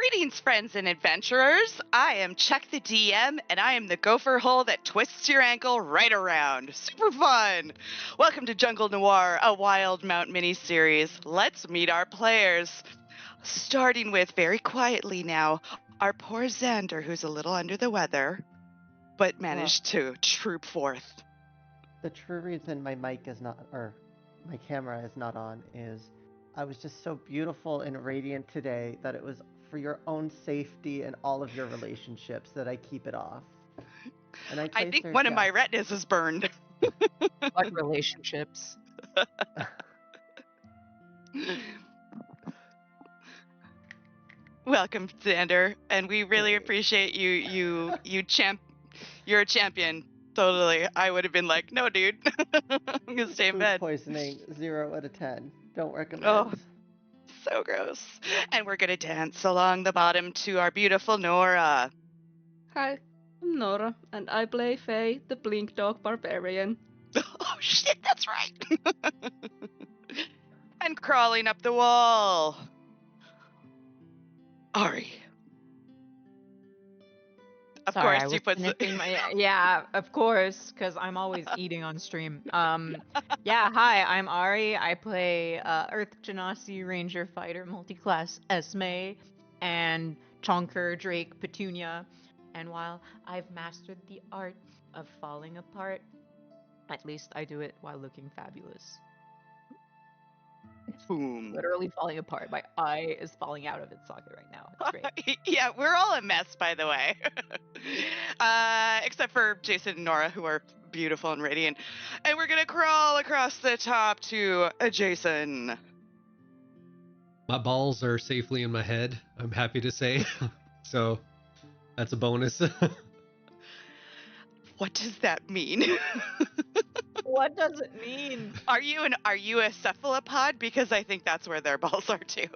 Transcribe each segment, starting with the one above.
Greetings, friends and adventurers. I am Chuck the DM, and I am the gopher hole that twists your ankle right around. Super fun! Welcome to Jungle Noir, a Wildemount mini-series. Let's meet our players. Starting with, very quietly now, our poor Xander, who's a little under the weather, but managed to troop forth. The true reason my mic is not, or my camera is not on, is I was just so beautiful and radiant today that it was for your own safety and all of your relationships that I keep it off. And I think one of my retinas is burned. What relationships? Welcome, Xander, and we really appreciate you. You're a champion. Totally. I would have been like, no, dude. I'm gonna stay in bed. Poisoning, 0 out of 10. Don't recommend. Oh, so gross. And we're gonna dance along the bottom to our beautiful Nora. Hi, I'm Nora, and I play Faye, the Blink Dog Barbarian. Oh shit, that's right. And crawling up the wall, Ari. Of Sorry, course, you put yeah, of course, because I'm always eating on stream. Yeah, hi, I'm Ari. I play Earth Genasi Ranger Fighter Multiclass Esme and Chonker Drake Petunia. And while I've mastered the art of falling apart, at least I do it while looking fabulous. Boom. Literally falling apart. My eye is falling out of its socket right now. It's great. Yeah, we're all a mess, by the way. Except for Jason and Nora, who are beautiful and radiant. And we're gonna crawl across the top to Jason. My balls are safely in my head, I'm happy to say. So that's a bonus. What does that mean? What does it mean? Are you a cephalopod? Because I think that's where their balls are too.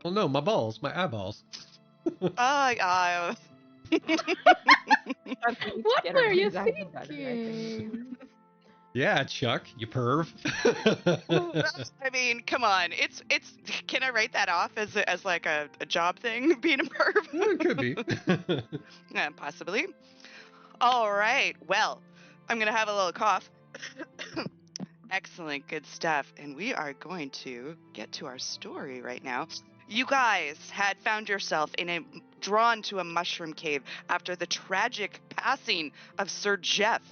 Well, no, my balls, my eyeballs. What were you thinking? Yeah, Chuck, you perv. I mean, come on. It's. Can I write that off as like a job thing? Being a perv? Well, it could be. Yeah, possibly. All right. Well, I'm gonna have a little cough. Excellent, good stuff. And we are going to get to our story right now. You guys had found yourself drawn to a mushroom cave after the tragic passing of Sir Jeff.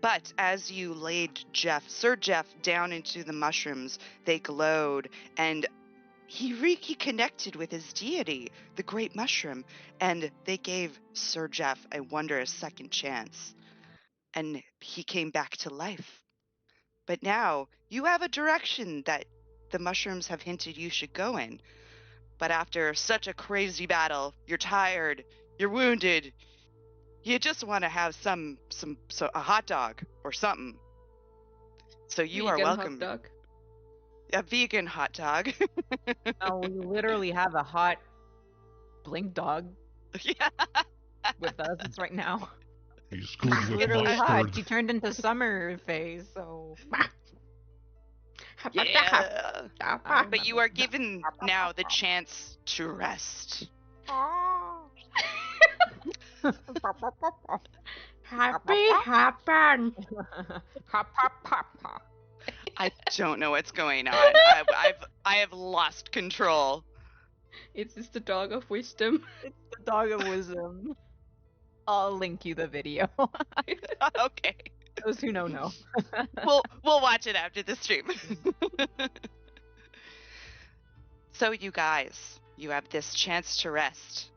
But as you laid Sir Jeff down into the mushrooms, they glowed, and he connected with his deity, the Great Mushroom, and they gave Sir Jeff a wondrous second chance. And he came back to life. But now you have a direction that the mushrooms have hinted you should go in. But after such a crazy battle, you're tired, you're wounded, you just want to have a hot dog or something. So you are welcome. Hot dog. A vegan hot dog. No, we literally have a hot Blink dog Yeah. with us right now. He's good It's with literally hot. mustard. She turned into summer phase, so. Yeah. But you are given now the chance to rest. Happy happen. Hop, hop, hop, hop. I don't know what's going on. I have lost control. It's just the dog of wisdom. It's the dog of wisdom. I'll link you the video. Okay. Those who know. We'll watch it after the stream. So you guys, you have this chance to rest.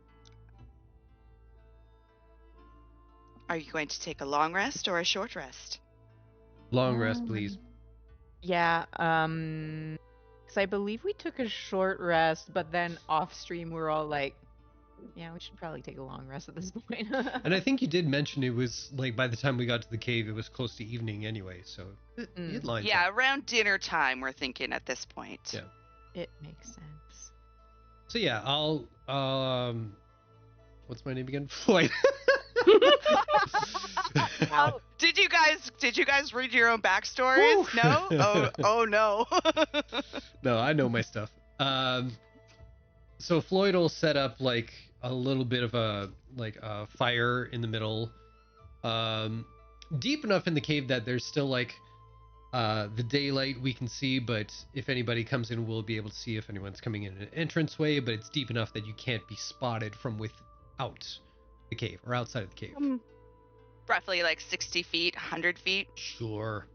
Are you going to take a long rest or a short rest? Long rest, please. Yeah, because I believe we took a short rest, but then off stream we're all like, yeah, we should probably take a long rest at this point. And I think you did mention it was, like, by the time we got to the cave, it was close to evening anyway, so it lines Yeah, up. around dinner time, we're thinking at this point. Yeah. It makes sense. So yeah, I'll, what's my name again? Floyd. Oh, did you guys read your own backstories? Woo. No? Oh no. No, I know my stuff. So Floyd will set up like a little bit of a fire in the middle, deep enough in the cave that there's still like the daylight we can see, but if anybody comes in, we'll be able to see if anyone's coming in an entranceway. But it's deep enough that you can't be spotted from without the cave or outside of the cave. Roughly like 60 feet, 100 feet. Sure.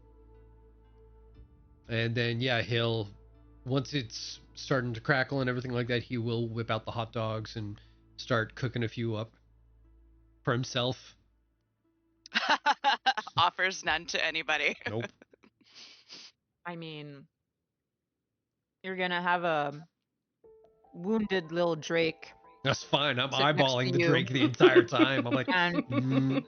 And then yeah, he'll once it's starting to crackle and everything like that, he will whip out the hot dogs and start cooking a few up for himself. Offers none to anybody. Nope. I mean, you're gonna have a wounded little Drake, That's fine. I'm Sit next eyeballing to the you. drink the entire time. I'm like, and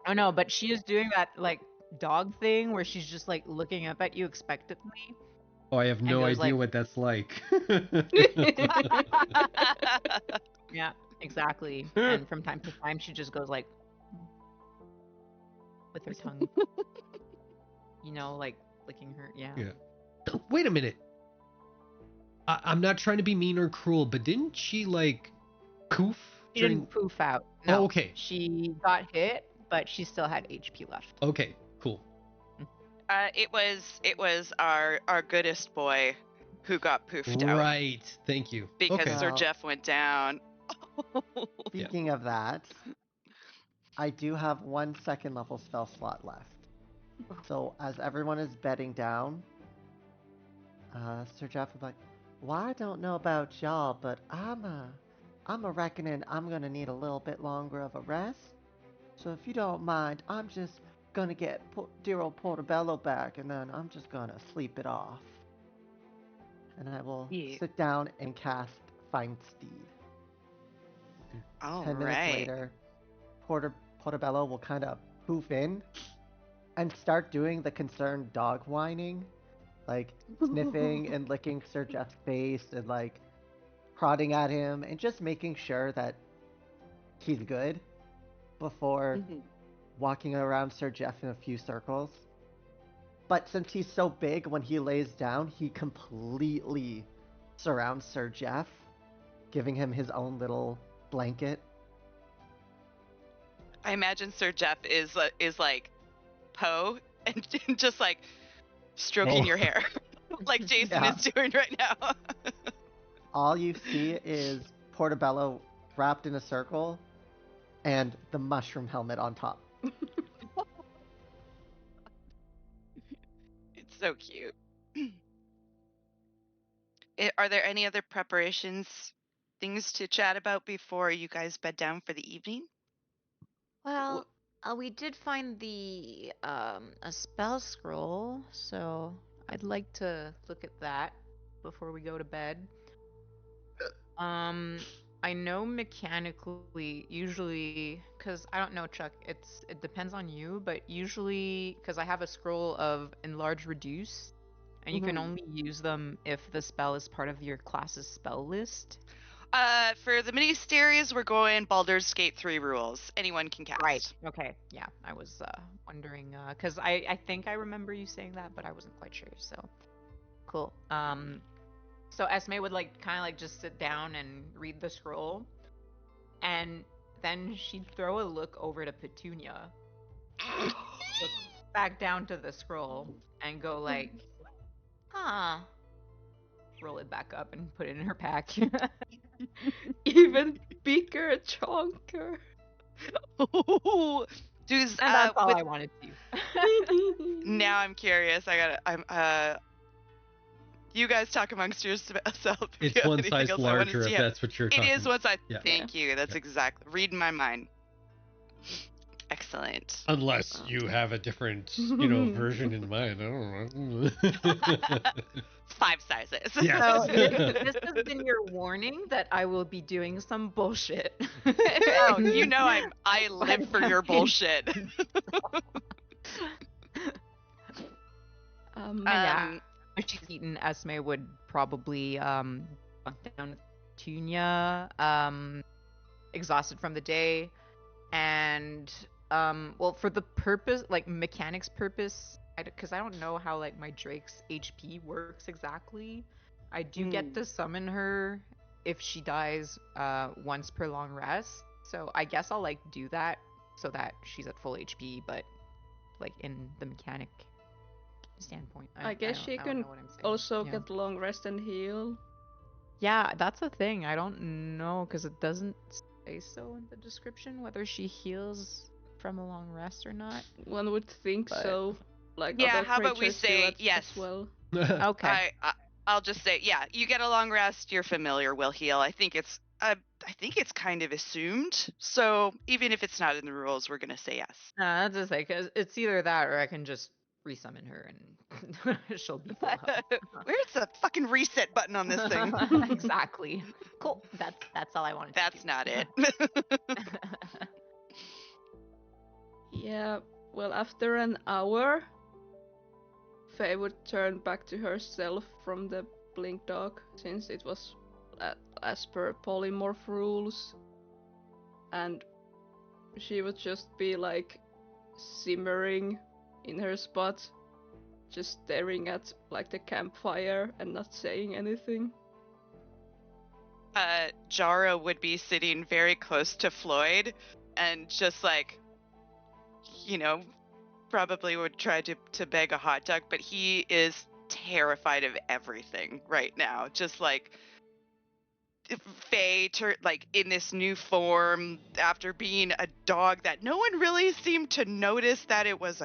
oh no, but she is doing that like dog thing where she's just like looking up at you expectantly. oh, I have no goes idea like- what that's like. Yeah, exactly. And from time to time, she just goes like with her tongue, like licking her. Yeah. Yeah. Wait a minute. I'm not trying to be mean or cruel, but didn't she like poof? She didn't poof out. No. Oh, okay. She got hit, but she still had HP left. Okay, cool. It was our goodest boy who got poofed out Right. Thank you. because okay. Sir Wow. Jeff went down. Speaking of that, I do have 1 second level spell slot left. So as everyone is bedding down, Sir Jeff was like, "Well, I don't know about y'all, but I'm a reckoning I'm gonna need a little bit longer of a rest. So if you don't mind, I'm just gonna get dear old Portobello back, and then I'm just gonna sleep it off. And I will Yeah. sit down and cast Find Steed. All 10 minutes right. later, Portobello will kind of poof in and start doing the concerned dog whining, like sniffing and licking Sir Jeff's face and like prodding at him and just making sure that he's good before Mhm. walking around Sir Jeff in a few circles. But since he's so big, when he lays down, he completely surrounds Sir Jeff, giving him his own little blanket. I imagine Sir Jeff is like Poe and just like stroking Oh. your hair like Jason Yeah. is doing right now. All you see is Portobello wrapped in a circle and the mushroom helmet on top. It's so cute. Are there any other preparations, things to chat about before you guys bed down for the evening? Well, we did find the a spell scroll, so I'd like to look at that before we go to bed. I know mechanically, usually, because I don't know, Chuck, it depends on you, but usually, because I have a scroll of enlarge reduce, and you can Mhm. only use them if the spell is part of your class's spell list. For the mini-series, we're going Baldur's Gate 3 rules. Anyone can cast. Right. Okay. Yeah, I was wondering, because I think I remember you saying that, but I wasn't quite sure. So, cool. So Esme would like kind of like just sit down and read the scroll, and then she'd throw a look over to Petunia, look back down to the scroll, and go like, "Huh." Roll it back up and put it in her pack. Even bigger, chunker. Dudes, And that's all with I wanted to do. now I'm curious. You guys talk amongst yourselves. if It's you have one anything size else I wanna larger see. if that's what you're It talking is one size. Yeah. Thank you. That's Yeah. exactly reading my mind. Excellent. Unless you have a different, version in mind. I don't know. 5 sizes. Yeah. So this has been your warning that I will be doing some bullshit. Oh, you know I live for your bullshit. Yeah. When she's eaten, Esme would probably bunk down with Tunia, exhausted from the day, and well, for the purpose, like mechanics purpose, because I don't know how like my Drake's HP works exactly. I do get to summon her if she dies once per long rest. So I guess I'll like do that so that she's at full HP, but like in the mechanic standpoint. I guess she don't can know what I'm saying. also Yeah. get long rest and heal. Yeah, that's the thing. I don't know because it doesn't say so in the description whether she heals from a long rest or not. One would think But- so. Like Yeah, other how about we creatures do say it yes? as well. Okay. I'll just say, yeah, you get a long rest, your familiar will heal. I think it's kind of assumed. So even if it's not in the rules, we're gonna say yes. That's just like it's either that or I can just resummon her and she'll be full health. Where's the fucking reset button on this thing? Exactly. Cool. That's all I wanted. That's not it. Yeah, well, after an hour, Faye would turn back to herself from the blink dog, since it was as per polymorph rules. And she would just be like simmering in her spot, just staring at like the campfire and not saying anything. Jara would be sitting very close to Floyd and just like, you know, probably would try to beg a hot dog, but he is terrified of everything right now. Just like Faye, like in this new form after being a dog that no one really seemed to notice that it was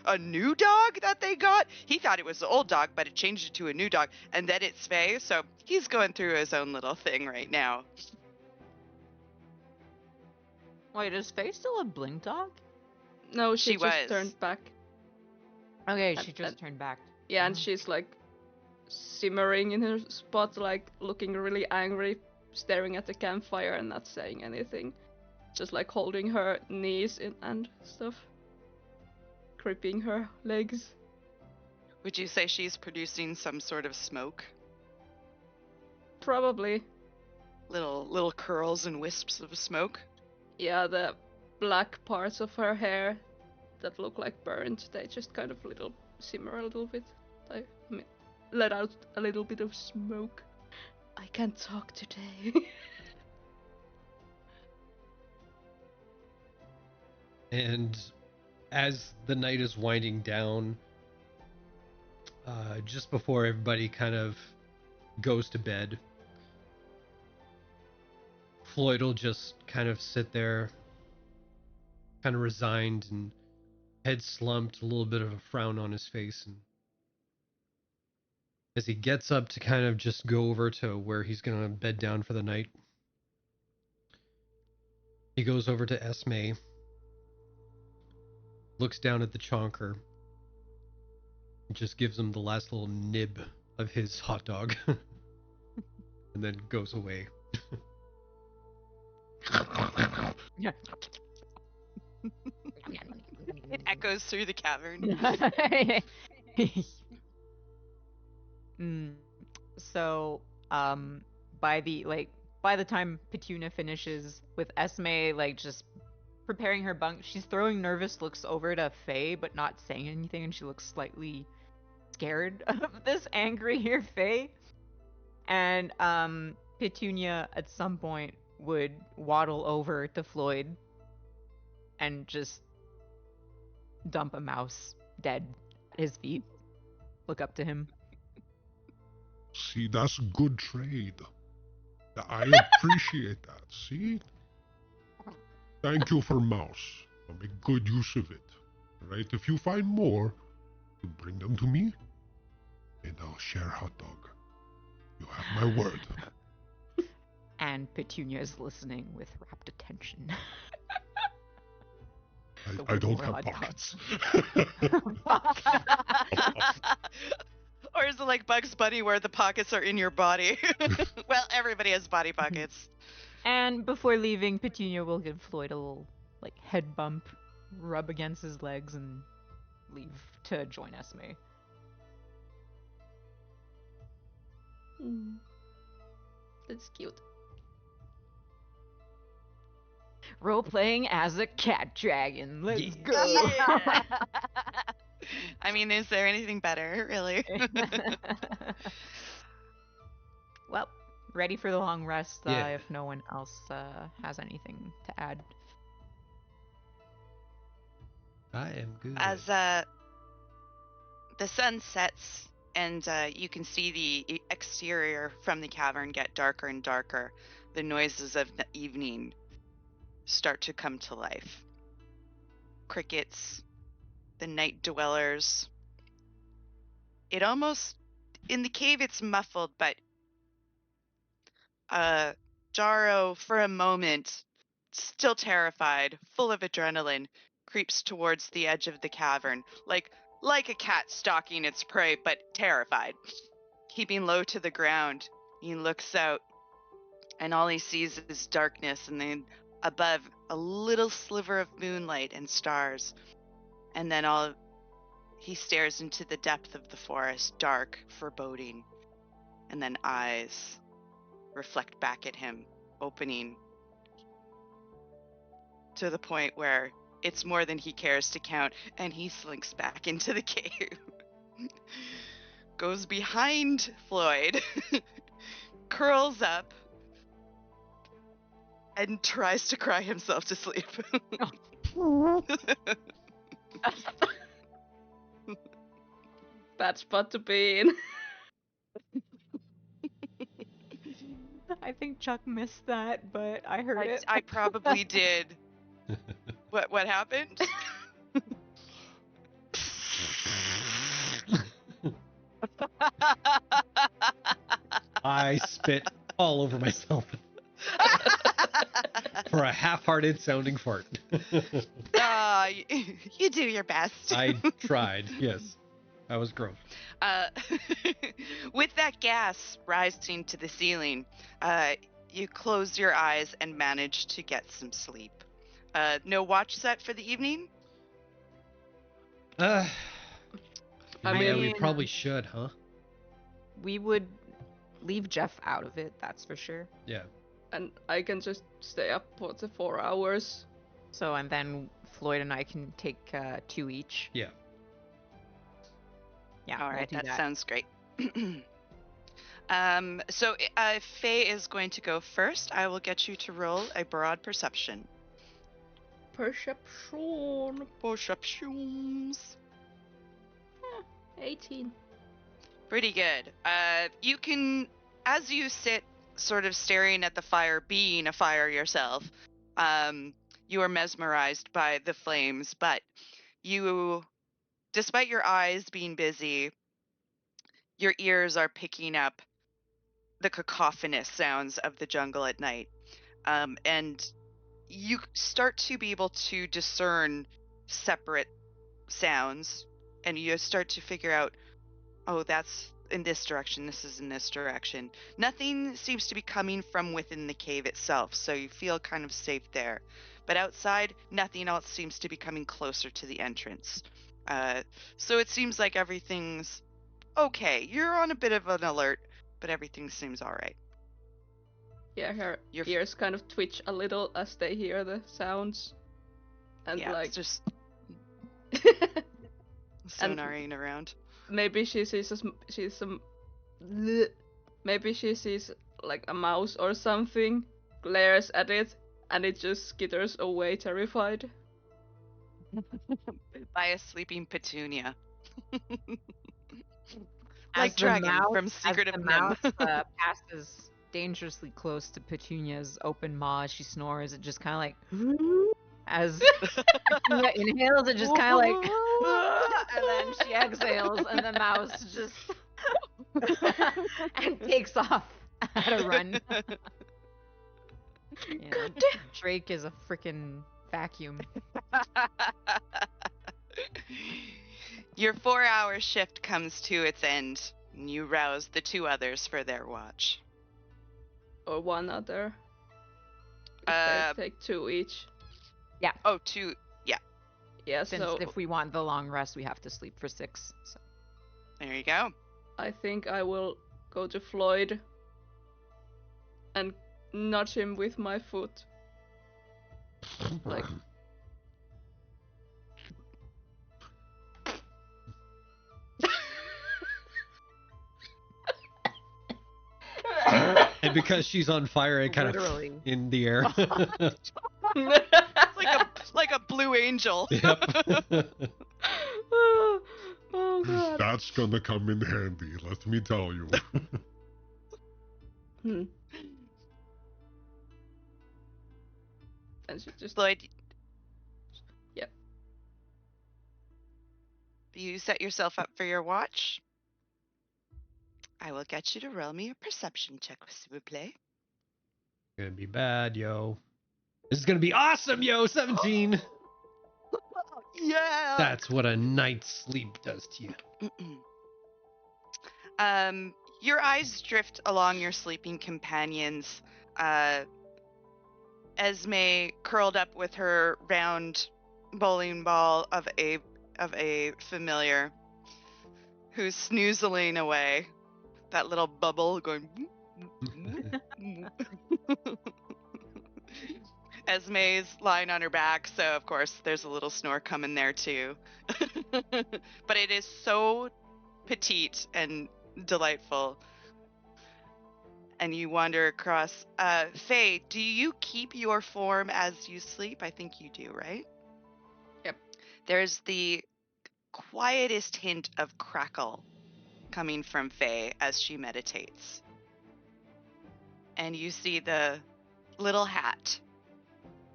a new dog that they got. He thought it was the old dog, but it changed it to a new dog, and then it's Faye. So he's going through his own little thing right now. Wait, is Faye still a blink dog? No, she She just was. turned back. Okay, And- she just and- turned back. Yeah, and she's like simmering in her spot, like looking really angry, staring at the campfire and not saying anything. Just like holding her knees in and stuff. Gripping her legs. Would you say she's producing some sort of smoke? Probably. Little curls and wisps of smoke? Yeah, the black parts of her hair that look like burnt, they just kind of simmer a little bit. I mean, let out a little bit of smoke. I can't talk today. And as the night is winding down, just before everybody kind of goes to bed, Floyd will just kind of sit there, kind of resigned and head slumped, a little bit of a frown on his face. And as he gets up to kind of just go over to where he's going to bed down for the night, he goes over to Esme, looks down at the chonker, and just gives him the last little nib of his hot dog, and then goes away. Yeah. It echoes through the cavern. So, by the time Petunia finishes with Esme, like just preparing her bunk, she's throwing nervous looks over to Faye, but not saying anything, and she looks slightly scared of this angry here Faye. And Petunia at some point would waddle over to Floyd and just dump a mouse dead at his feet. Look up to him. See, that's good trade. I appreciate that. See? Thank you for mouse. I'll make good use of it. Right? If you find more, you bring them to me, and I'll share hot dog. You have my word. And Petunia is listening with rapt attention. I don't more have hot pockets. Or is it like Bugs Bunny where the pockets are in your body? Well, everybody has body pockets. And before leaving, Petunia will give Floyd a little like head bump, rub against his legs, and leave to join Esme. That's cute. Role playing as a cat dragon. Let's Yeah. go. Yeah. I mean, is there anything better, really? Well, ready for the long rest Yeah. if no one else has anything to add. I am good. As the sun sets and you can see the exterior from the cavern get darker and darker, the noises of the evening start to come to life. Crickets, the night dwellers. It almost, in the cave it's muffled, but Jaro, for a moment, still terrified, full of adrenaline, creeps towards the edge of the cavern, like a cat stalking its prey, but terrified. Keeping low to the ground, he looks out, and all he sees is darkness, and then above, a little sliver of moonlight and stars. And then he stares into the depth of the forest, dark, foreboding, and then eyes reflect back at him, opening to the point where it's more than he cares to count, and he slinks back into the cave. Goes behind Floyd, curls up, and tries to cry himself to sleep. Bad spot to be in. I think Chuck missed that, but I heard it. I probably did. What happened? I spit all over myself for a half-hearted sounding fart. You do your best. I tried, yes. That was gross. With that gas rising to the ceiling, you close your eyes and manage to get some sleep. No watch set for the evening? I Yeah, we mean- probably should, huh? We would leave Jeff out of it, that's for sure. Yeah. And I can just stay up for the 4 hours. So, and then Floyd and I can take 2 each. Yeah. Yeah, All we'll right, do that sounds great. So Faye is going to go first. I will get you to roll a broad perception. Perception. Perceptions. 18. Pretty good. You can, as you sit sort of staring at the fire, being a fire yourself, you are mesmerized by the flames, but you, despite your eyes being busy, your ears are picking up the cacophonous sounds of the jungle at night. And you start to be able to discern separate sounds, and you start to figure out, oh, that's in this direction, this is in this direction. Nothing seems to be coming from within the cave itself, so you feel kind of safe there. But outside, nothing else seems to be coming closer to the entrance. So it seems like everything's okay. You're on a bit of an alert, but everything seems all right. Yeah, her Your ears kind of twitch a little as they hear the sounds. And yeah, like it's just And- sonaring around. maybe she sees maybe she sees like a mouse or something, glares at it, and it just skitters away terrified. By a sleeping petunia. As Like the Dragon mouse- from as Secret the of mouse Nim. passes dangerously close to Petunia's open maw as she snores. It just kind of like, as Petunia inhales, it just kind of like, and then she exhales, and the mouse just and takes off at a run. You know, Drake is a freaking vacuum. Your 4-hour shift comes to its end, and you rouse the 2 others for their watch. Or one other. If Uh, they take 2 each. Oh, 2. Yeah, Since so if we want the long rest, we have to sleep for 6. So. There you go. I think I will go to Floyd and nudge him with my foot. Like, And because she's on fire, it kind of Literally. in the air. like a blue angel. Yep. Oh god. That's gonna come in handy, let me tell you. And she just Lloyd, Yep. you set yourself up for your watch. I will get you to roll me a perception check, s'il vous plaît. Gonna be bad, yo. This is gonna be awesome, yo. 17. Yeah. That's what a night's sleep does to you. Your eyes drift along your sleeping companions. Esme curled up with her round bowling ball of a familiar who's snoozling away. That little bubble going. Esme's lying on her back, so of course there's a little snore coming there too. But it is so petite and delightful. And you wander across. Faye, do you keep your form as you sleep? I think you do, right? Yep. There's the quietest hint of crackle coming from Faye as she meditates. And you see the little hat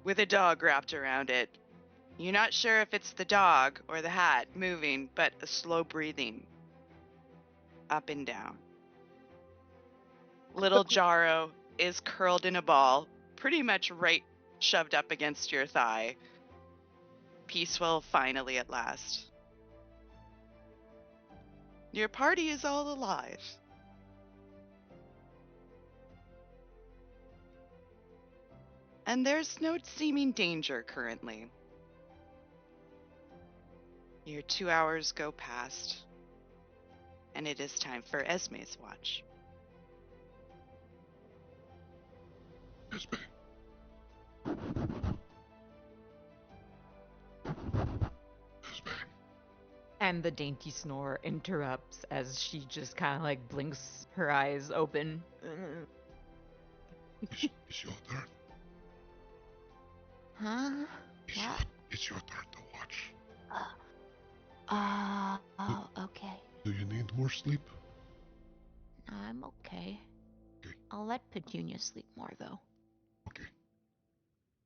with a dog wrapped around it. You're not sure if it's the dog or the hat moving, but a slow breathing up and down. Little Jaro is curled in a ball, pretty much right shoved up against your thigh. Peaceful finally at last. Your party is all alive. And there's no seeming danger currently. Your 2 hours go past, and it is time for Esme's watch. Esme. Esme. And the dainty snore interrupts as she just kind of like blinks her eyes open. It's your turn. Huh? What? It's your turn to watch. Oh, okay. Do you need more sleep? I'm okay. Okay. I'll let Petunia sleep more, though. Okay.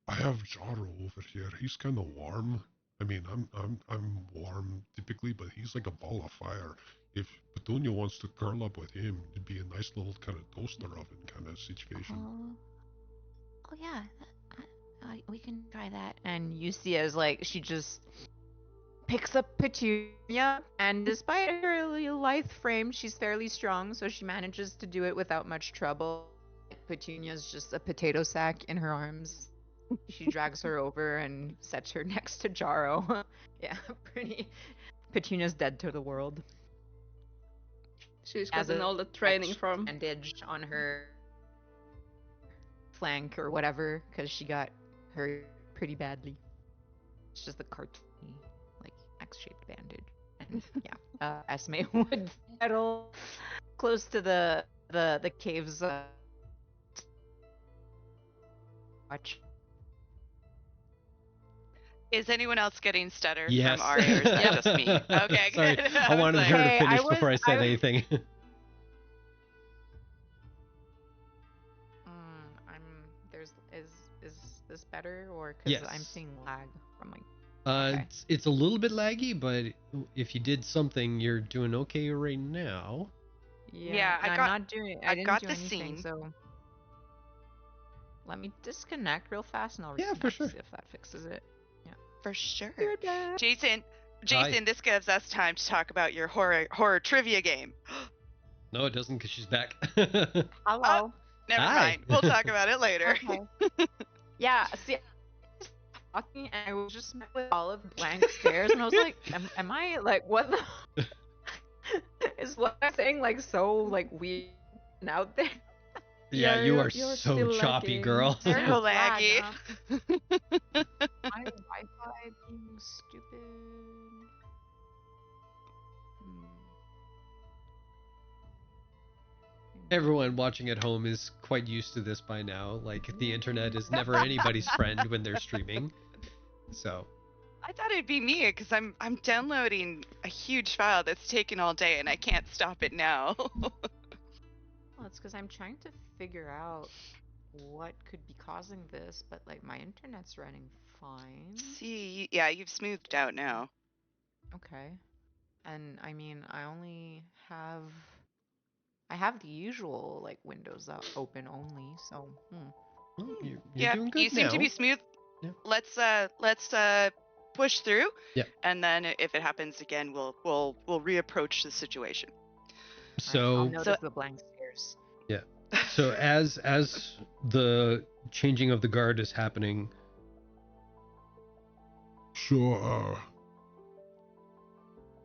I have Jaro over here. He's kind of warm. I mean, I'm warm typically, but he's like a ball of fire. If Petunia wants to curl up with him, it'd be a nice little kind of toaster oven kind of situation. Oh yeah. We can try that. And you see as like she just picks up Petunia, and despite her lithe frame, she's fairly strong, so she manages to do it without much trouble. Petunia's just a potato sack in her arms. She drags her over and sets her next to Jaro. Yeah, pretty. Petunia's dead to the world. She's Has gotten a all the training etched from. bandage on her flank or whatever, because she got hurt pretty badly. It's just a cartoony, like X-shaped bandage. And yeah, Esme would settle close to the cave's watch. Is anyone else getting stutter Yes. from Ari, or is that just me? Okay, Sorry, good. I wanted was her like, to Hey, finish I was- before I said I was- anything. Is this better, or because Yes. I'm seeing lag from my. Okay. It's a little bit laggy, but if you did something, you're doing okay right now. Yeah, I'm not doing. I I didn't got do the anything, scene. so let me disconnect real fast, and I'll Yeah, reconnect, for sure. see if that fixes it. For sure. You're back. Jason, Hi. this gives us time to talk about your horror trivia game. No, it doesn't, because she's back. Hello. Never Hi. mind. We'll talk about it later. Okay. Yeah. See, I was talking, and I was just met with all of blank stares, and I was like, "Am I like what the?" Is what I'm saying like so like weird and out there? Yeah, Yeah, you you're are still so choppy, lagging. girl. So laggy. My Wi-Fi being stupid. Everyone watching at home is quite used to this by now. Like, the internet is never anybody's friend when they're streaming. So, I thought it'd be me because I'm downloading a huge file that's taken all day and I can't stop it now. Well, it's because I'm trying to figure out what could be causing this, but like my internet's running fine. See, yeah, you've smoothed out now. Okay. And I mean, I have the usual like windows open only, so you're Yeah, doing you good seem now. to be smooth. Yeah. Let's push through. Yeah. And then if it happens again, we'll reapproach the situation. I'll So, notice the blank stares. yeah. So as the changing of the guard is happening, So,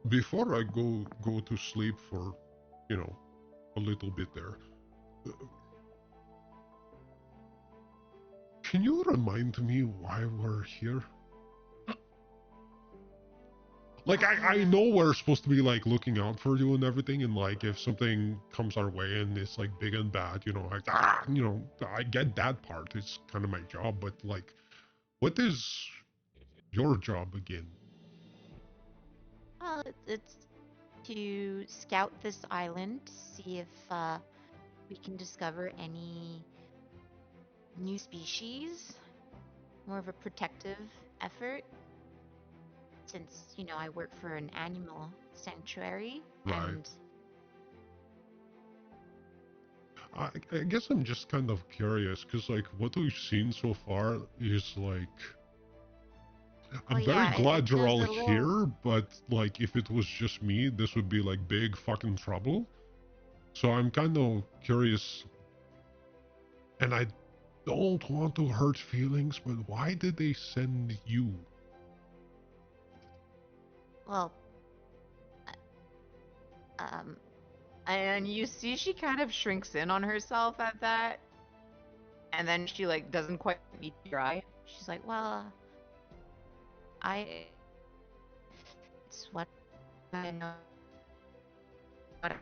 before I go to sleep for, a little bit there, can you remind me why we're here? Like, I know we're supposed to be, like, looking out for you and everything, and, like, if something comes our way and it's, like, big and bad, like, I get that part. It's kind of my job, but, like, what is your job again? Well, it's to scout this island, see if we can discover any new species. More of a protective effort, since I work for an animal sanctuary, Right. and I guess I'm just kind of curious, because, like, what we've seen so far is, like... I'm Well, very yeah, glad you're there's all a little- here, but, like, if it was just me, this would be, like, big fucking trouble. So I'm kind of curious, and I don't want to hurt feelings, but why did they send you? well, And you see she kind of shrinks in on herself at that. And then she like doesn't quite meet your eye. she's like, well, it's what I know. But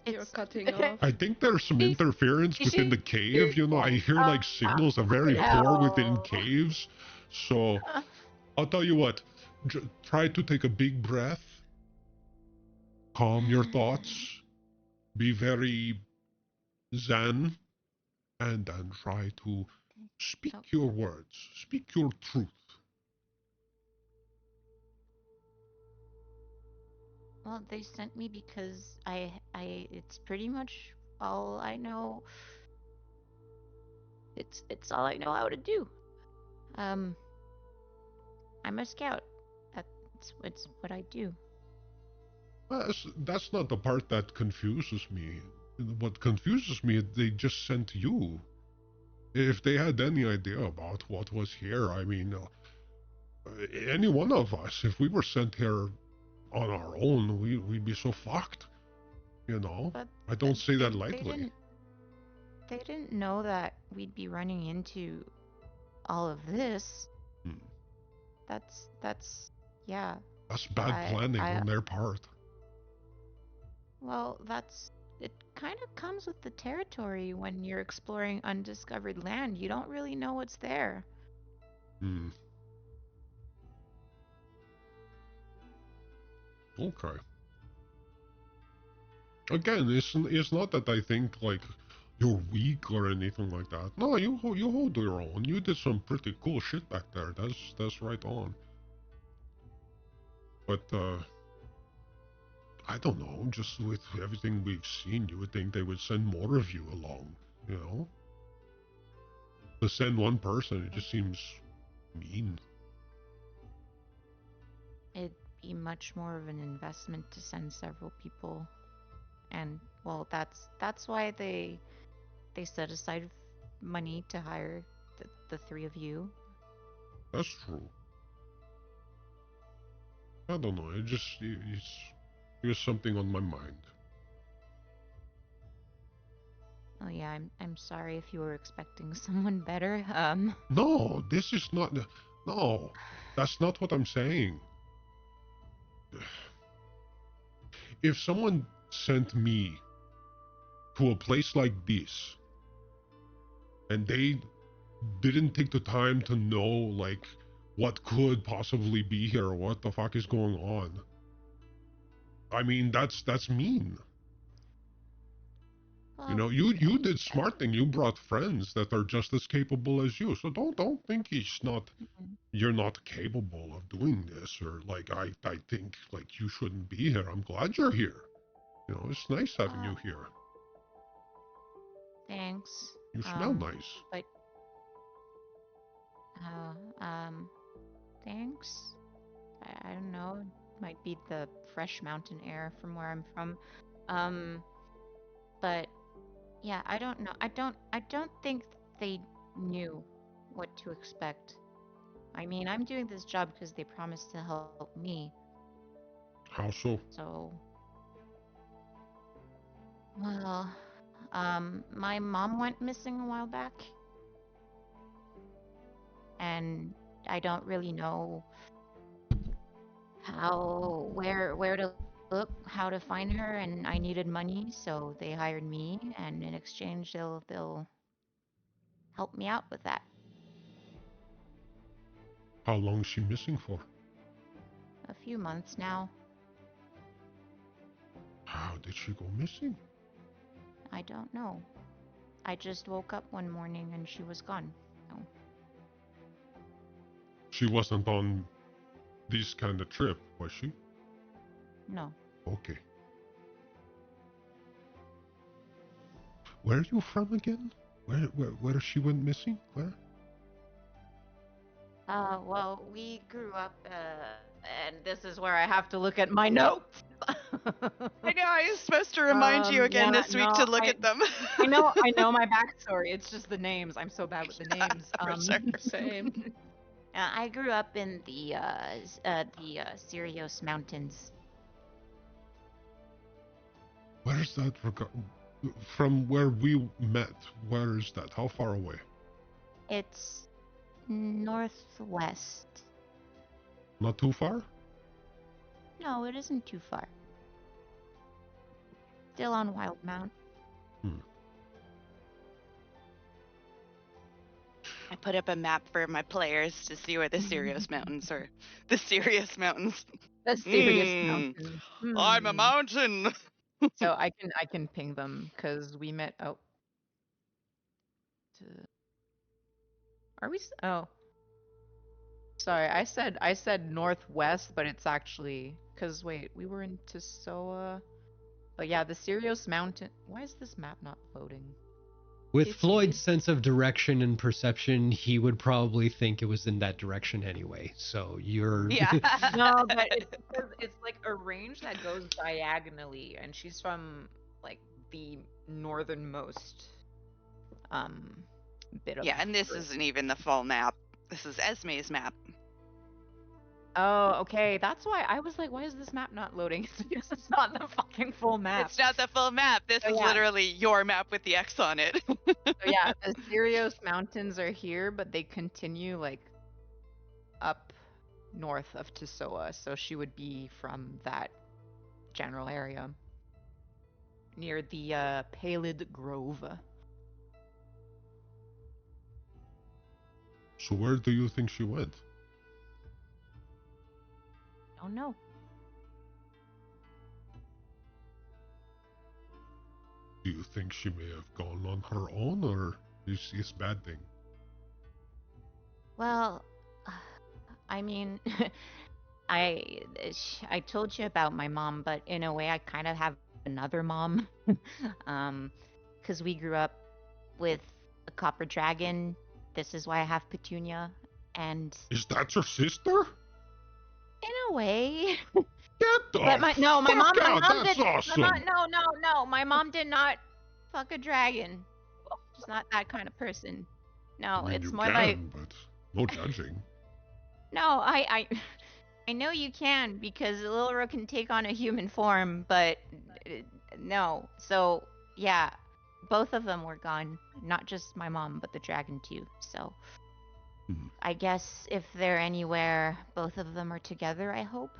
You're it's cutting off. I think there's some interference within the cave, I hear, like, signals are very poor within caves. So, I'll tell you what, try to take a big breath, calm your thoughts, be very zen, and then try to speak your words, speak your truth. Well, they sent me because it's pretty much all I know. It's all I know how to do. I'm a scout. It's what I do. That's not the part that confuses me. What confuses me is they just sent you. If they had any idea about what was here, I mean, any one of us, if we were sent here on our own, we'd be so fucked. But I don't say that they lightly. didn't know that we'd be running into all of this. Hmm. Yeah. That's bad I- planning I- on their part. Well, it kind of comes with the territory when you're exploring undiscovered land. You don't really know what's there. Hmm. Okay. Again, it's not that I think, like, you're weak or anything like that. No, you hold your own. You did some pretty cool shit back there. That's right on. But I don't know. Just with everything we've seen, you would think they would send more of you along. To send one person, it just seems mean. It'd be much more of an investment to send several people. And well, that's why they set aside money to hire the three of you. That's true. I don't know. It was something on my mind. Oh yeah, I'm sorry if you were expecting someone better. No, this is not. No, that's not what I'm saying. If someone sent me to a place like this, and they didn't take the time to know, like, what could possibly be here or what the fuck is going on. I mean, that's mean. You know, you did smart thing. You brought friends that are just as capable as you. So don't think you're not capable of doing this, or like I think like you shouldn't be here. I'm glad you're here. You know, it's nice having you here. Thanks. You smell nice. But thanks. I don't know. Might be the fresh mountain air from where I'm from. But yeah, I don't know. I don't think they knew what to expect. I mean, I'm doing this job because they promised to help me. How so? So, well, my mom went missing a while back, and I don't really know where to look, how to find her, and I needed money, so they hired me, and in exchange they'll help me out with that. How long is she missing for? A few months now. How did she go missing? I don't know. I just woke up one morning and she was gone. So. She wasn't on this kind of trip, was she? No. Okay. Where are you from again? Where she went missing? Where? Well, we grew up, and this is where I have to look at my notes. I know, I was supposed to remind you again this week to look at them. I know my backstory. It's just the names. I'm so bad with the names. For sure. Same. I grew up in the Sirios Mountains. Where is that? From where we met, where is that? How far away? It's northwest. Not too far? No, it isn't too far. Still on Wildemount. I put up a map for my players to see where the Sirius Mountains are. The Sirius Mountains. The serious mountains. I'm a mountain. So I can ping them because we met. Oh, are we? Oh, sorry. I said northwest, but it's actually because wait, we were in Tisoa. But yeah, the Sirius Mountain. Why is this map not loading? With It's Floyd's easy. sense of direction and perception, he would probably think it was in that direction anyway. So you're Yeah. No, but it's because it's like a range that goes diagonally, and she's from like the northernmost bit of. Yeah, and this Earth. isn't even the full map. This is Esme's map. Oh, okay. That's why I was like, why is this map not loading? It's because it's not the fucking full map. It's not the full map. This So is yeah. literally your map with the X on it. So yeah, the Sirios Mountains are here, but they continue like up north of Tisoa, so she would be from that general area near the Palid Grove. So where do you think she went? Oh no. Do you think she may have gone on her own, or is this a bad thing? Well, I mean, I told you about my mom, but in a way, I kind of have another mom, because we grew up with a copper dragon. This is why I have Petunia, and Is that your sister? in a way, Get the but my mom fuck out! did. That's awesome! No, my mom did not fuck a dragon. She's not that kind of person. No, I mean, it's you more can, like but no judging. no, I know you can because Lilra can take on a human form, but no. So yeah, both of them were gone. Not just my mom, but the dragon too. So I guess if they're anywhere, both of them are together. I hope.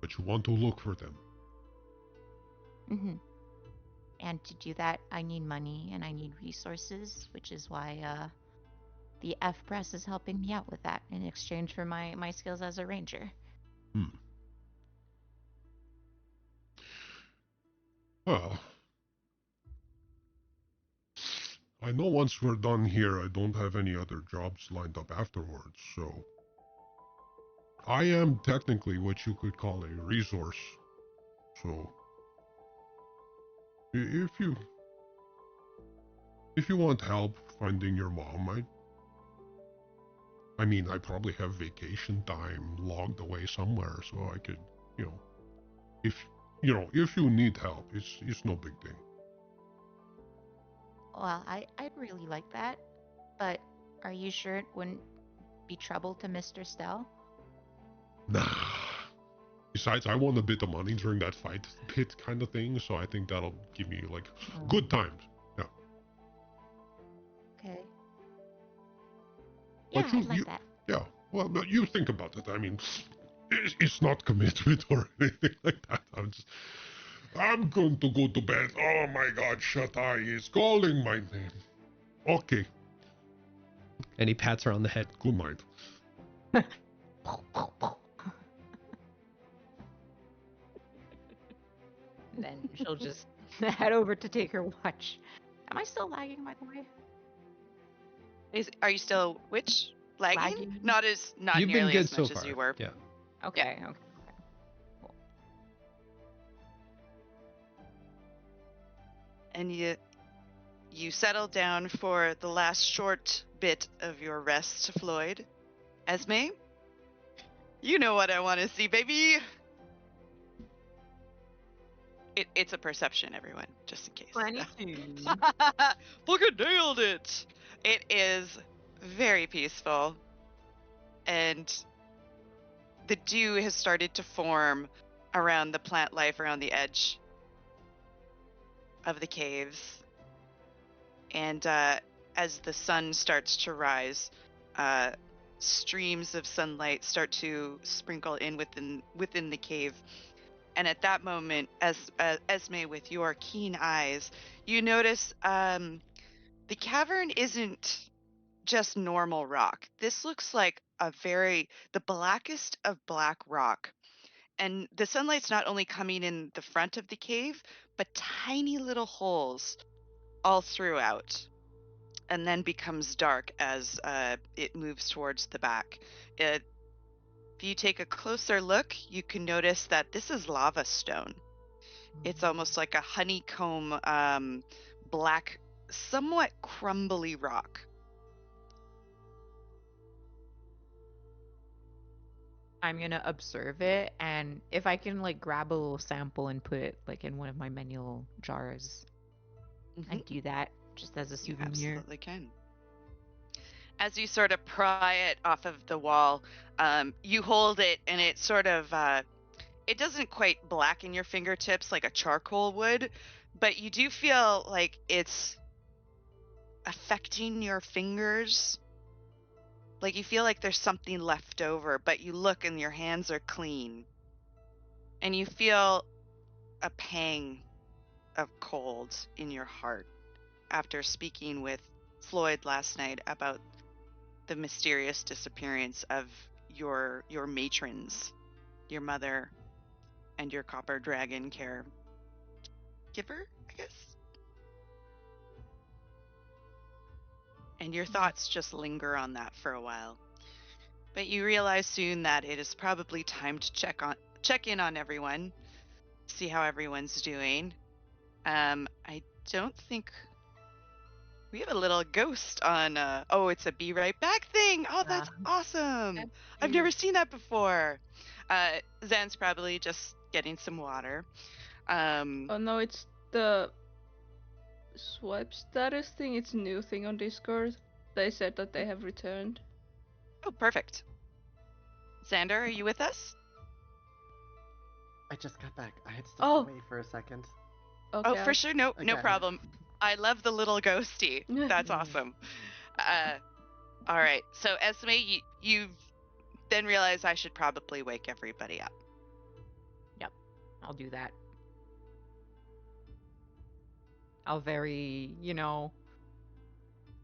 But you want to look for them. Mm-hmm. And to do that, I need money and I need resources, which is why the F Press is helping me out with that in exchange for my skills as a ranger. Hmm. Well, I know once we're done here, I don't have any other jobs lined up afterwards, so I am technically what you could call a resource. So if you want help finding your mom, I mean, I probably have vacation time logged away somewhere, so I could, you know, if if you need help, it's no big thing. Well, I'd really like that, but are you sure it wouldn't be trouble to Mr. Stell? Nah. Besides, I won a bit of money during that fight pit kind of thing, so I think that'll give me like good times. Yeah. Okay. But Yeah, I'd like that. yeah. Well, but you think about it. I mean, it's not commitment or anything like that. I'm going to go to bed. Oh my God, Shatai is calling my name. Okay. And he pats her on the head. Good night. Then she'll just head over to take her watch. Am I still lagging, by the way? Are you still which lagging? Lagging? Not You've been nearly good as so much far. as you were. Yeah. Okay. And you settle down for the last short bit of your rest, Floyd. Esme, you know what I want to see, baby. It's a perception, everyone, just in case. 22. Fucking nailed it. It is very peaceful, and the dew has started to form around the plant life around the edge of the caves. And as the sun starts to rise, streams of sunlight start to sprinkle in within the cave. And at that moment, as Esme, with your keen eyes, you notice the cavern isn't just normal rock. This looks like the blackest of black rock. And the sunlight's not only coming in the front of the cave, but tiny little holes all throughout, and then becomes dark as it moves towards the back. If you take a closer look, you can notice that this is lava stone. It's almost like a honeycomb, black, somewhat crumbly rock. I'm gonna observe it, and if I can like grab a little sample and put it like in one of my manual jars, I do that just as a You souvenir. absolutely can. As you sort of pry it off of the wall, you hold it, and it sort of it doesn't quite blacken your fingertips like a charcoal would, but you do feel like it's affecting your fingers. Like you feel like there's something left over, but you look and your hands are clean. And you feel a pang of cold in your heart after speaking with Floyd last night about the mysterious disappearance of your matrons, your mother and your copper dragon caregiver, I guess. And your thoughts just linger on that for a while. But you realize soon that it is probably time to check in on everyone, see how everyone's doing. I don't think we have a little ghost on oh, it's a be right back thing. Oh, that's awesome. I've never seen that before. Zan's probably just getting some water. Oh no, it's the swipe status thing. It's a new thing on Discord. They said that they have returned. Oh, perfect. Xander, are you with us? I just got back. I had stepped Oh. away for a second. Okay. Oh, for sure. No Okay. problem. I love the little ghosty. That's awesome. All right. So Esme, you then realize I should probably wake everybody up. Yep, I'll do that. how very,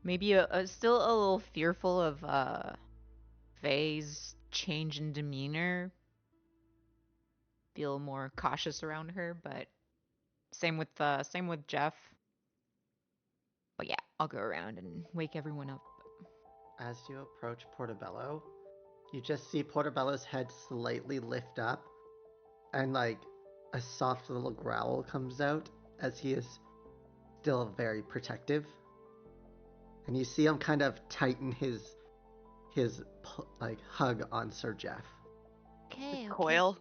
maybe still a little fearful of Faye's change in demeanor. Feel more cautious around her, but same with Jeff. But yeah, I'll go around and wake everyone up. As you approach Portobello, you just see Portobello's head slightly lift up, and like a soft little growl comes out as he is still very protective. And you see him kind of tighten his like hug on Sir Jeff. Okay, okay. Coil.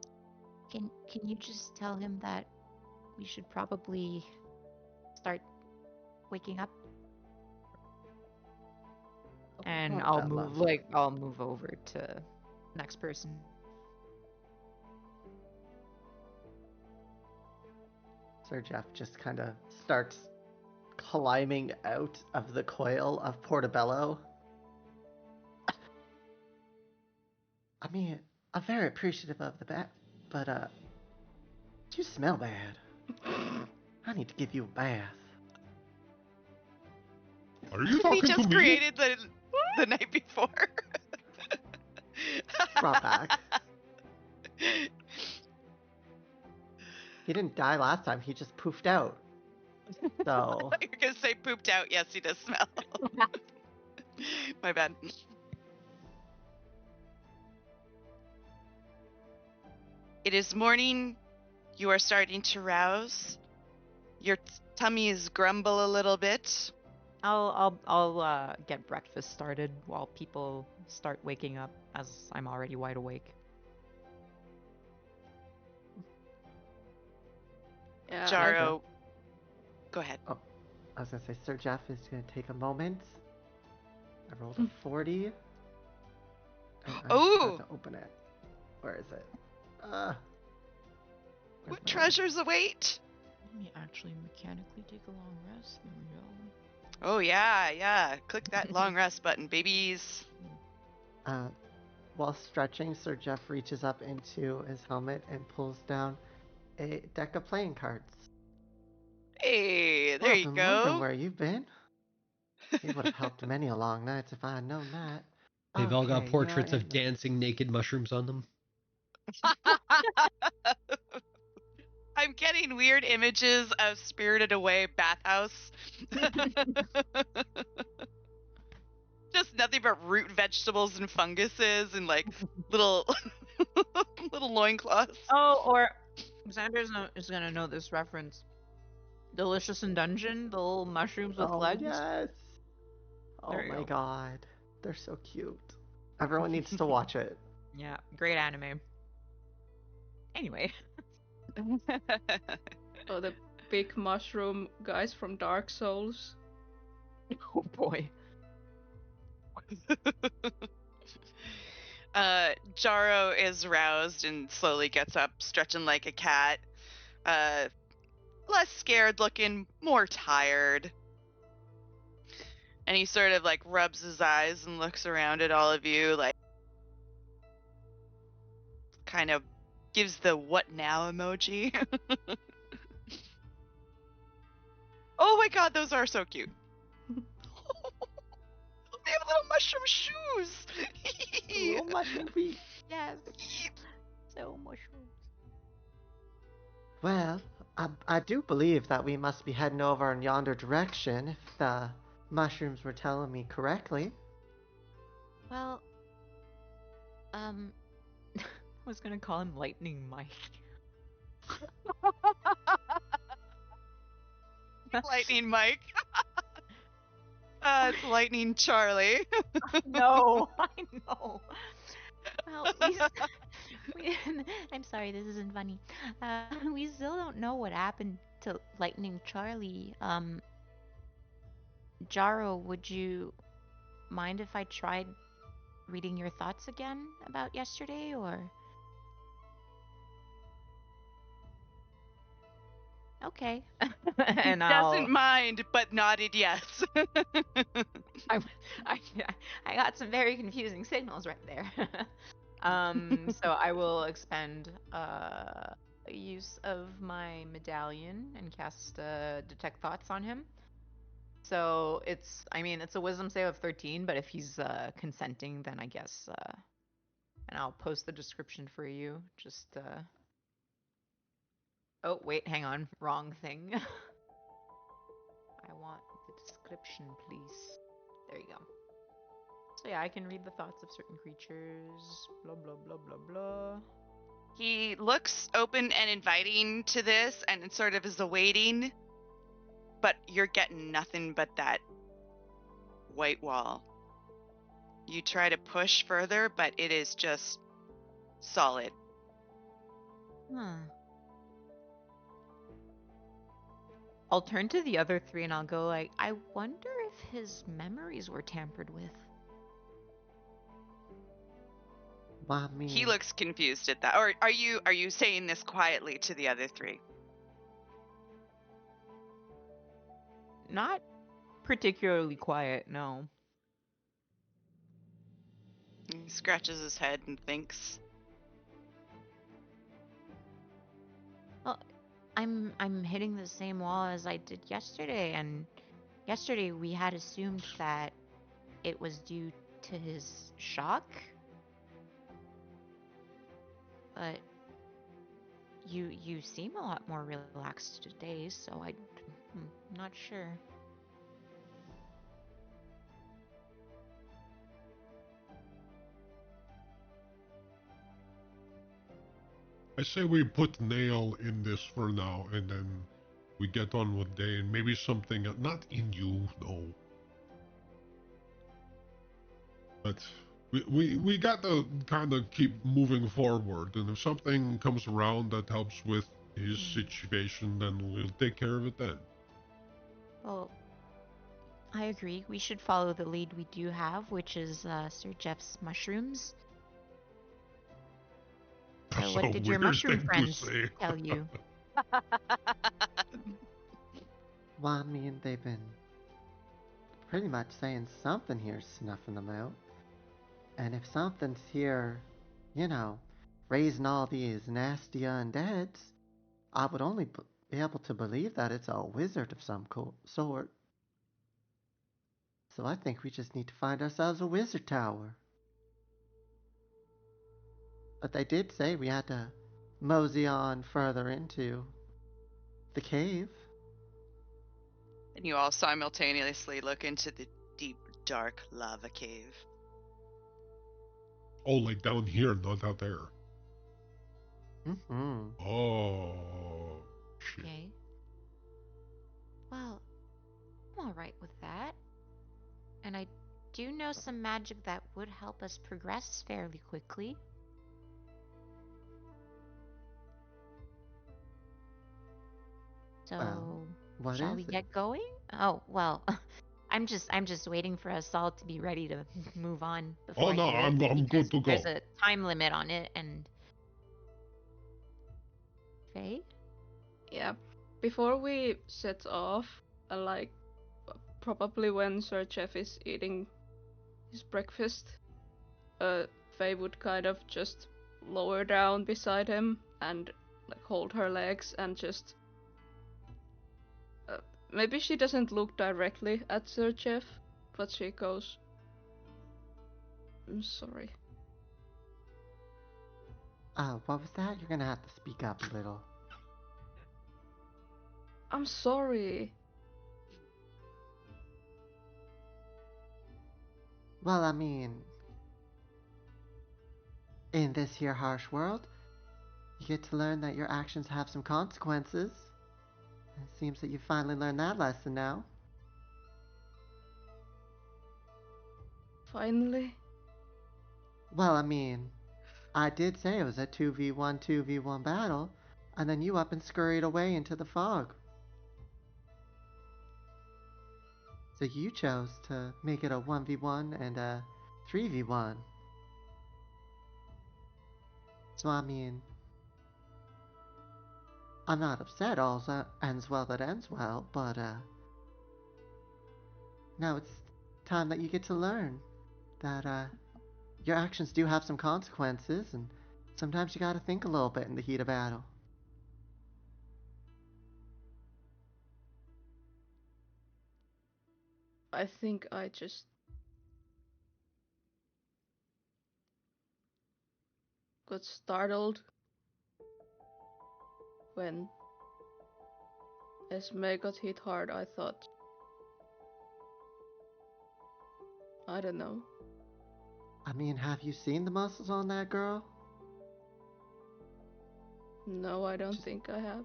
Can you just tell him that we should probably start waking up? And Not I'll that move long. I'll move over to next person. Sir Jeff just kind of starts climbing out of the coil of Portobello. I mean, I'm very appreciative of the bat, but you smell bad. I need to give you a bath. Are you He talking to just me? created the night before. Brought back. He didn't die last time, he just poofed out. So, You're gonna say pooped out. Yes, he does smell. My bad. It is morning. You are starting to rouse. Your tummies grumble a little bit. I'll get breakfast started while people start waking up, as I'm already wide awake. Yeah, Jaro, go ahead. I was gonna say, Sir Jeff is gonna take a moment. I rolled a 40. And I'm Ooh! about to open it. Where is it? Where's What my- treasures await? Let me actually mechanically take a long rest. There we go. Oh yeah. Click that long rest button, babies. While stretching, Sir Jeff reaches up into his helmet and pulls down a deck of playing cards. Hey, there Well, you I've been wondering go. where you've been. It would have helped many a long nights if I had known that. They've all got Okay, portraits you're of in- dancing naked mushrooms on them. I'm getting weird images of Spirited Away bathhouse. Just nothing but root vegetables and funguses and like little little loincloths. Oh, or Xander is gonna know this reference. Delicious in Dungeon, the little mushrooms with Oh, legs. yes. Oh There you my go. god. They're so cute. Everyone needs to watch it. Yeah, great anime. Anyway. oh, the big mushroom guys from Dark Souls. Oh boy. Jaro is roused and slowly gets up, stretching like a cat. Less scared looking, more tired. And he sort of like rubs his eyes and looks around at all of you, like kind of gives the what now emoji. Oh my god, those are so cute. They have little mushroom shoes. Little mushroom feet. Yes. So mushrooms. Well, I do believe that we must be heading over in yonder direction, if the mushrooms were telling me correctly. Well, I was gonna call him Lightning Mike. Lightning Mike. It's Lightning Charlie. No, I know. well, I'm sorry, this isn't funny. We still don't know what happened to Lightning Charlie. Jaro, would you mind if I tried reading your thoughts again about yesterday, or? Okay. And Doesn't mind, but nodded yes. I, I got some very confusing signals right there. So I will expend use of my medallion and cast Detect Thoughts on him. So it's a wisdom save of 13, but if he's consenting, then I guess, and I'll post the description for you. Just, oh, wait, hang on. Wrong thing. I want the description, please. There you go. So yeah, I can read the thoughts of certain creatures. Blah, blah, blah, blah, blah. He looks open and inviting to this and it sort of is awaiting, but you're getting nothing but that white wall. You try to push further, but it is just solid. Huh. I'll turn to the other three and I'll go like, I wonder if his memories were tampered with. Well, I mean, He looks confused at that. Or are you saying this quietly to the other three? Not particularly quiet, no. He scratches his head and thinks. Well, I'm hitting the same wall as I did yesterday, and yesterday we had assumed that it was due to his shock. But you seem a lot more relaxed today, so I'm not sure. I say we put nail in this for now, and then we get on with day, and maybe something not in you, no. But we got to kind of keep moving forward, and if something comes around that helps with his situation, then we'll take care of it then. Well, I agree. We should follow the lead we do have, which is Sir Jeff's mushrooms. So That's what a did your weird mushroom thing to friends say. tell you? well, I mean, they've been pretty much saying something here, snuffing them out. And if something's here, you know, raising all these nasty undeads, I would only be able to believe that it's a wizard of some sort. So I think we just need to find ourselves a wizard tower. But they did say we had to mosey on further into the cave. And you all simultaneously look into the deep, dark lava cave. Oh, like down here, not out there. Mm-hmm. Oh, shit. Okay. Well, I'm alright with that. And I do know some magic that would help us progress fairly quickly. So, Well, what shall is we it? get going? Oh, well, I'm just waiting for us all to be ready to move on before Oh I no, do I'm it, because good to go. there's a time limit on it, and Faye? Yeah. Before we set off, like probably when Sir Jeff is eating his breakfast, Faye would kind of just lower down beside him and like hold her legs and just maybe she doesn't look directly at Sir Jeff, but she goes, I'm sorry. What was that? You're gonna have to speak up a little. I'm sorry. Well, I mean, in this here harsh world, you get to learn that your actions have some consequences. It seems that you finally learned that lesson now. Finally. Well, I mean, I did say it was a 2v1 battle, and then you up and scurried away into the fog. So you chose to make it a 1v1 and a 3v1. So I mean, I'm not upset all ends well that ends well, but now it's time that you get to learn that your actions do have some consequences, and sometimes you gotta think a little bit in the heat of battle. I think I just got startled when Esme got hit hard. I thought, I don't know. I mean, have you seen the muscles on that girl? No, I don't think I have.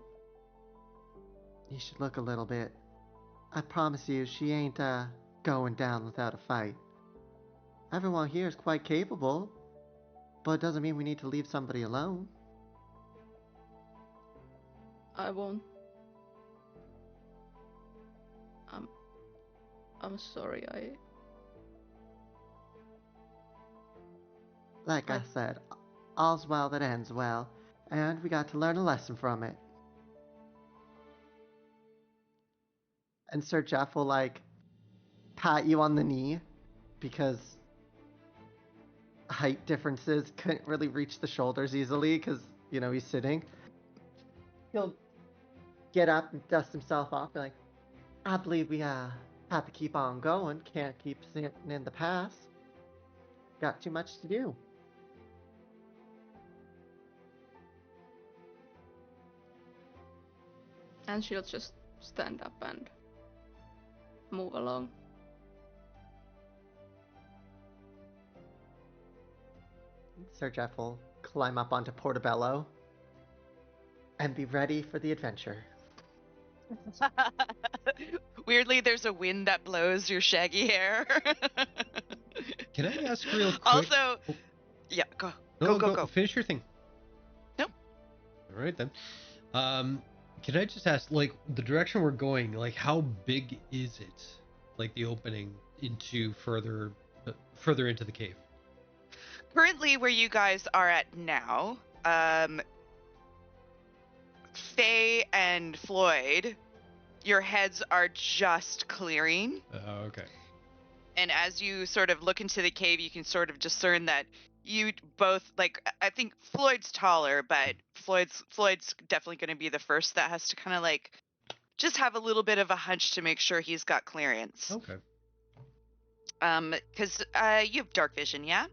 You should look a little bit. I promise you, she ain't, going down without a fight. Everyone here is quite capable, but it doesn't mean we need to leave somebody alone. I won't. I'm sorry. Like I said, all's well that ends well, and we got to learn a lesson from it. And Sir Jeff will, like, pat you on the knee, because height differences couldn't really reach the shoulders easily, because, you know, he's sitting. He'll get up and dust himself off, be like, I believe we, have to keep on going, can't keep sitting in the past. Got too much to do. And she'll just stand up and move along. Sir Jeff will climb up onto Portobello and be ready for the adventure. Weirdly, there's a wind that blows your shaggy hair. Can I ask real quick? Also, yeah, go. Go. Finish your thing. Nope. All right then. Can I just ask, like, the direction we're going, like, how big is it? Like the opening into further into the cave. Currently, where you guys are at now, Faye and Floyd, your heads are just clearing. Okay. And as you sort of look into the cave, you can sort of discern that you both, like, I think Floyd's taller, but Floyd's definitely going to be the first that has to kind of, like, just have a little bit of a hunch to make sure he's got clearance. Okay. Because you have dark vision, yeah?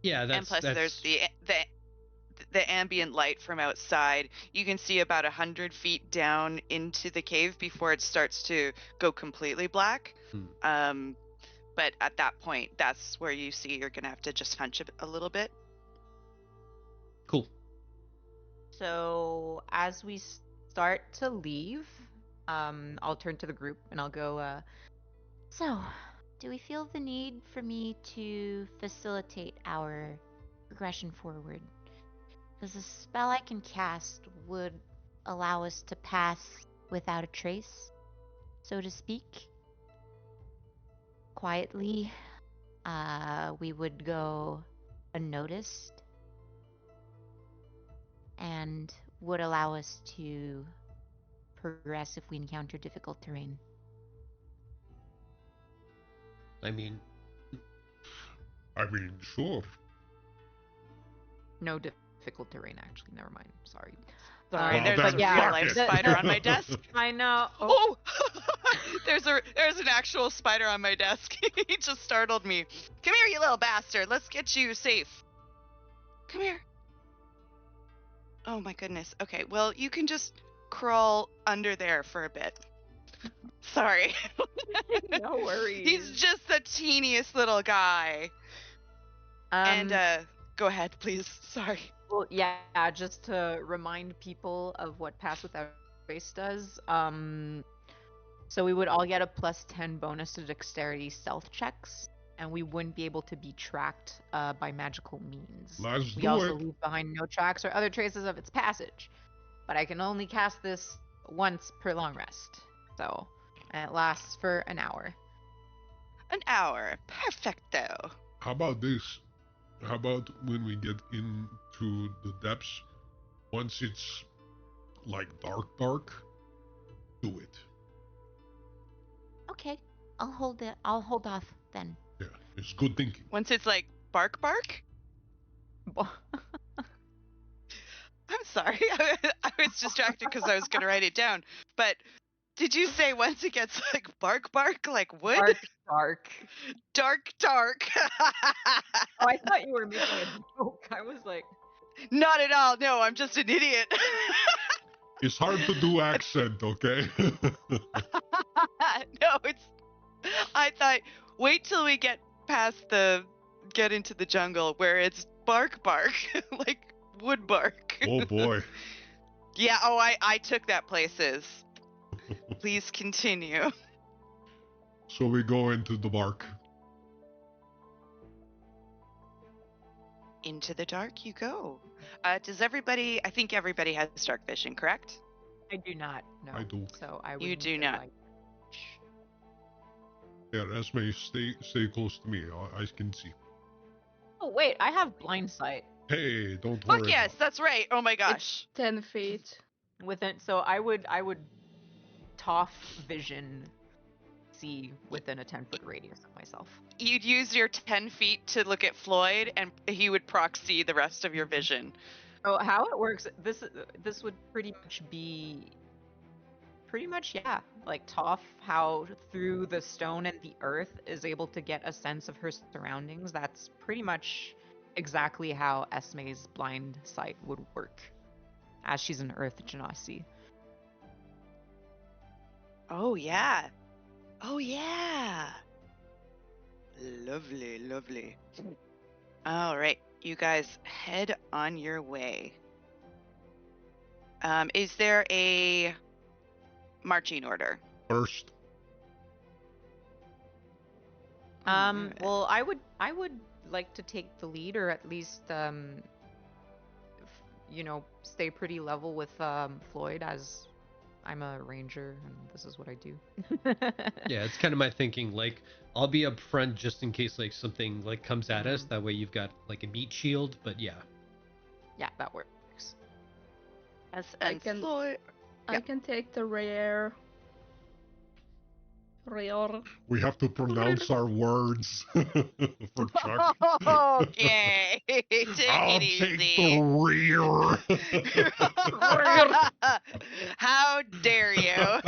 Yeah, And plus there's the ambient light from outside. You can see about 100 feet down into the cave before it starts to go completely black. But at that point, that's where you see you're gonna have to just hunch a little bit. Cool. So as we start to leave, I'll turn to the group and I'll go, So, do we feel the need for me to facilitate our progression forward? Because the spell I can cast would allow us to pass without a trace, so to speak. Quietly, we would go unnoticed and would allow us to progress if we encounter difficult terrain. I mean, sure. no difficult terrain, actually. Never mind. Sorry. Sorry, Well, there's then a real fuck life it. spider on my desk. I know. Oh, there's an actual spider on my desk. He just startled me. Come here, you little bastard. Let's get you safe. Come here. Oh my goodness. Okay, well, you can just crawl under there for a bit. Sorry. No worries. He's just the teeniest little guy. And go ahead, please. Sorry. Well, yeah, just to remind people of what Pass Without Trace does. So we would all get a +10 bonus to dexterity stealth checks, and we wouldn't be able to be tracked by magical means. Let's We do also it. leave behind no tracks or other traces of its passage, but I can only cast this once per long rest. So, and it lasts for an hour. An hour. Perfecto. How about this? How about when we get into the depths, once it's like dark, do it. Okay, I'll hold off then. Yeah, it's good thinking. Once it's like bark. I'm sorry. I was distracted because I was going to write it down. But Did you say once it gets like bark bark like wood? Dark, dark. Dark dark. Oh, I thought you were making a joke. I was like, Not at all. No, I'm just an idiot. It's hard to do accent, okay? No, it's. I thought wait till we get into the jungle where it's bark bark like wood bark. Oh boy. Yeah. Oh, I took that places. Please continue. So we go into the bark. Into the dark you go. Does everybody? I think everybody has dark vision, correct? I do not. No. I do. So I would. You need do to, not. like, Yeah, Esme, stay close to me. I can see. Oh wait, I have blind sight Hey, don't Fuck worry. yes, that's right. Oh my gosh. 10 feet. within. So I would toff vision see within a 10-foot radius of myself. You'd use your 10 feet to look at Floyd, and he would proxy the rest of your vision. So how it works? This would pretty much yeah, like Toph, how through the stone and the earth is able to get a sense of her surroundings. That's pretty much exactly how Esme's blind sight would work, as she's an earth genasi. Oh yeah. Oh yeah. Lovely, lovely. All right, you guys head on your way. Is there a marching order? First. Well, I would like to take the lead, or at least stay pretty level with Floyd, as I'm a ranger and this is what I do. Yeah, it's kind of my thinking. Like, I'll be up front just in case like something like comes at us. That way you've got like a meat shield. But yeah. Yeah, that works. As I and can- Floyd. I can take the rear. Rear. We have to pronounce our words for Chuck. Okay, take I'll it take easy. the rear. How dare you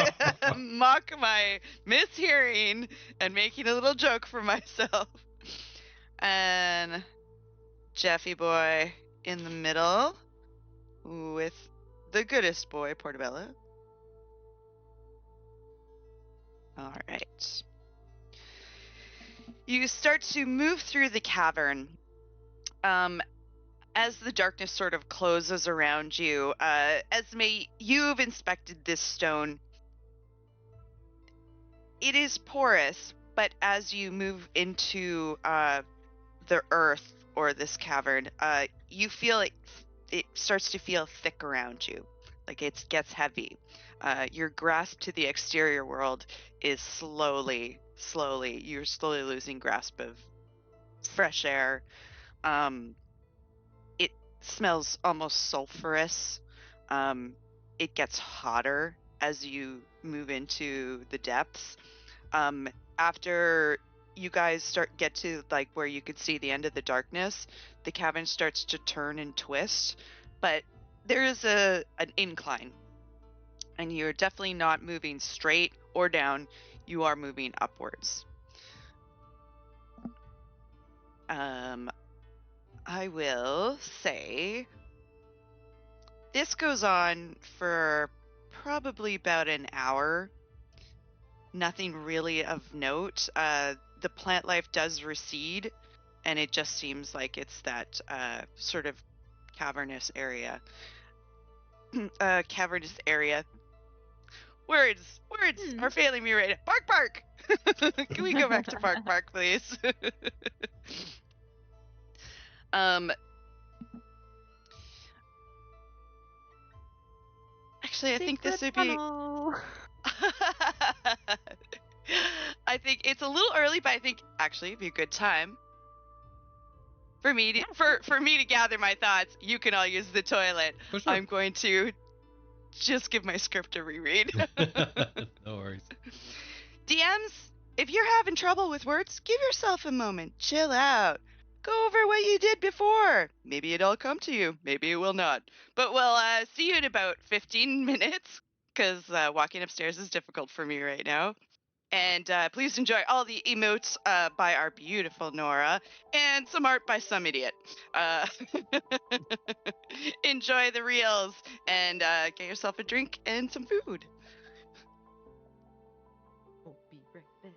mock my mishearing and making a little joke for myself. And Jeffy boy in the middle with the goodest boy, Portobello. All right. You start to move through the cavern. As the darkness sort of closes around you, Esme, you've inspected this stone. It is porous, but as you move into the earth or this cavern, you feel it starts to feel thick around you, like it gets heavy. Your grasp to the exterior world is you're slowly losing grasp of fresh air. It smells almost sulfurous. It gets hotter as you move into the depths. After you guys get to like where you could see the end of the darkness, the cavern starts to turn and twist, but there is an incline, and you're definitely not moving straight or down. You are moving upwards. I will say this goes on for probably about an hour. Nothing really of note. The plant life does recede, and it just seems like it's that sort of cavernous area. Cavernous area. Words are failing me right now. Bark, bark. Can we go back to bark, bark, please? Actually, I think this would be. I think it's a little early, but I think actually it'd be a good time for me to for me to gather my thoughts. You can all use the toilet. For sure. I'm going to just give my script a reread. No worries. DMs, if you're having trouble with words, give yourself a moment. Chill out. Go over what you did before. Maybe it'll come to you. Maybe it will not. But we'll see you in about 15 minutes. because walking upstairs is difficult for me right now. And please enjoy all the emotes by our beautiful Nora and some art by some idiot. Uh, enjoy the reels and get yourself a drink and some food. We'll be right back.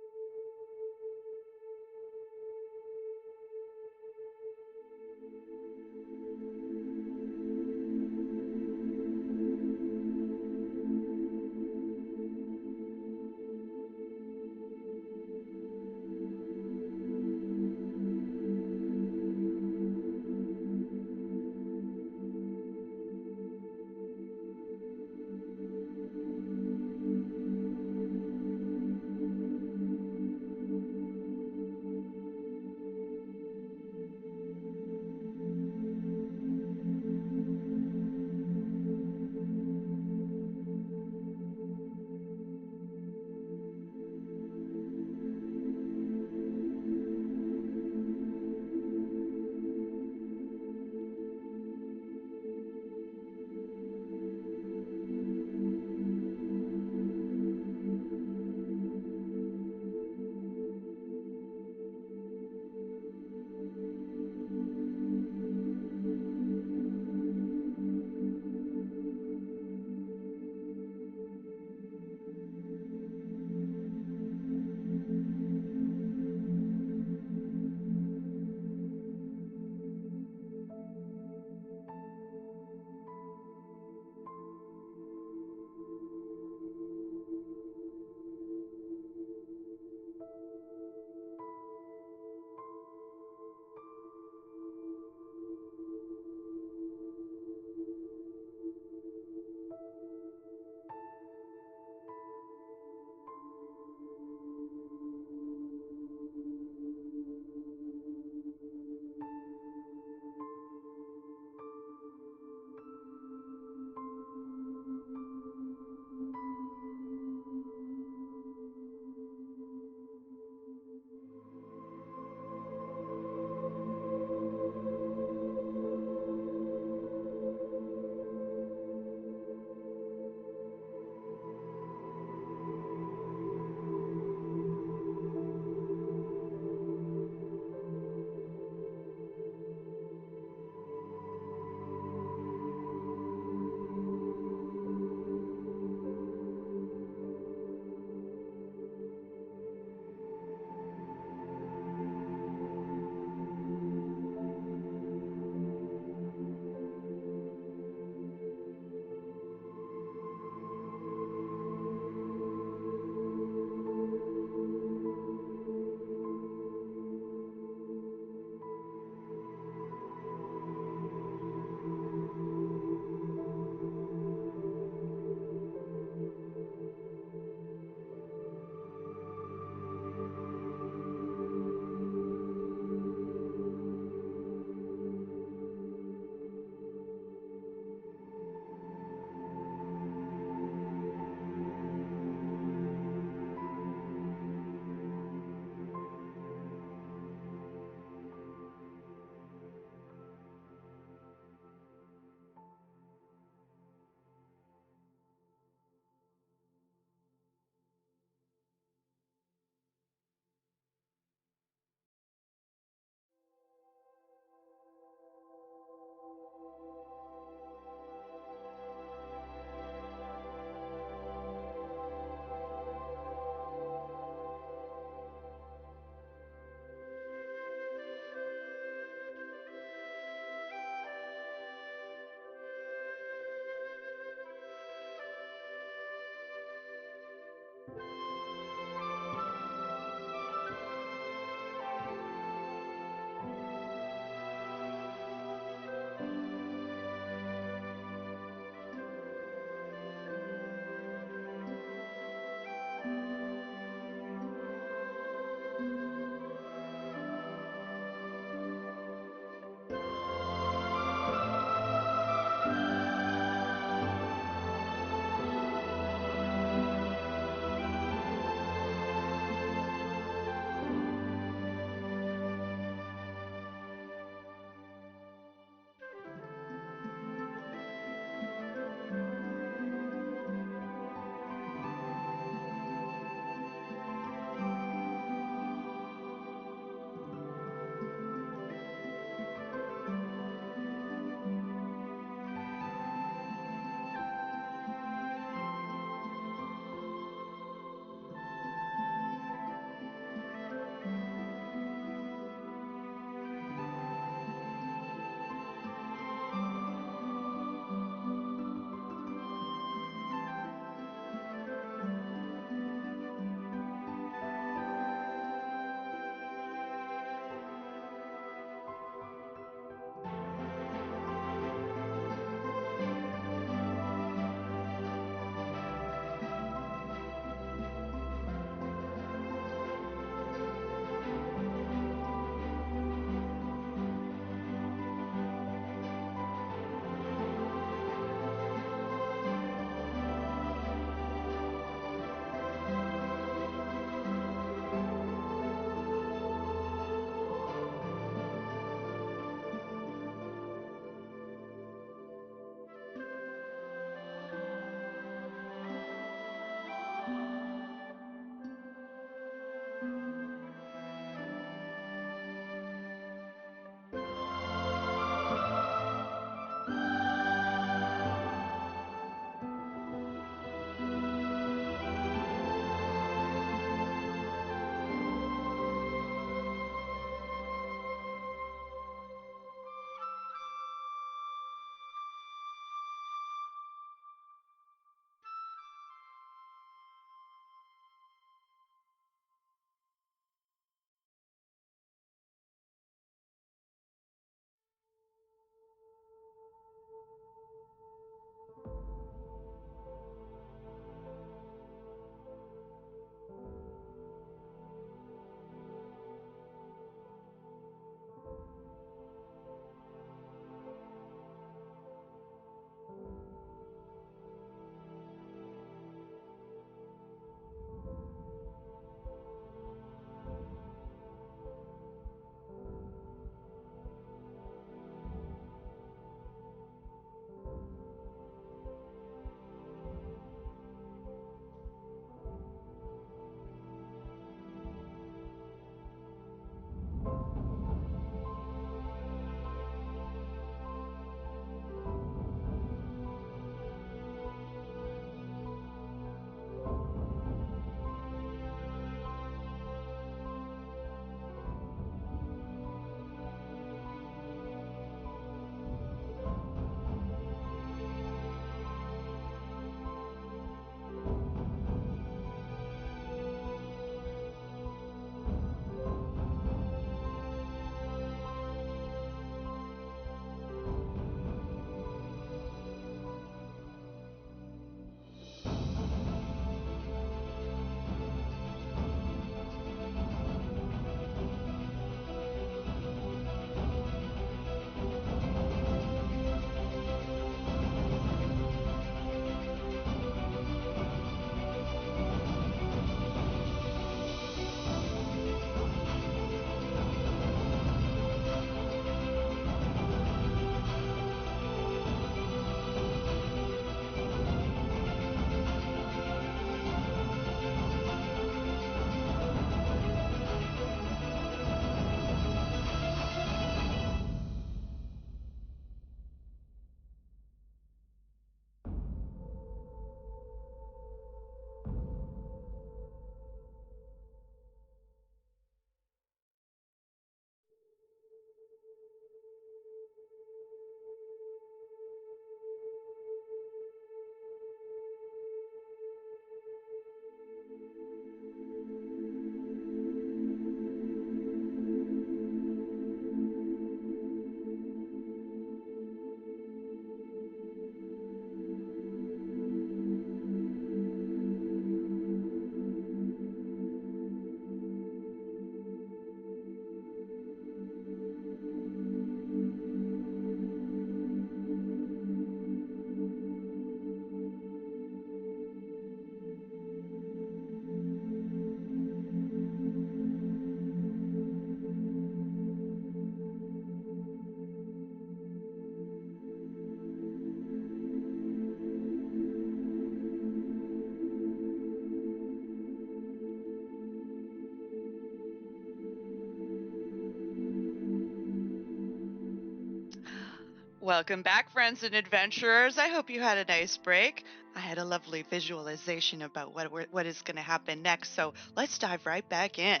Welcome back, friends and adventurers. I hope you had a nice break. I had a lovely visualization about what is going to happen next, so let's dive right back in.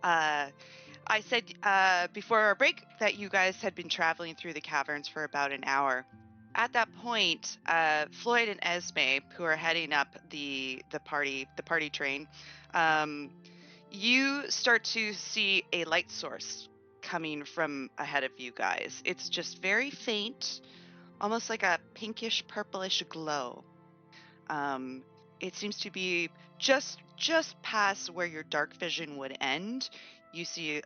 I said before our break that you guys had been traveling through the caverns for about an hour. At that point, Floyd and Esme, who are heading up the party train, you start to see a light source coming from ahead of you guys. It's just very faint, almost like a pinkish purplish glow. It seems to be just past where your dark vision would end. You see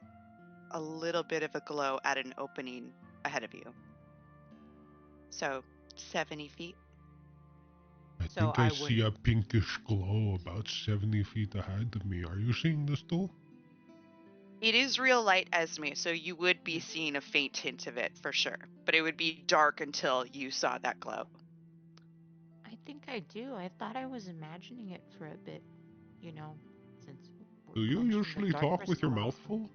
a little bit of a glow at an opening ahead of you. So 70 feet. I So think I I see a pinkish glow about 70 feet ahead of me. Are you seeing this too? It is real light, Esme, so you would be seeing a faint hint of it for sure. But it would be dark until you saw that glow. I think I do. I thought I was imagining it for a bit, you know, since Do we're you quenching the usually dark talk with your crystal. mouth full?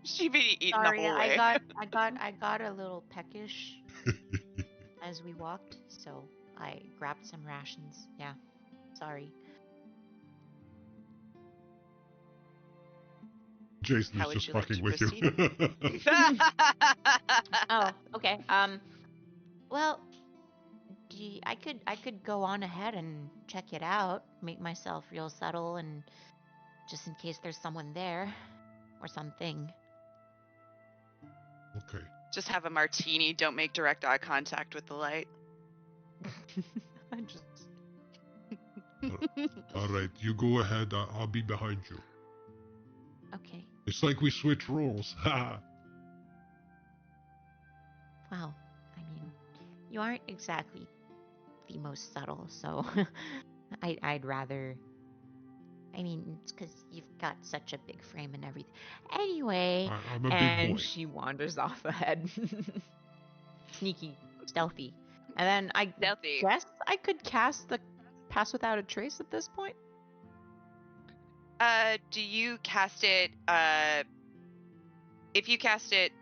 She be eating Sorry, the whole I way. got a little peckish as we walked, so I grabbed some rations. Yeah, sorry. Jason How is would just you like fucking to with you. proceed? Oh, okay. Well, I could go on ahead and check it out, make myself real subtle, and just in case there's someone there or something. Okay. Just have a martini. Don't make direct eye contact with the light. I just All right, you go ahead. I'll be behind you. okay. It's like we switch roles. Ha! Wow. I mean, you aren't exactly the most subtle, so I'd rather. I mean, it's because you've got such a big frame and everything. Anyway, I'm a big and boy. she wanders off ahead. sneaky, stealthy, and then I Stealthy. Guess I could cast the Pass Without a Trace at this point. Do you cast it? If you cast it,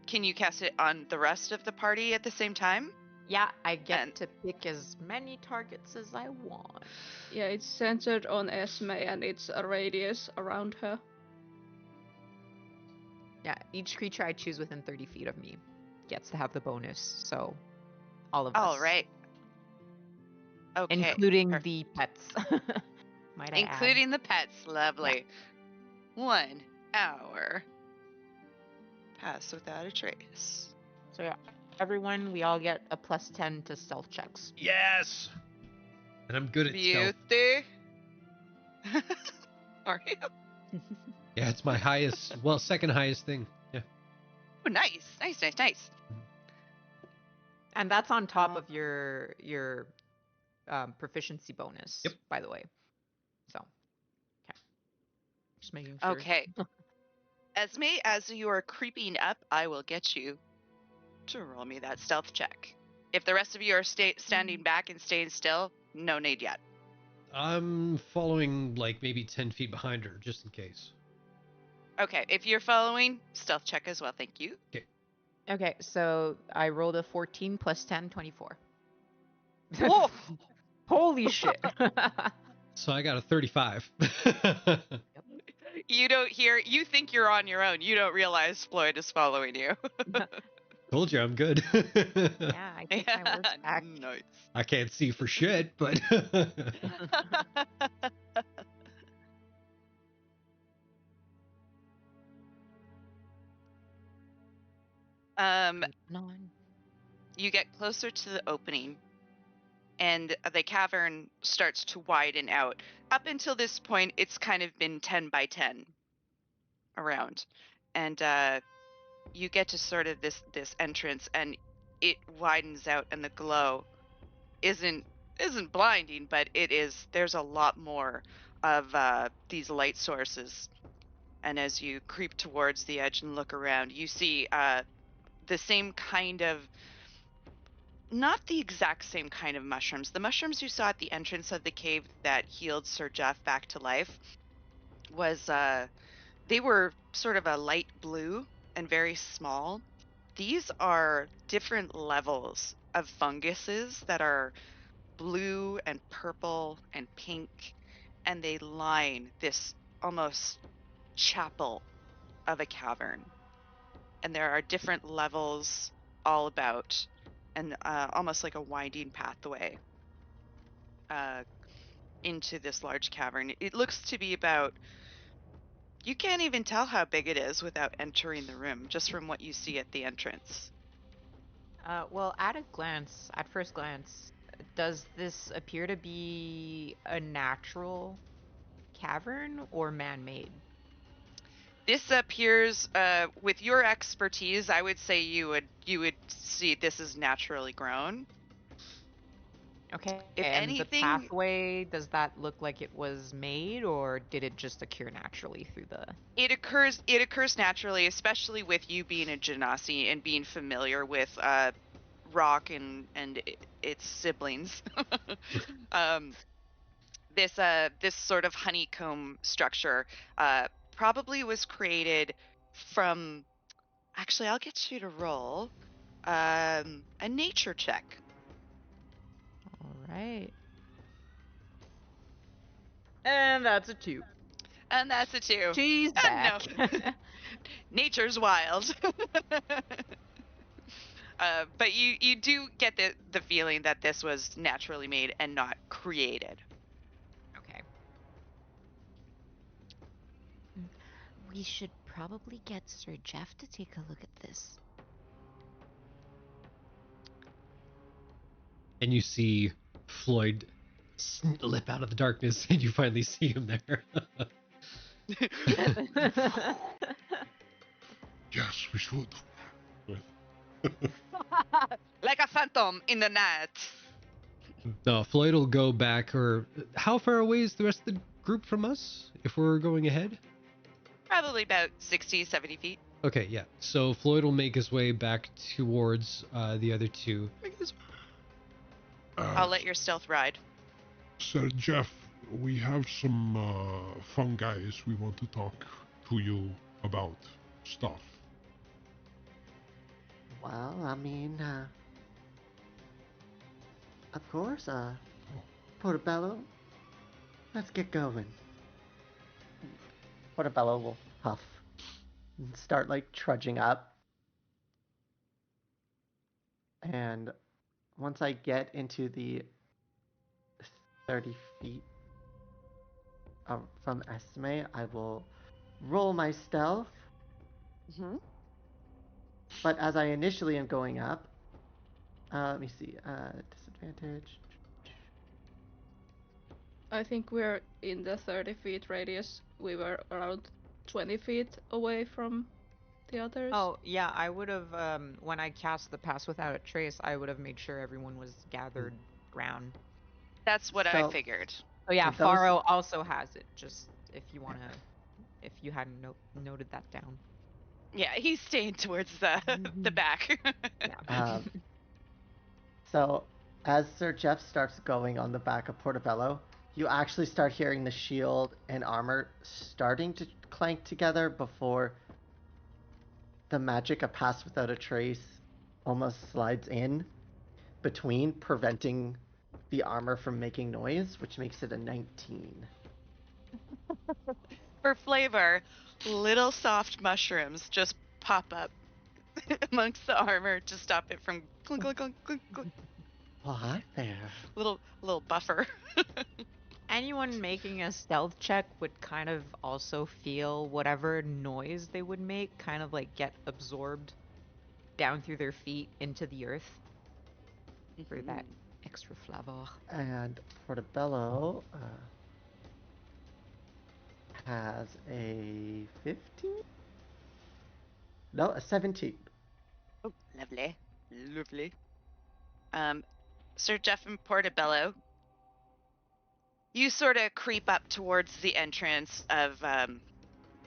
can you cast it on the rest of the party at the same time? Yeah, I get And- to pick as many targets as I want. Yeah, it's centered on Esme and it's a radius around her. Yeah, each creature I choose within 30 feet of me gets to have the bonus. So, all of us. All right. Okay. Including perfect. the pets. Might I Including the pets. Lovely. 1 hour. Pass without a trace. So yeah, everyone, we all get a +10 to stealth checks. Yes. And I'm good at stealth. Beauty. Are you? Yeah, it's my highest, well, second highest thing. Yeah. Oh, nice. And that's on top of your proficiency bonus, Yep. by the way. So, okay. Just making sure. Okay. Esme, as you are creeping up, I will get you to roll me that stealth check. If the rest of you are standing back and staying still, no need yet. I'm following like maybe 10 feet behind her, just in case. Okay, if you're following, stealth check as well, thank you. Okay, so I rolled a 14 plus 10, 24. Whoa! Holy shit. So I got a 35. You think you're on your own. You don't realize Floyd is following you. Told you I'm good. Yeah, I take my words back. Nice. I can't see for shit, but Um, 9. you get closer to the opening, and the cavern starts to widen out. Up until this point, it's kind of been 10 by 10 around, and you get to sort of this entrance, and it widens out, and the glow isn't blinding, but it is. There's a lot more of these light sources, and as you creep towards the edge and look around, you see the same kind of, not the exact same kind of mushrooms. The mushrooms you saw at the entrance of the cave that healed Sir Jeff back to life was they were sort of a light blue and very small. These are different levels of funguses that are blue and purple and pink, and they line this almost chapel of a cavern. And there are different levels all about, and almost like a winding pathway uh, into this large cavern. It looks to be about, you can't even tell how big it is without entering the room, just from what you see at the entrance. Well, at first glance, does this appear to be a natural cavern or man-made? This appears, with your expertise, I would say you would see this is naturally grown. Okay, If and the anything, pathway, does that look like it was made, or did it just occur naturally through the... it occurs naturally, especially with you being a genasi and being familiar with rock and its siblings. um, this sort of honeycomb structure probably was created from. Actually, I'll get you to roll a nature check. All right. And that's a 2. And that's a 2. She's No. back. Nature's wild. But you do get the feeling that this was naturally made and not created. Okay. We should probably get Sir Jeff to take a look at this. And you see Floyd slip out of the darkness, and you finally see him there. Yes, we should. Like a phantom in the night. No, Floyd will go back. Or how far away is the rest of the group from us if we're going ahead? Probably about 60, 70 feet. Okay, yeah. So Floyd will make his way back towards the other two. I'll let your stealth ride. Sir Jeff, we have some fungi we want to talk to you about stuff. Well, I mean, of course, Portobello, let's get going. Portobello will huff and start, like, trudging up. And once I get into the 30 feet from Esme, I will roll my stealth. Mm-hmm. But as I initially am going up, let me see, disadvantage. I think we're in the 30 feet radius. We were around 20 feet away from the others. Oh, yeah, I would have, when I cast the Pass Without a Trace, I would have made sure everyone was gathered round. That's what I figured. Oh yeah, For those- Faro also has it, just if you want to, if you hadn't noted that down. Yeah, he's staying towards the back. Yeah. So, as Sir Jeff starts going on the back of Portobello, you actually start hearing the shield and armor starting to clank together before the magic of Pass Without a Trace almost slides in between, preventing the armor from making noise, which makes it a 19. For flavor, little soft mushrooms just pop up amongst the armor to stop it from clunk, clunk, clunk, clunk, clunk. Oh, hi there. Little buffer. Anyone making a stealth check would kind of also feel whatever noise they would make kind of like get absorbed down through their feet into the earth for that Mhm. extra flavor. And Portobello has a 15? No, a 17. Oh, lovely. Lovely. Sir Jeff and Portobello, you sort of creep up towards the entrance of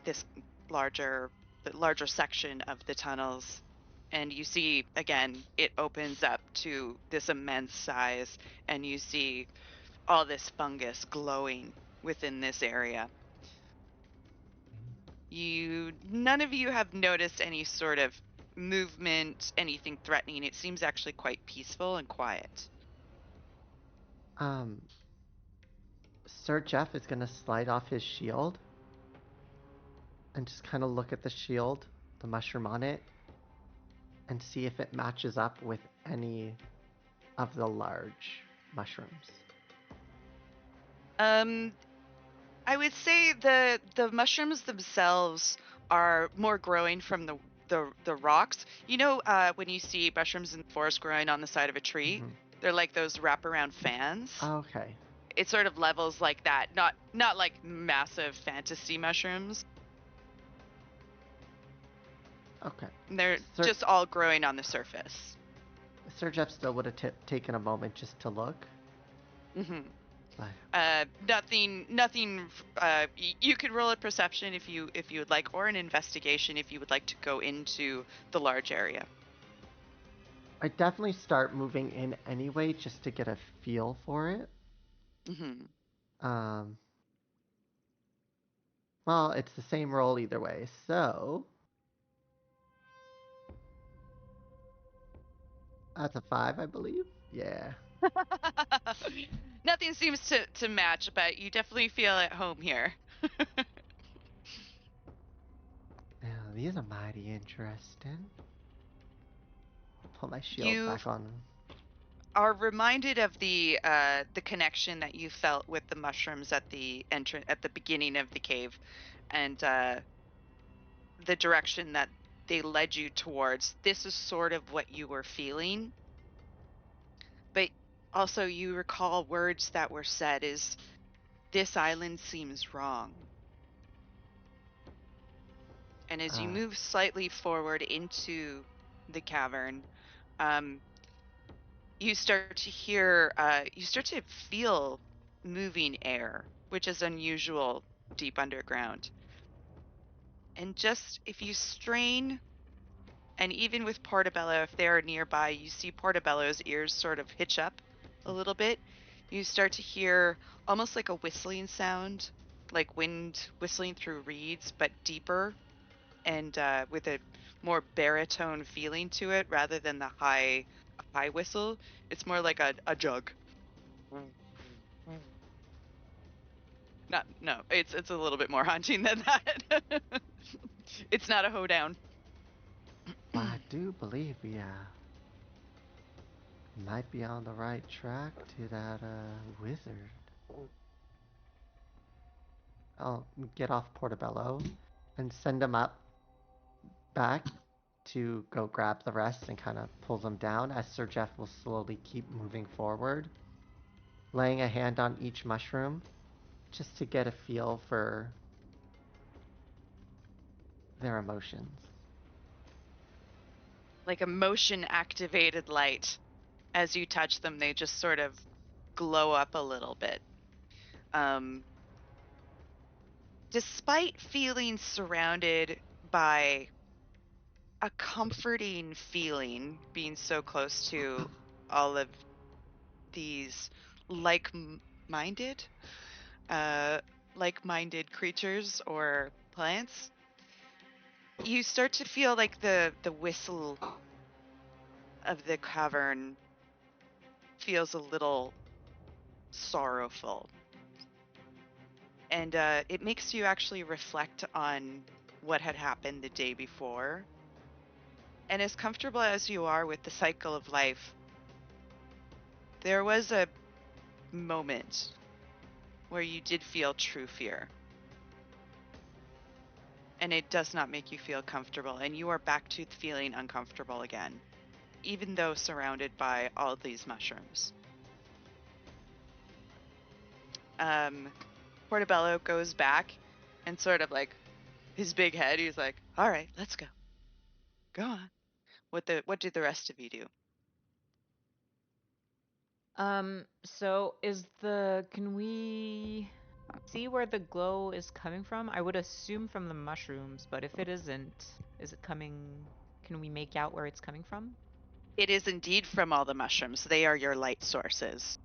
this larger the larger section of the tunnels, and you see again it opens up to this immense size, and you see all this fungus glowing within this area. None of you have noticed any sort of movement, anything threatening. It seems actually quite peaceful and quiet. Um, Sir Jeff is gonna slide off his shield and just kind of look at the shield, the mushroom on it, and see if it matches up with any of the large mushrooms. I would say the mushrooms themselves are more growing from the rocks. You know, when you see mushrooms in the forest growing on the side of a tree, Mhm. they're like those wraparound fans. Okay. It sort of levels like that, not like massive fantasy mushrooms. Okay. They're Sir, just all growing on the surface. Sir Jeff still would have taken a moment just to look. Hmm. But Nothing. You could roll a perception if you would like, or an investigation if you would like to go into the large area. I definitely start moving in anyway just to get a feel for it. Hmm. Um, well, it's the same roll either way, so that's a 5, I believe. Yeah. Nothing seems to match, but you definitely feel at home here. Now, these are mighty interesting. Put my shield You back on. are reminded of the connection that you felt with the mushrooms at the entrance at the beginning of the cave, and the direction that they led you towards. This is sort of what you were feeling, but also you recall words that were said is, "This island seems wrong." And as you Uh, move slightly forward into the cavern, um, you start to hear, you start to feel moving air, which is unusual deep underground. And just if you strain, and even with Portobello, if they're nearby, you see Portobello's ears sort of hitch up a little bit. You start to hear almost like a whistling sound, like wind whistling through reeds, but deeper and with a more baritone feeling to it rather than the high whistle. It's more like a jug. Not no, it's a little bit more haunting than that. It's not a hoedown. well, I do believe we might be on the right track to that wizard. I'll get off Portobello and send him up back to go grab the rest and kind of pull them down as Sir Jeff will slowly keep moving forward, laying a hand on each mushroom just to get a feel for their emotions. Like a motion activated light. As you touch them, they just sort of glow up a little bit. Um, Despite feeling surrounded by a comforting feeling, being so close to all of these like-minded, uh, like-minded creatures or plants, you start to feel like the whistle of the cavern feels a little sorrowful, and it makes you actually reflect on what had happened the day before. And as comfortable as you are with the cycle of life, there was a moment where you did feel true fear. and it does not make you feel comfortable, and you are back to feeling uncomfortable again, even though surrounded by all these mushrooms. Portobello goes back and sort of like his big head, he's like, all right, let's go. Go on. What do the rest of you do? So can we see where the glow is coming from? I would assume from the mushrooms, but if it isn't, is it coming, can we make out where it's coming from? It is indeed from all the mushrooms. They are your light sources.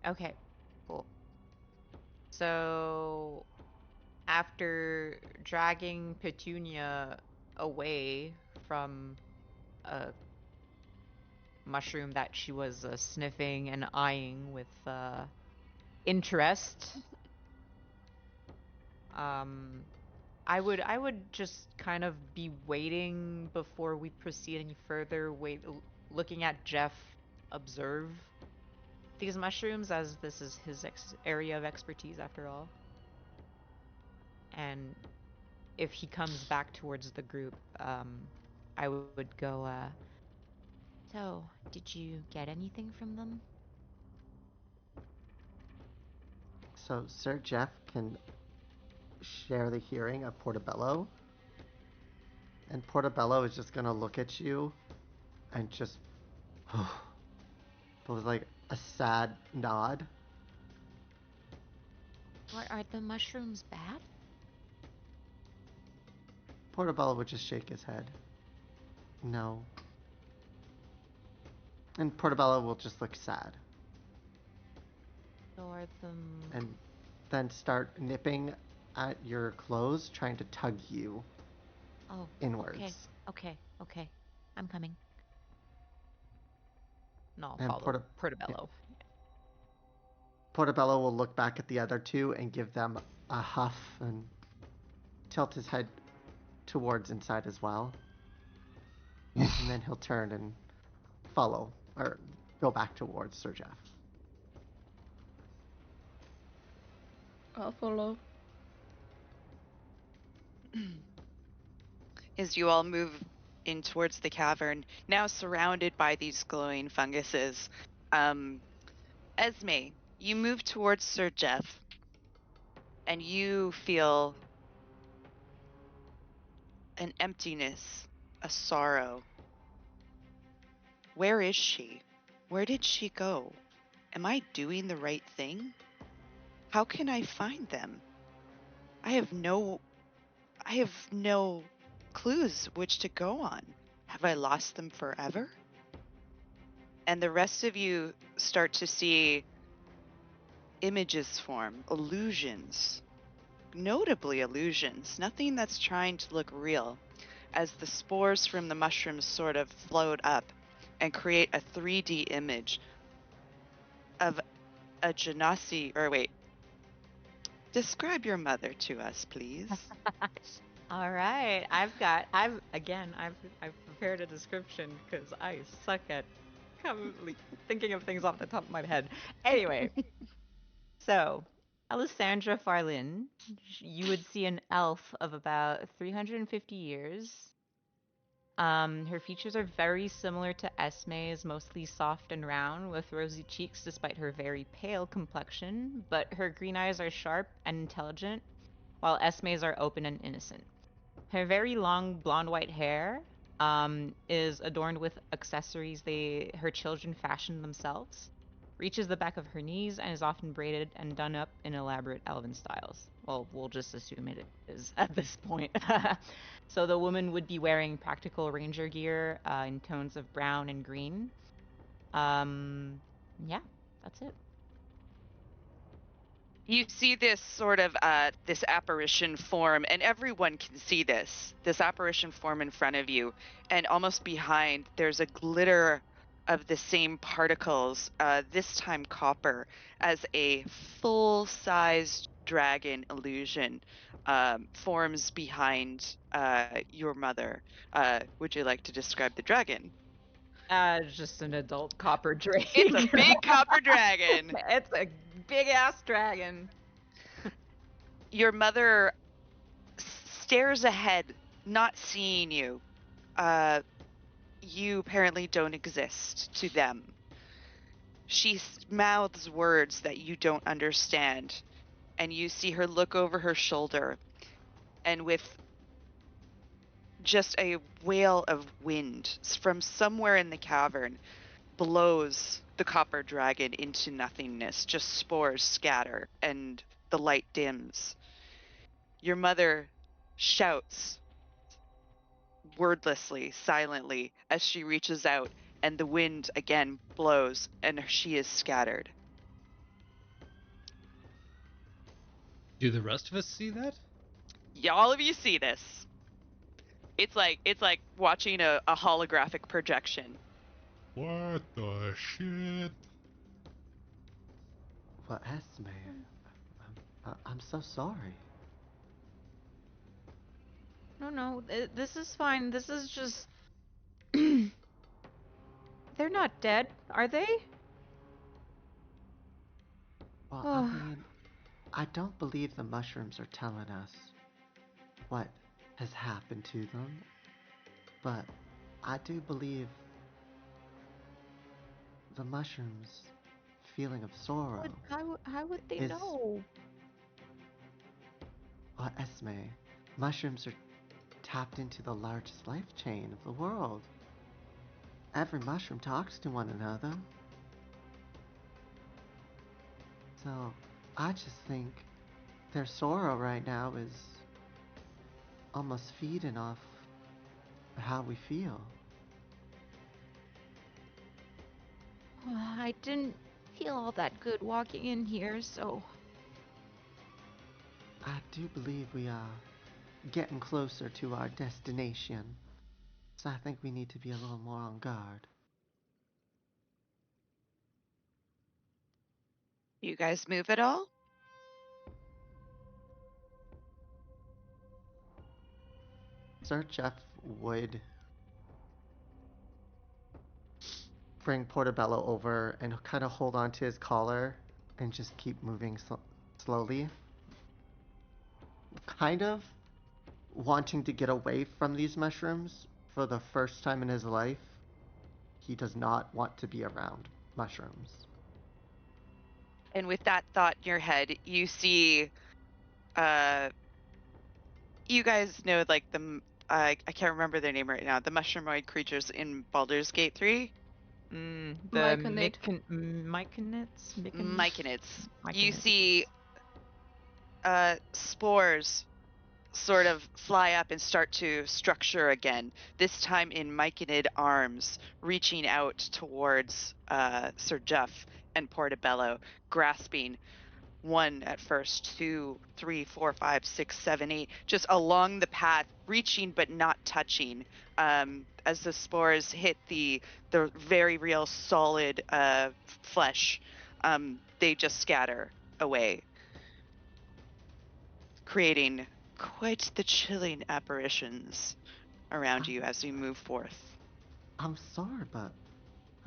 Okay, cool. So after dragging Petunia away from a mushroom that she was sniffing and eyeing with interest, I would just kind of be waiting before we proceed any further, looking at Jeff observe these mushrooms, as this is his area of expertise after all. And if he comes back towards the group, I would go, so, did you get anything from them? So Sir Jeff can share the hearing of Portobello. And Portobello is just gonna look at you and just with like a sad nod. Are the mushrooms bad? Portobello would just shake his head. No. And Portobello will just look sad. So are them... And then start nipping at your clothes, trying to tug you inwards. Okay. I'm coming. No, And I'll follow Portobello. Portobello will look back at the other two and give them a huff and tilt his head towards inside as well. And then he'll turn and follow, or go back towards Sir Jeff. I'll follow. As you all move in towards the cavern, now surrounded by these glowing funguses, Esme, you move towards Sir Jeff, and you feel an emptiness, a sorrow. Where is she? Where did she go? Am I doing the right thing? How can I find them? I have no clues which to go on. Have I lost them forever? And the rest of you start to see images form, illusions, notably illusions, nothing that's trying to look real, as the spores from the mushrooms sort of float up and create a 3D image of a genasi, or wait, describe your mother to us, please. All right, I've prepared a description because I suck at thinking of things off the top of my head. Anyway, so Alessandra Farlin, you would see an elf of about 350 years. Her features are very similar to Esme's, mostly soft and round, with rosy cheeks despite her very pale complexion, but her green eyes are sharp and intelligent, while Esme's are open and innocent. Her very long blonde-white hair is adorned with accessories her children fashioned themselves, reaches the back of her knees, and is often braided and done up in elaborate elven styles. Well, we'll just assume it is at this point. So the woman would be wearing practical ranger gear in tones of brown and green. Yeah, that's it. You see this sort of this apparition form, and everyone can see this apparition form in front of you, and almost behind there's a glitter of the same particles, this time copper, as a full-sized dragon illusion forms behind your mother. Would you like to describe the dragon? Just an adult copper dragon. It's a big copper dragon. It's a big ass dragon. Your mother stares ahead, not seeing you. You apparently don't exist to them. She mouths words that you don't understand, and you see her look over her shoulder, and with just a wail of wind from somewhere in the cavern blows the copper dragon into nothingness. Just spores scatter, and the light dims. Your mother shouts wordlessly, silently, as she reaches out, and the wind again blows, and she is scattered. Do the rest of us see that? All of you see this. It's like watching a holographic projection. What the shit? Well, Esme, I'm so sorry. No, this is fine. This is just. They're not dead, are they? Well, Oh. I mean, I don't believe the mushrooms are telling us what has happened to them, but I do believe the mushrooms' feeling of sorrow. How would they is- know? Well, Esme, mushrooms are tapped into the largest life chain of the world. Every mushroom talks to one another. So, I just think their sorrow right now is almost feeding off how we feel. I didn't feel all that good walking in here, so I do believe we are getting closer to our destination, so I think we need to be a little more on guard. You guys move at all? Sir Jeff would bring Portobello over and kind of hold on to his collar and just keep moving slowly. Kind of wanting to get away from these mushrooms for the first time in his life. He does not want to be around mushrooms. And with that thought in your head, you see, you guys know, like, I can't remember their name right now, the mushroomoid creatures in Baldur's Gate 3? The Myconid. Myconids? Myconids. You Myconids. see spores sort of fly up and start to structure again, this time in Myconid arms, reaching out towards Sir Jeff and Portobello, grasping one at first, 2, 3, 4, 5, 6, 7, 8, just along the path, reaching but not touching. As the spores hit the very real solid flesh, they just scatter away, creating quite the chilling apparitions around you as you move forth. I'm sorry, but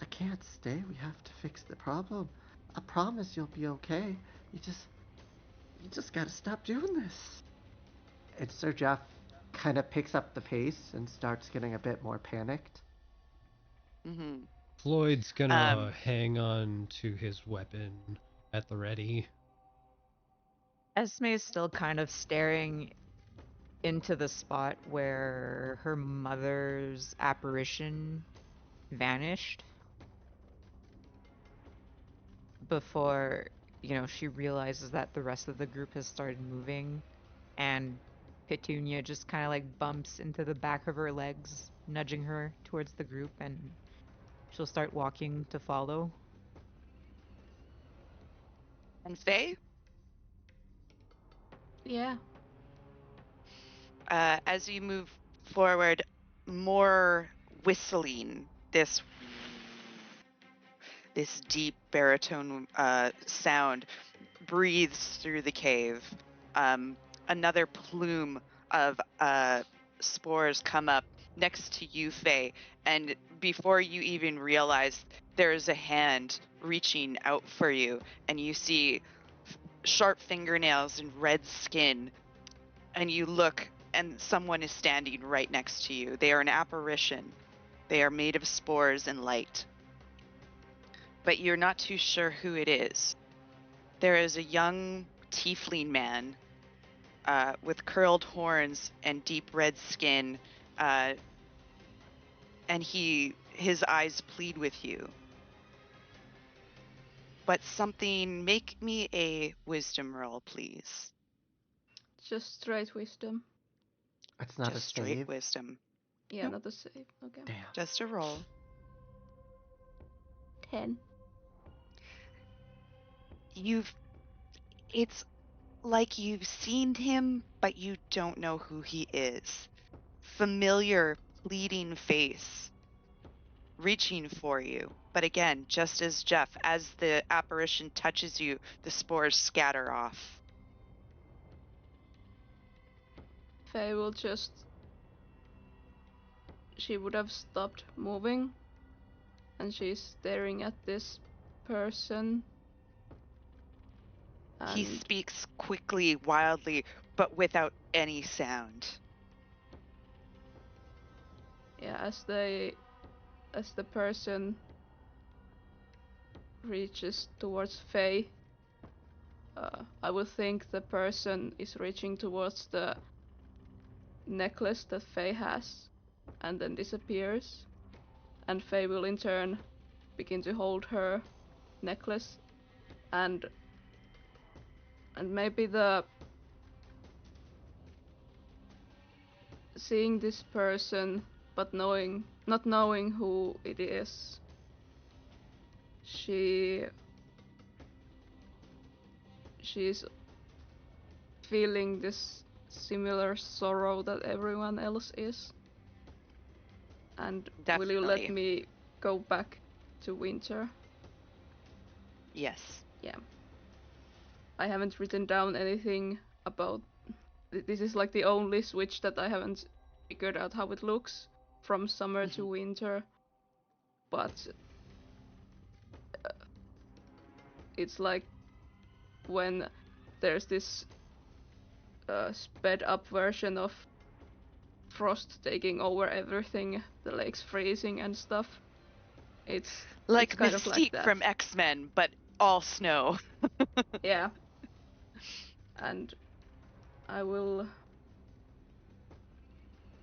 I can't stay. We have to fix the problem. I promise you'll be okay. You just gotta stop doing this. And Sir Jeff kind of picks up the pace and starts getting a bit more panicked. Mm-hmm. Floyd's gonna hang on to his weapon at the ready. Esme is still kind of staring into the spot where her mother's apparition vanished before, she realizes that the rest of the group has started moving, and Petunia just kind of like bumps into the back of her legs, nudging her towards the group, and she'll start walking to follow. And Faye, Yeah. as you move forward, more whistling, this deep baritone sound breathes through the cave. Another plume of spores come up next to you, Faye, and before you even realize, there's a hand reaching out for you, and you see sharp fingernails and red skin, and you look and someone is standing right next to you. They are an apparition. They are made of spores and light. But you're not too sure who it is. There is a young tiefling man with curled horns and deep red skin, and his eyes plead with you. But something, make me a wisdom roll, please. Just straight wisdom. It's not Just a straight save. wisdom. Yeah, Nope. not a save. Okay. Damn. Just a roll. 10. It's like you've seen him, but you don't know who he is. Familiar, pleading face, reaching for you. But again, just as Jeff, as the apparition touches you, the spores scatter off. Faye will just... She would have stopped moving. And she's staring at this person. He And speaks quickly, wildly, but without any sound. yeah, as the person reaches towards Faye, I would think the person is reaching towards the necklace that Faye has, and then disappears. And Faye will in turn begin to hold her necklace, and maybe seeing this person, but not knowing who it is, she's feeling this similar sorrow that everyone else is. And will you let Definitely. me go back to Winter? Yes. Yeah. I haven't written down anything about... This is like the only switch that I haven't figured out how it looks from summer to winter. But it's like when there's this sped up version of frost taking over everything, the lake's freezing and stuff. It's Like kind of like Mystique that. from X-Men, but all snow. Yeah. And I will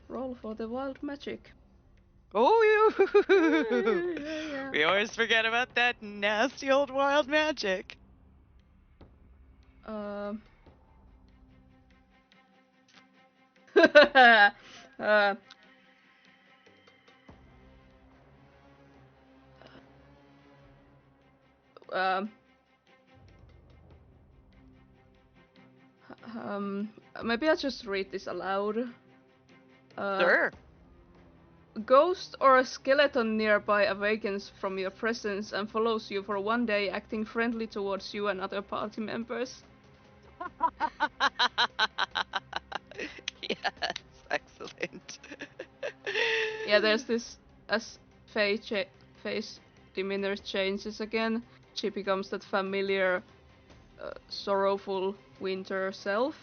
roll for the wild magic. Oh, Yeah. we always forget about that nasty old wild magic. Uh, um, maybe I'll just read this aloud. Sure. A ghost or a skeleton nearby awakens from your presence and follows you for one day, acting friendly towards you and other party members. Yes, excellent. Yeah, there's this, as Faye's demeanor changes again, she becomes that familiar, sorrowful winter self.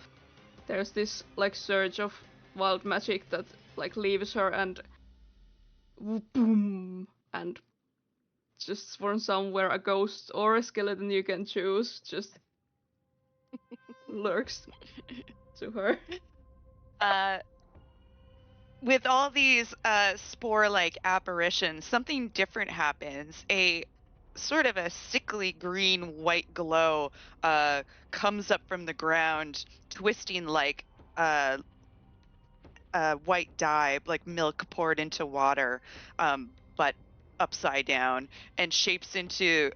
There's this like surge of wild magic that like leaves her and boom, and just from somewhere a ghost or a skeleton you can choose just lurks to her. With all these spore-like apparitions, something different happens. A sort of a sickly green-white glow comes up from the ground, twisting like white dye, like milk poured into water, but upside down, and shapes into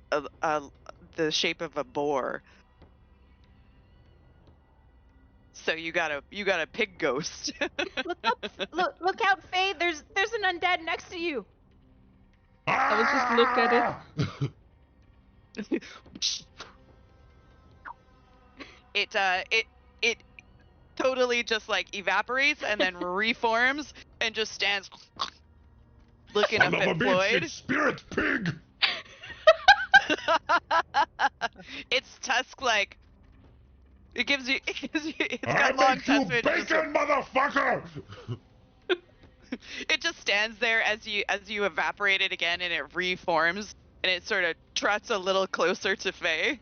the shape of a boar. So you got a pig ghost. Look out, Faye! There's an undead next to you. I will just look at it. It totally just like evaporates and then reforms and just stands looking up Son of a at bitch, Floyd. it's Spirit Pig! Its tusk like It gives you. It's I got long make you tusks. bacon, motherfucker! It just stands there as you evaporate it again, and it reforms, and it sort of trots a little closer to Faye.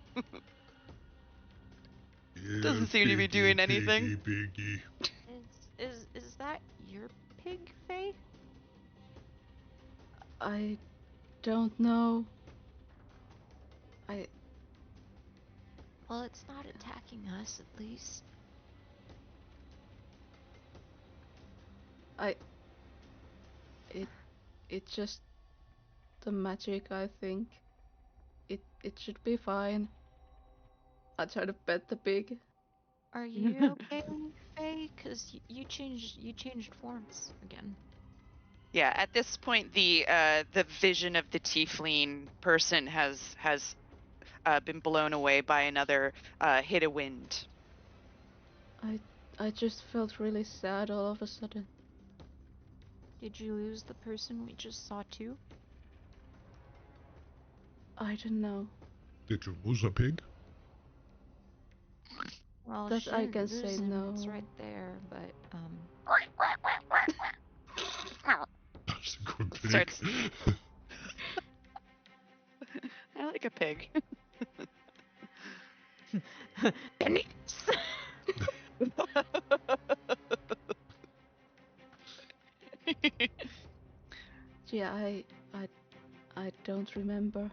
Doesn't seem to be doing anything. Piggy. Is that your pig, Faye? I don't know. Well, it's not attacking us, at least. It's just the magic, I think. It should be fine. I try to pet the pig. Are you okay, Faye? Cause you changed forms again. Yeah, at this point, the vision of the tiefling person has been blown away by another hit of wind. I just felt really sad all of a sudden. Did you lose the person we just saw too? I don't know. Did you lose a pig? Well, That she I didn't can lose say him, no. It's right there, but That's a good pig. Starts- I like a pig. Pennies. Yeah, I don't remember.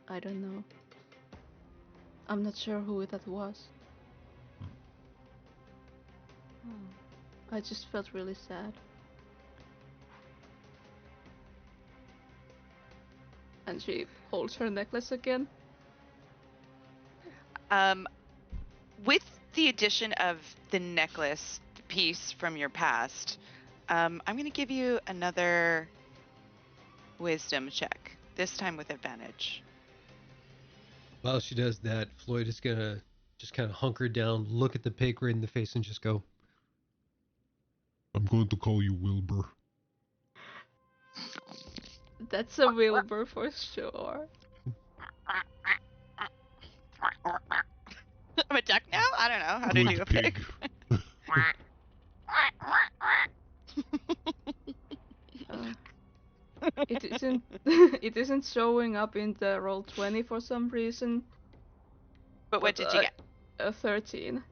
I don't know. I'm not sure who that was. I just felt really sad. And she holds her necklace again. With the addition of the necklace piece from your past, I'm going to give you another wisdom check, this time with advantage. While she does that, Floyd is gonna just kind of hunker down, look at the pig right in the face, and just go, I'm going to call you Wilbur. That's a Wilbur for sure. I'm a duck now? I don't know how to do a pig. It isn't. It isn't showing up in the roll 20 for some reason. But what did you get? A 13.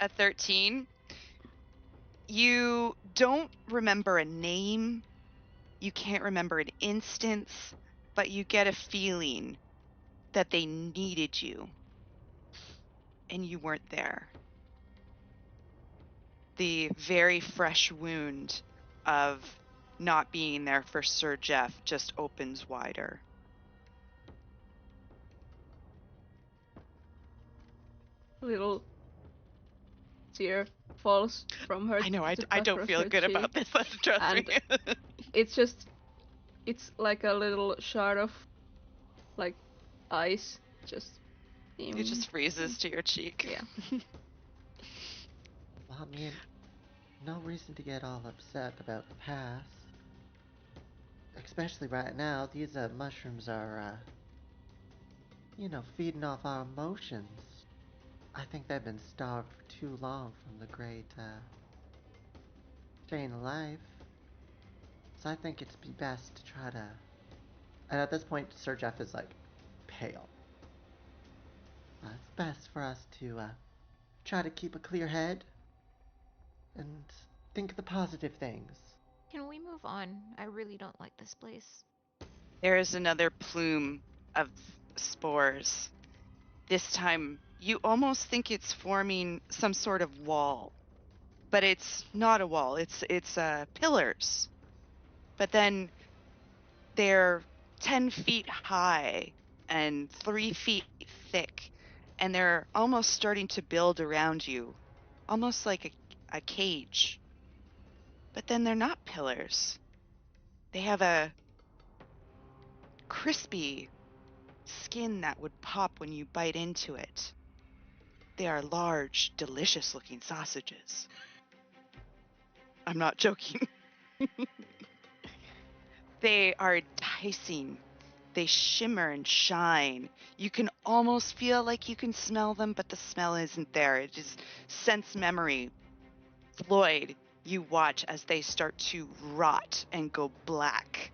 A 13? You don't remember a name. You can't remember an instance, but you get a feeling that they needed you. And you weren't there. The very fresh wound of not being there for Sir Jeff just opens wider. Little tear falls from her. I know, I the don't back of feel her good cheek. about this, trust And me. it's like a little shard of like ice just. It just freezes to your cheek. Yeah. Well, I mean, no reason to get all upset about the past. Especially right now, these mushrooms are, feeding off our emotions. I think they've been starved for too long from the great, staying alive. So I think it'd be best to try to... And at this point, Sir Jeff is, like, pale. It's best for us to, try to keep a clear head and think of the positive things. Can we move on? I really don't like this place. There is another plume of spores. This time, you almost think it's forming some sort of wall. But it's not a wall, it's pillars. But then they're 10 feet high and 3 feet thick, and they're almost starting to build around you, almost like a cage. But then they're not pillars. They have a crispy skin that would pop when you bite into it. They are large, delicious-looking sausages. I'm not joking. They are enticing They shimmer and shine. You can almost feel like you can smell them, but the smell isn't there. It is sense memory. Floyd, you watch as they start to rot and go black.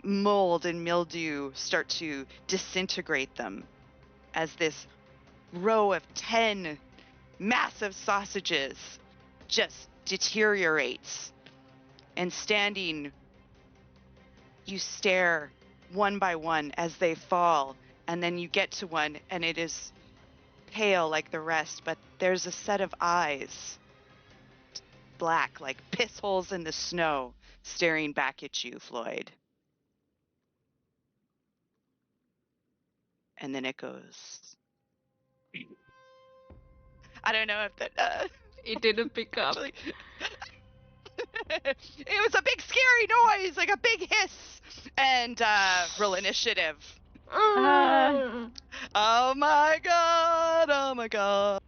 Mold and mildew start to disintegrate them as this row of 10 massive sausages just deteriorates. And standing, you stare one by one as they fall, and then you get to one and it is pale like the rest, but there's a set of eyes, black like piss holes in the snow, staring back at you, Floyd. And then it goes. I don't know if that It didn't pick up. actually it was a big scary noise, like a big hiss. And roll initiative. Oh my god, oh my god.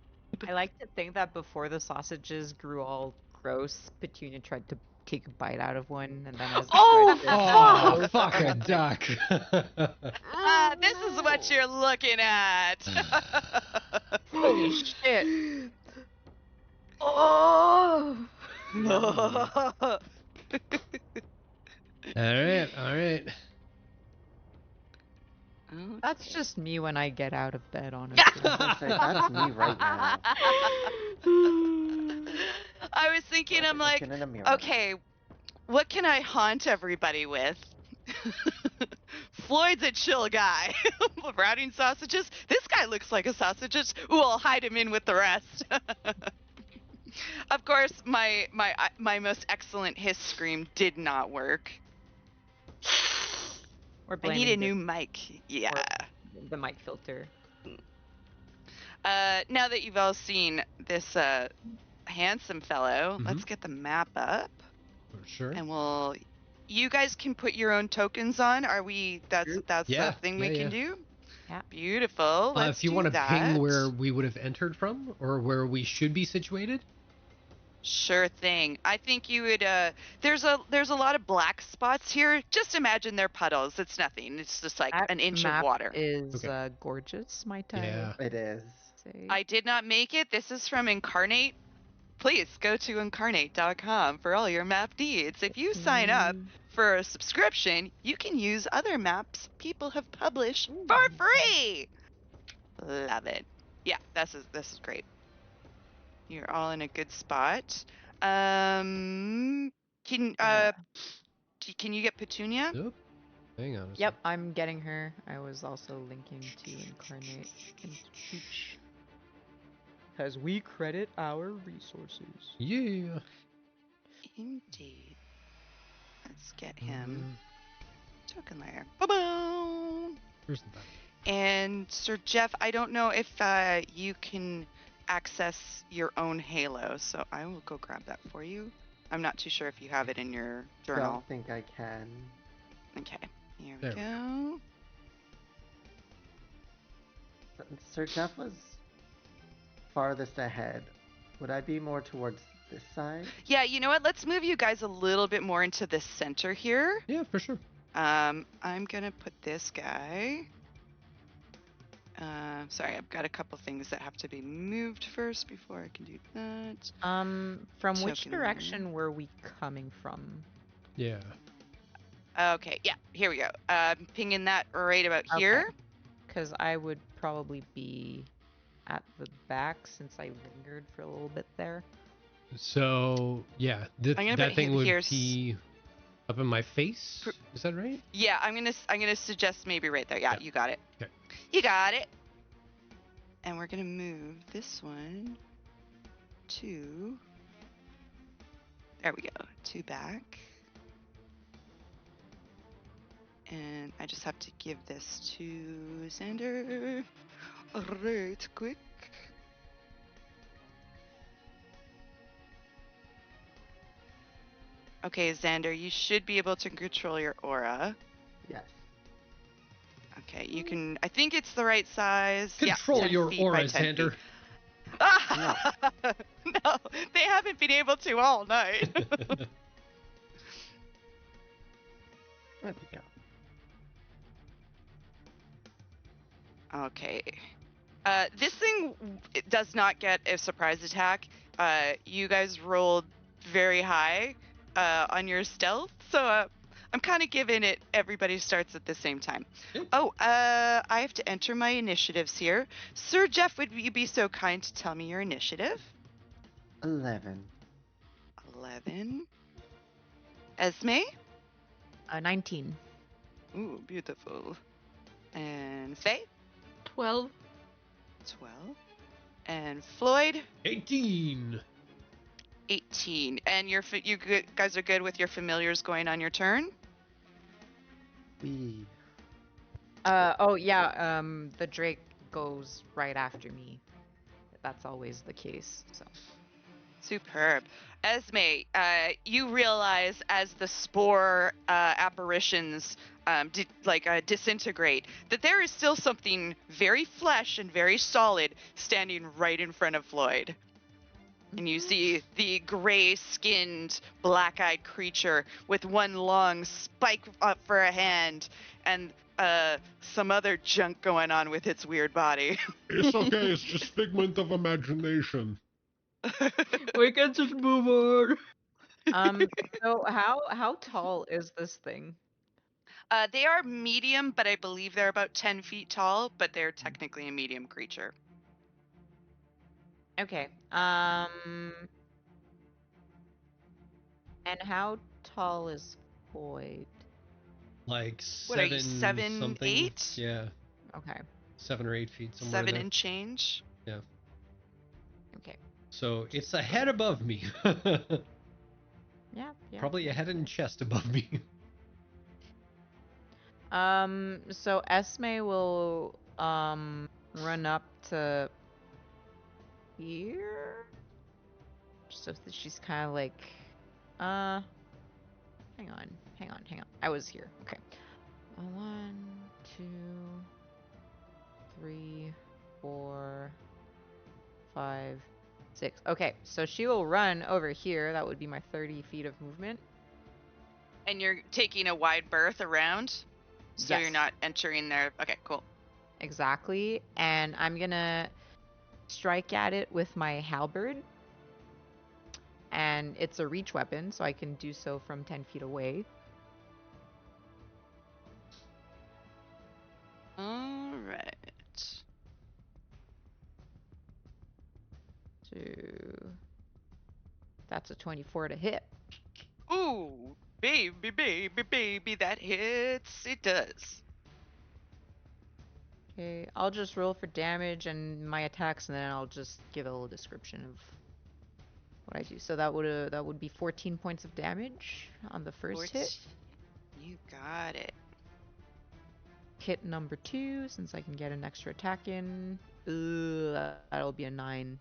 I like to think that before the sausages grew all gross, Petunia tried to take a bite out of one, and then as Oh, Oh, fuck a duck. This is what you're looking at. holy shit! Oh. All right, all right. That's just me when I get out of bed, honestly. Say, that's me right now. I was thinking, I'm like, Looking in a mirror. okay, what can I haunt everybody with? Floyd's a chill guy. Routing sausages. This guy looks like a sausages. Ooh, I'll hide him in with the rest. Of course, my most excellent hiss scream did not work. We're I need blaming a new mic. Yeah. the mic filter. Now that you've all seen this handsome fellow, let's get the map up. For sure. And you guys can put your own tokens on. Are we? That's Yeah, the thing we can do. Yeah. Beautiful. Let's if you do want to that. ping where we would have entered from, or where we should be situated. Sure thing. I think you would. There's a lot of black spots here. Just imagine they're puddles. It's nothing. It's just like That an inch map of water. is Okay. gorgeous, might I Yeah. It is. say? I did not make it. This is from Incarnate. Please go to incarnate.com for all your map needs. If you sign up for a subscription, you can use other maps people have published for free. Love it. Yeah, this is great. You're all in a good spot. Can you get Petunia? Nope. Hang on. A Yep, I'm getting her. I was also linking to Incarnate and Pooch. Because we credit our resources. Yeah. Indeed. Let's get him. Token layer. Ba-boom! Where's the button? And Sir Jeff, I don't know if you can access your own Halo, so I will go grab that for you. I'm not too sure if you have it in your journal. Don't think I can. Okay, here There we we go. Sir Jeff was farthest ahead. Would I be more towards this side? Yeah, you know what? Let's move you guys a little bit more into the center here. Yeah, for sure. I'm gonna put this guy. Sorry, I've got a couple things that have to be moved first before I can do that. From which Token direction were we coming from? Yeah. Okay, yeah, here we go. Pinging that right about here. Because I would probably be at the back since I lingered for a little bit there. So yeah, I'm gonna that put thing him would here. be up in my face. Is that right? Yeah, I'm gonna suggest maybe right there. Yeah, Yeah. you got it. Okay. You got it. And we're gonna move this one to. There we go. To back. And I just have to give this to Xander right quick. Okay, Xander, you should be able to control your aura. Yes. Okay, you can. I think it's the right size. Control 10 your feet by aura, 10 Xander. feet. No, they haven't been able to all night. There we go. Okay. This thing it does not get a surprise attack. You guys rolled very high on your stealth, so I'm kind of giving it. Everybody starts at the same time. Okay. Oh, I have to enter my initiatives here. Sir Jeff, would you be so kind to tell me your initiative? 11. 11. Esme? 19. Ooh, beautiful. And Faye? 12. 12. And Floyd? 18. 18. And guys are good with your familiars going on your turn? We. Oh yeah, the Drake goes right after me. That's always the case. So Superb. Esme, you realize as the spore apparitions disintegrate that there is still something very flesh and very solid standing right in front of Floyd. And you see the gray-skinned, black-eyed creature with one long spike up for a hand and some other junk going on with its weird body. It's okay, it's just figment of imagination. We can just move on. so how tall is this thing? They are medium, but I believe they're about 10 feet tall, but they're technically a medium creature. Okay. And how tall is Floyd? Like What are you, 7 7, something. 8? Yeah, Okay. 7 or 8 feet somewhere. 7 there. and change? Yeah. Okay. So it's a head above me. Yeah. Probably a head and chest above me. So Esme will run up to here. So that she's kind of like, hang on. I was here. Okay. 1, 2, 3, 4, 5, 6. Okay, so she will run over here. That would be my 30 feet of movement. And you're taking a wide berth around? So you're Yes. not entering there. Okay, cool. Exactly. And I'm gonna strike at it with my halberd. And it's a reach weapon, so I can do so from 10 feet away. All right. That's a 24 to hit. Ooh, baby, that hits. It does. Okay, I'll just roll for damage and my attacks, and then I'll just give a little description of what I do. So that would be 14 points of damage on the first hit. You got it. Hit number 2, since I can get an extra attack in. That'll be a 9.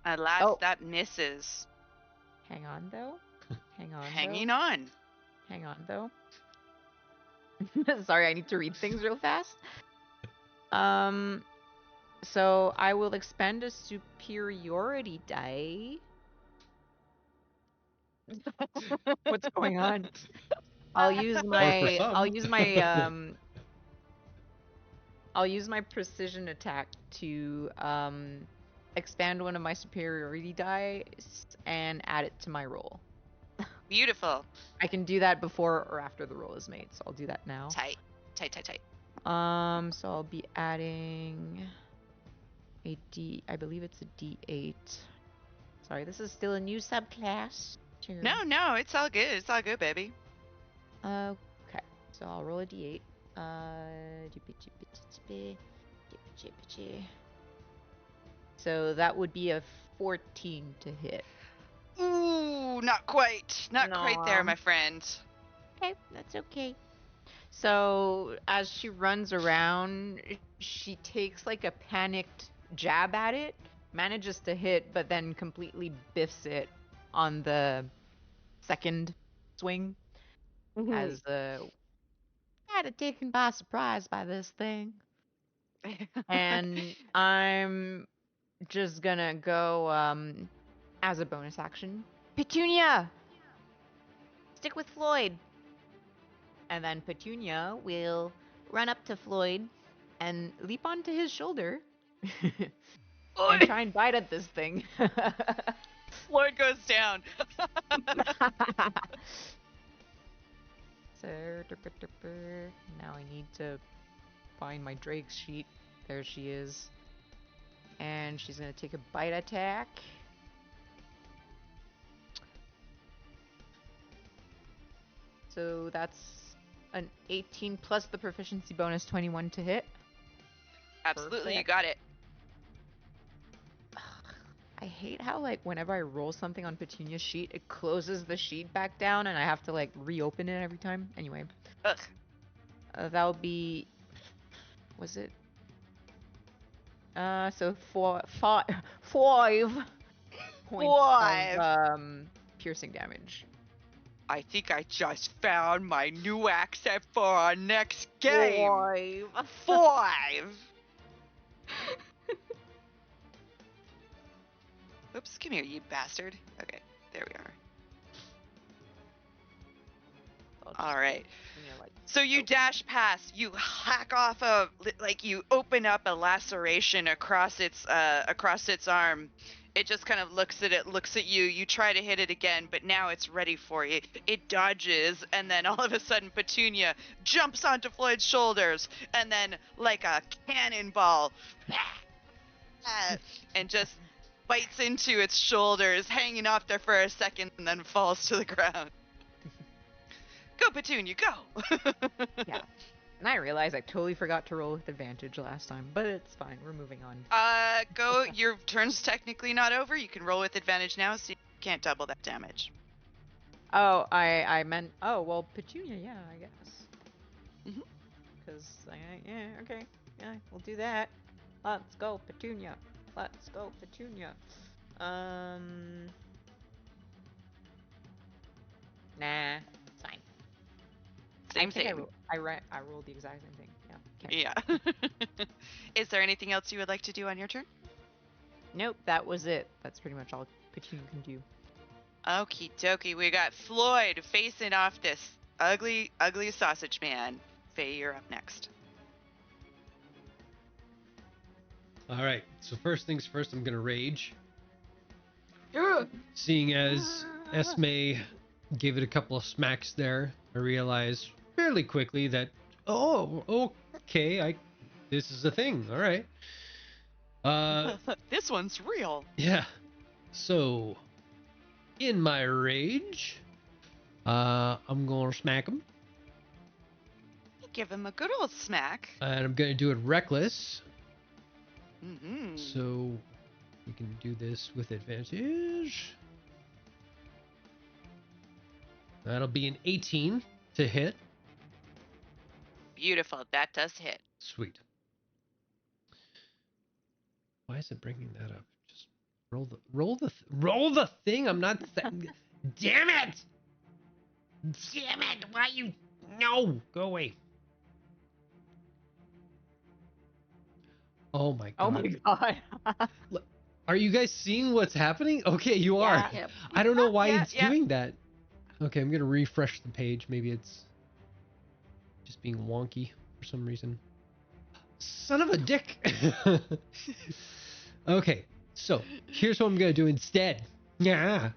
Alas, Oh. that misses. Hang on though. Hanging on. Hang on though. Sorry, I need to read things real fast. So I will expend a superiority die. What's going on? I'll use my precision attack to expand one of my superiority dice and add it to my roll. Beautiful. I can do that before or after the roll is made, so I'll do that now. Tight. So I'll be adding a D, I believe it's a D8. Sorry, this is still a new subclass. No, it's all good. It's all good, baby. Okay, so I'll roll a D8. So that would be a 14 to hit. Ooh, not quite. Not quite there, my friend. Okay, that's okay. So as she runs around, she takes like a panicked jab at it, manages to hit, but then completely biffs it on the second swing. As Kind of taken by surprise by this thing. and I'm just gonna go as a bonus action. Petunia! Stick with Floyd. And then Petunia will run up to Floyd and leap onto his shoulder Oi! and try and bite at this thing. Floyd goes down. So, now I need to find my Drake's sheet. There she is. And she's gonna take a bite attack. So that's an 18 plus the proficiency bonus, 21 to hit. Absolutely, you Perfect. got it. I hate how, like, whenever I roll something on Petunia's sheet, it closes the sheet back down and I have to, like, reopen it every time. Anyway, Ugh. that'll be... Was it? So five points Five. of piercing damage. I think I just found my new accent for our next game. 5. Oops, come here, you bastard. Okay, there we are. All right. So you dash past, you hack off you open up a laceration across its arm. It just kind of looks at you. You try to hit it again, but now it's ready for you. It dodges, and then all of a sudden Petunia jumps onto Floyd's shoulders, and then like a cannonball, and just bites into its shoulders, hanging off there for a second, and then falls to the ground. Go, Petunia, go! Yeah. And I realize I totally forgot to roll with advantage last time, but it's fine. We're moving on. Go. Your turn's technically not over. You can roll with advantage now, so you can't double that damage. Oh, I meant... Oh, well, Petunia, yeah, I guess. Mhm. Because, yeah, okay. Yeah, we'll do that. Let's go, Petunia. Let's go, Petunia. Nah, it's fine. Same. I rolled the exact same thing. Yeah. Okay. Yeah. Is there anything else you would like to do on your turn? Nope, that was it. That's pretty much all Petunia can do. Okie dokie. We got Floyd facing off this ugly sausage man. Faye, you're up next. All right. So first things first, I'm gonna rage. Yeah. Seeing as Esme gave it a couple of smacks there, I realized fairly quickly that okay, this is a thing. All right. This one's real. Yeah. So, in my rage, I'm gonna smack him, Give him a good old smack. and I'm gonna do it reckless. Mm-hmm. So, we can do this with advantage. That'll be an 18 to hit. Beautiful. That does hit. Sweet. Why is it bringing that up? Just roll the thing. I'm not. Damn it! Damn it! Why you? No, go away. Oh my god. Oh my god. Are you guys seeing what's happening? Okay, you are. Yeah. Yep. I don't know why Yeah, it's yeah. doing that. Okay, I'm gonna refresh the page. Maybe it's just being wonky for some reason. Son of a dick! Okay, so here's what I'm gonna do instead. Yeah.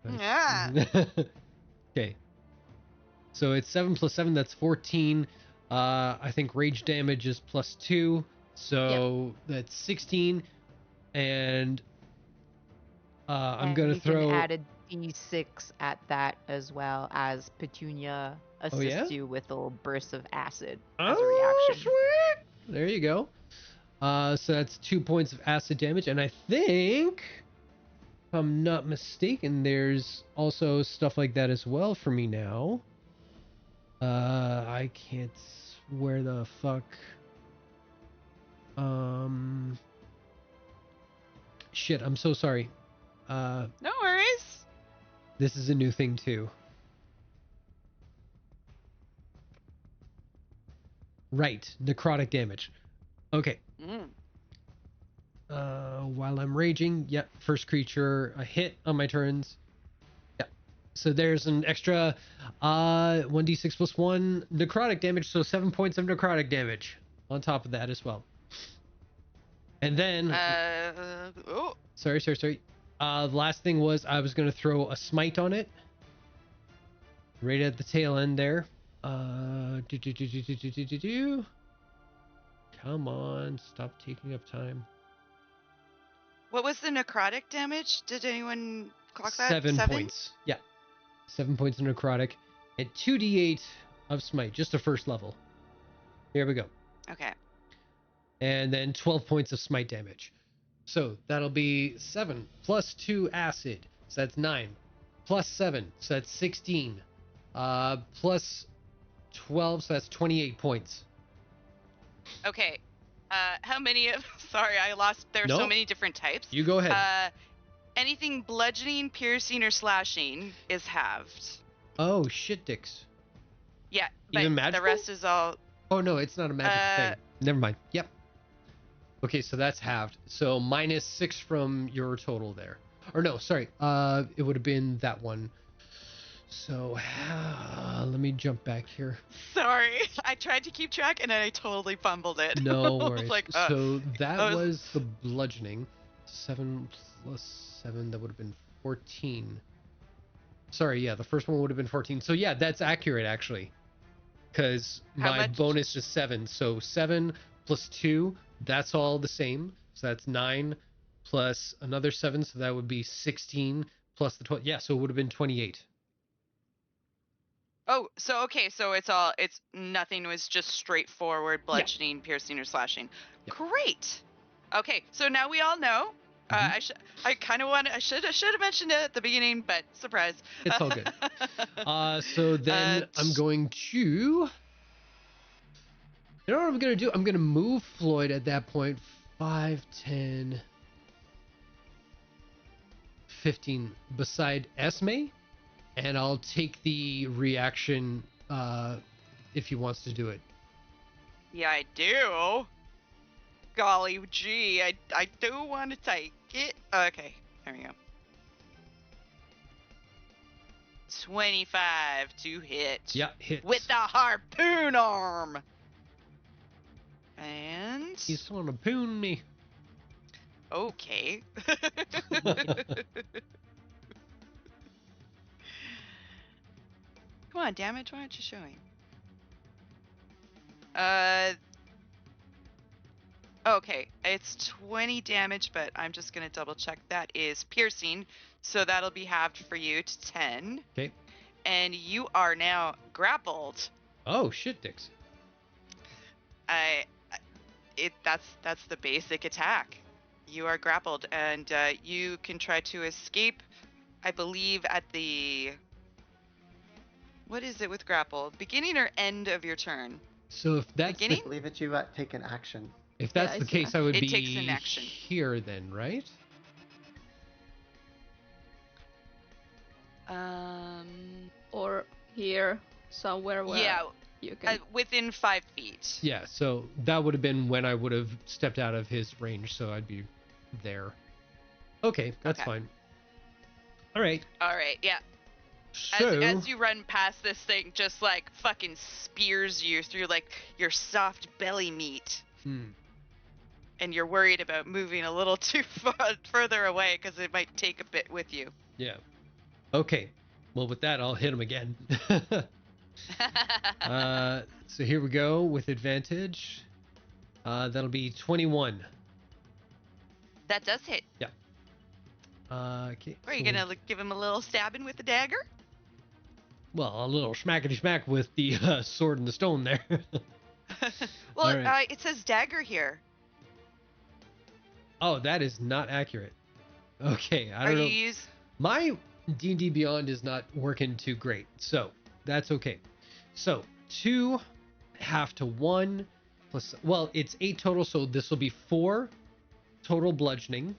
Yeah. Okay. So it's 7 plus 7, that's 14. I think rage damage is plus 2, so that's 16. And I'm And gonna you throw. can add a d6 at that as well as Petunia assists yeah? you with a little burst of acid as a reaction. Sweet! There you go. So that's 2 points of acid damage, and I think, if I'm not mistaken, there's also stuff like that as well for me now. I can't. Where the fuck? Shit, I'm so sorry. No worries. This is a new thing too. Right, necrotic damage. Okay. Mm. While I'm raging, yep, first creature a hit on my turns. Yeah. So there's an extra 1d6 plus 1 necrotic damage, so 7 points of necrotic damage on top of that as well. And then, Oh, sorry. The last thing was I was going to throw a smite on it. Right at the tail end there. Come on, stop taking up time. what was the necrotic damage? Did anyone clock that? 7 points. Yeah. 7 points of necrotic. And 2d8 of smite, just a first level. Here we go. Okay. And then 12 points of smite damage. So that'll be 7 plus 2 acid. So that's 9. Plus 7. So that's 16. Plus 12. So that's 28 points. Okay. How many of... Sorry, I lost... There are so Nope. many different types. You go ahead. Anything bludgeoning, piercing, or slashing is halved. Oh, shit dicks. Yeah, but Even the magical? rest is all... Oh, no, it's not a magic thing. Never mind. Yep. Okay, so that's halved. So minus 6 from your total there. Or no, sorry. It would have been that one. So let me jump back here. Sorry, I tried to keep track and I totally fumbled it. No I was worries. like, So that I was- was the bludgeoning. 7 plus 7, that would have been 14. Sorry, yeah, the first one would have been 14. So yeah, that's accurate actually. Because How my much? bonus is 7. So 7 plus 2, that's all the same. So that's 9 plus another 7. So that would be 16 plus the 12. Yeah, so it would have been 28. Oh, so okay, so it's nothing was just straightforward bludgeoning, piercing, or slashing. Yep. Great. Okay, so now we all know. I should have mentioned it at the beginning, but surprise. It's all good. So then I'm going to... You know what I'm going to do? I'm going to move Floyd at that point 5, 10, 15 beside Esme, and I'll take the reaction if he wants to do it. Yeah, I do. Golly gee, I do want to take it. Okay, there we go. 25 to hit. Yeah, hits. With the harpoon arm. And He's trying to poon me. okay. Come on, damage. Why aren't you showing? Okay, it's 20 damage, but I'm just gonna double check. That is piercing, so that'll be halved for you to 10. Okay. And you are now grappled. Oh, shit dicks. That's the basic attack. You are grappled, and you can try to escape. I believe at the... What is it with grapple? Beginning or end of your turn? So if that's Beginning? I believe that you take an action. if that's Yeah, the I see case, I would It be takes an action. here then, right? Or here, somewhere where Yeah, you can. within 5 feet. Yeah, so that would have been when I would have stepped out of his range, so I'd be there. Okay, that's Okay. fine. All right. All right, yeah. So As you run past this thing, just like fucking spears you through like your soft belly meat, and you're worried about moving a little too further away because it might take a bit with you. yeah. Okay. Well, with that, I'll hit him again. So here we go with advantage. That'll be 21. That does hit. Okay. Are you gonna give him a little stabbing with the dagger? Well, a little smackety smack with the sword and the stone there. Well, All right. it says dagger here. Oh, that is not accurate. Okay, I Are don't know. you use? My D&D Beyond is not working too great, so that's okay. So 2 half to 1 plus, well, it's 8 total, so this will be 4 total bludgeoning.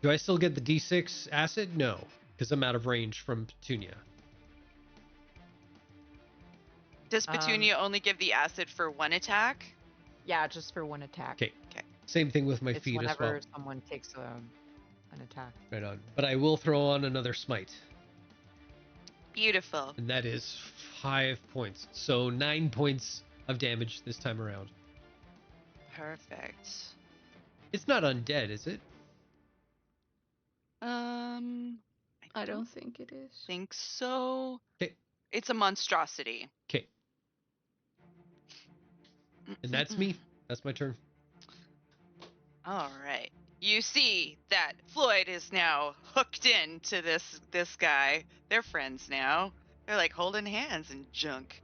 Do I still get the D6 acid? No, because I'm out of range from Petunia. Does Petunia only give the acid for one attack? Yeah, just for one attack. Okay. Same thing with my It's feet as whenever well. someone takes an attack. Right on. But I will throw on another smite. Beautiful. And that is 5 points. So 9 points of damage this time around. Perfect. Mm-hmm. It's not undead, is it? I don't think it is. think so. 'Kay. It's a monstrosity. Okay. And that's me. That's my turn. All right. You see that Floyd is now hooked into this guy. They're friends now. They're like holding hands and junk.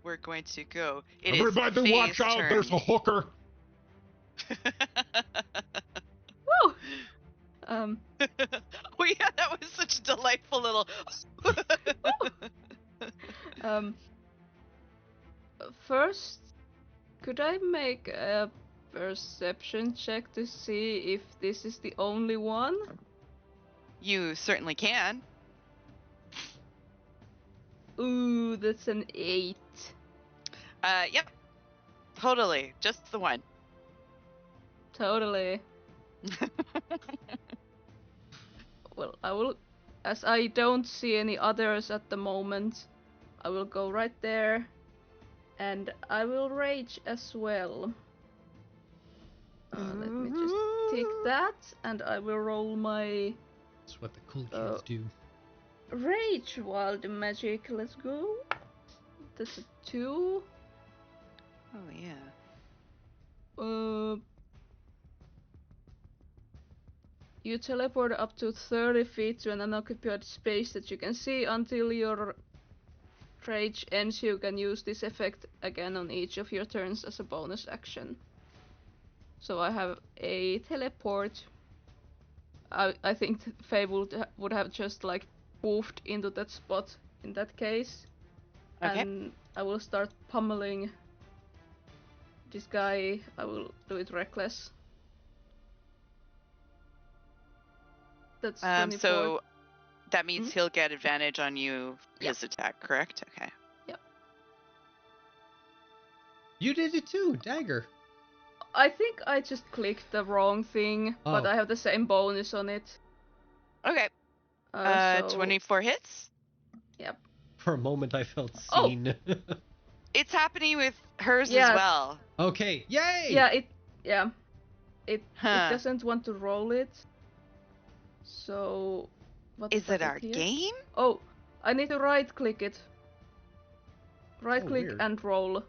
We're going to go. It is Everybody watch Faye's out, turn. there's a hooker. Woo! Oh yeah, that was such a delightful little. First, could I make a perception check to see if this is the only one? You certainly can. Ooh, that's an 8. Yep. Totally. Just the one. Totally. Well, I will, as I don't see any others at the moment, I will go right there, and I will rage as well. Let me just tick that, and I will roll my That's what the cool kids do. rage wild magic. Let's go. That's a 2. Oh yeah. You teleport up to 30 feet to an unoccupied space that you can see until your rage ends. You can use this effect again on each of your turns as a bonus action. So I have a teleport. I think Faye would have just like poofed into that spot in that case. Okay. And I will start pummeling this guy. I will do it reckless. That's 24. So that means he'll get advantage on you Yep. his attack, correct? Okay. You did it too, dagger. I think I just clicked the wrong thing, but Oh. I have the same bonus on it. Okay. So 24 hits. Yep. For a moment, I felt Oh. seen. It's happening with hers Yeah. as well. Okay, yay! Yeah, it Huh. doesn't want to roll it. So what Is does it our here? game? Oh, I need to right click it. Right click weird. and roll.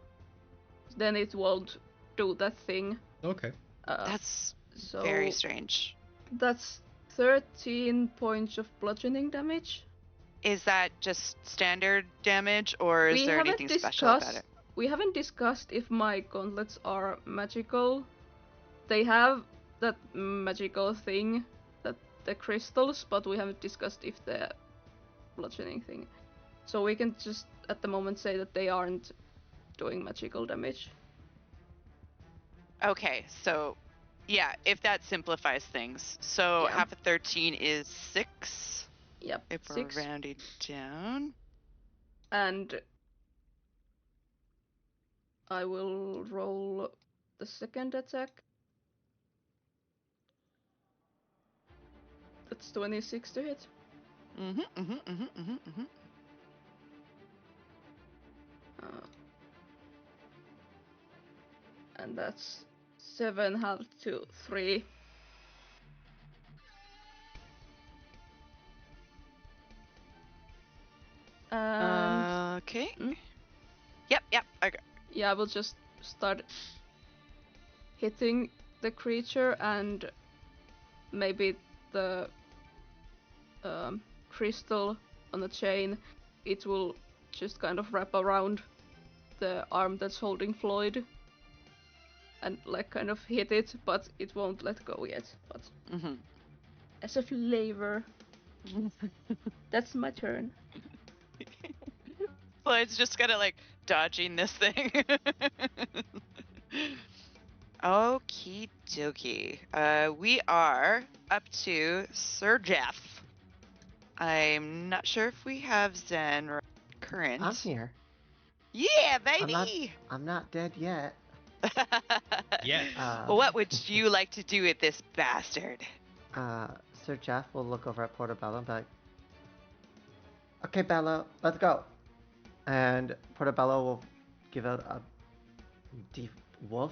Then it won't do that thing. Okay. That's So very strange. that's 13 points of bludgeoning damage. Is that just standard damage, or is there anything special about it? We haven't discussed if my gauntlets are magical. They have that magical thing, that the crystals, but we haven't discussed if the bludgeoning thing. So we can just at the moment say that they aren't doing magical damage. Okay, so yeah, if that simplifies things. So Yeah. half of 13 is 6. Yep, If 6. we're rounding down. And I will roll the second attack. That's 26 to hit. And that's 7 half to 3. And Okay. Hmm? Yep. Okay. yeah, I will just start hitting the creature, and maybe the crystal on the chain, it will just kind of wrap around the arm that's holding Floyd and like kind of hit it, but it won't let go yet. But as a flavor, that's my turn. Floyd's just kind of like dodging this thing. Okie dokie. We are up to Sir Jeff. I'm not sure if we have Zen or current. I'm here. Yeah, baby! I'm not dead yet. Yeah. Well, what would you like to do with this bastard? Sir Jeff will look over at Portobello and be like, Okay, Bella, let's go. And Portobello will give out a deep woof.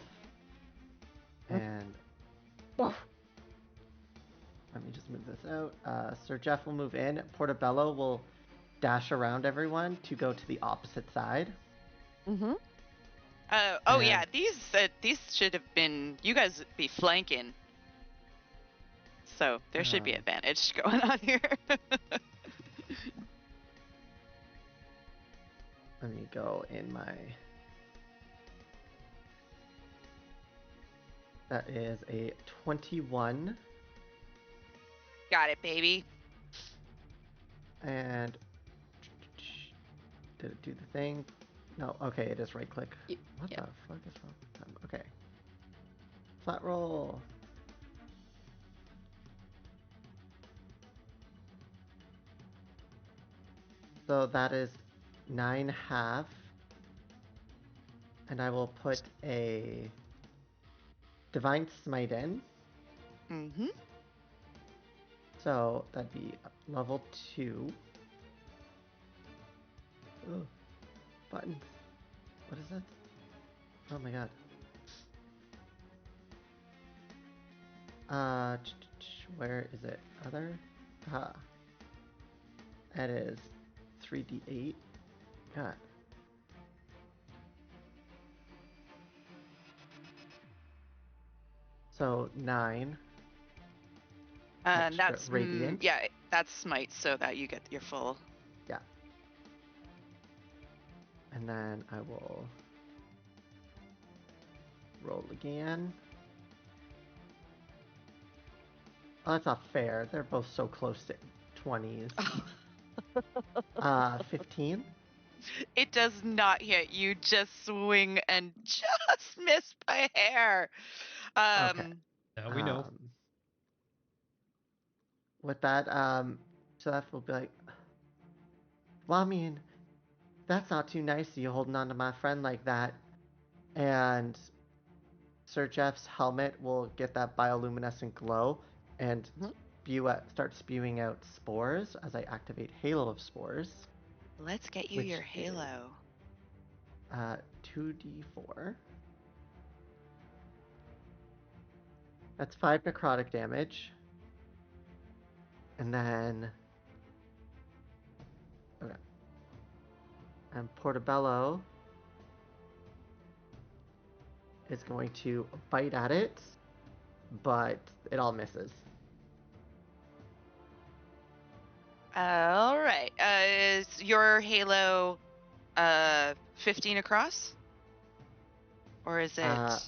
And Woof. let me just move this out. Sir Jeff will move in. Portobello will dash around everyone to go to the opposite side. Oh And- yeah, these should have been. You guys be flanking. So there should be advantage going on here. Let me go in my... That is a 21. Got it, baby. And... Did it do the thing? No, okay, it is right click. What yeah. the fuck is wrong with them? Okay. Flat roll. So that is 9.5. And I will put a Divine Smite in. Mm-hmm. So that'd be level 2. Ugh. Button. What is that? Oh my god. Where is it? Other? Ah. That is 3d8. God. So 9. And Extra that's radiant. yeah, that's smite, so that you get your full. Yeah. And then I will roll again. Oh, that's not fair. They're both so close to 20s. 15. It does not hit. You just swing and just miss by hair. Okay. Now we know. With that, so that will be like, well, I mean, that's not too nice of you holding on to my friend like that. And Sir Jeff's helmet will get that bioluminescent glow and start spewing out spores as I activate Halo of Spores. Let's get you Which your halo. 2d4. That's 5 necrotic damage. And then... Okay. And Portobello is going to bite at it, but it all misses. All right. Is your halo 15 across? Or is it I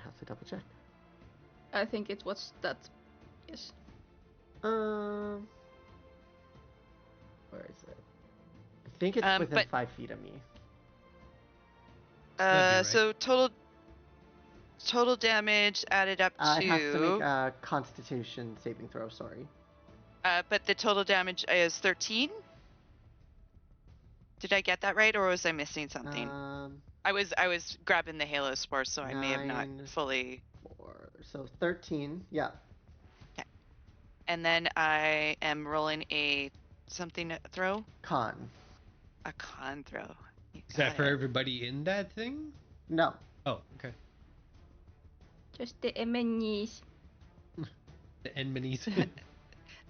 have to double check. I think it was that. Yes. Where is it? I think it's within 5 feet of me. That'd be right. So total damage added up to It has to make a Constitution saving throw, sorry. but the total damage is 13? Did I get that right, or was I missing something? I was grabbing the halo spore, so I may have not fully. 4, so 13, yeah. Okay. And then I am rolling a something throw. Con. A con throw. Is that for everybody in that thing? No. Oh, okay. Just the enemies. The enemies.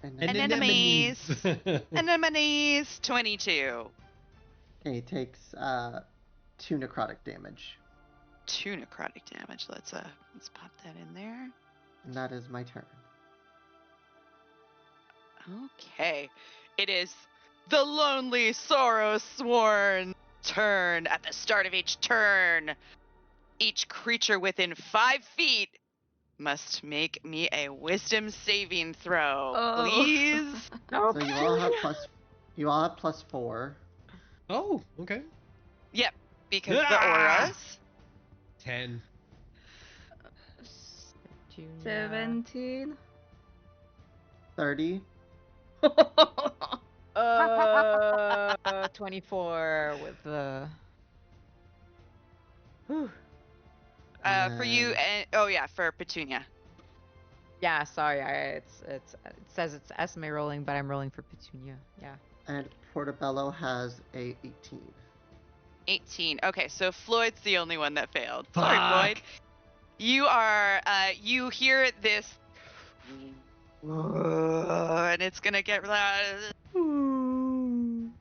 Anemones. Anemones. 22. Okay, he takes 2 necrotic damage. 2 necrotic damage. Let's pop that in there. And that is my turn. Okay. It is the lonely, sorrow-sworn turn. At the start of each turn, each creature within 5 feet must make me a wisdom saving throw. Please. So you all have plus 4. Oh, okay. Yep, because the auras. 10. 17. 30. 24 with the. For you and oh yeah, for Petunia. Yeah, sorry. It says it's Esme rolling, but I'm rolling for Petunia. Yeah. And Portobello has a 18. 18. Okay, so Floyd's the only one that failed. Sorry, Floyd. You are, you hear this, and it's gonna get loud in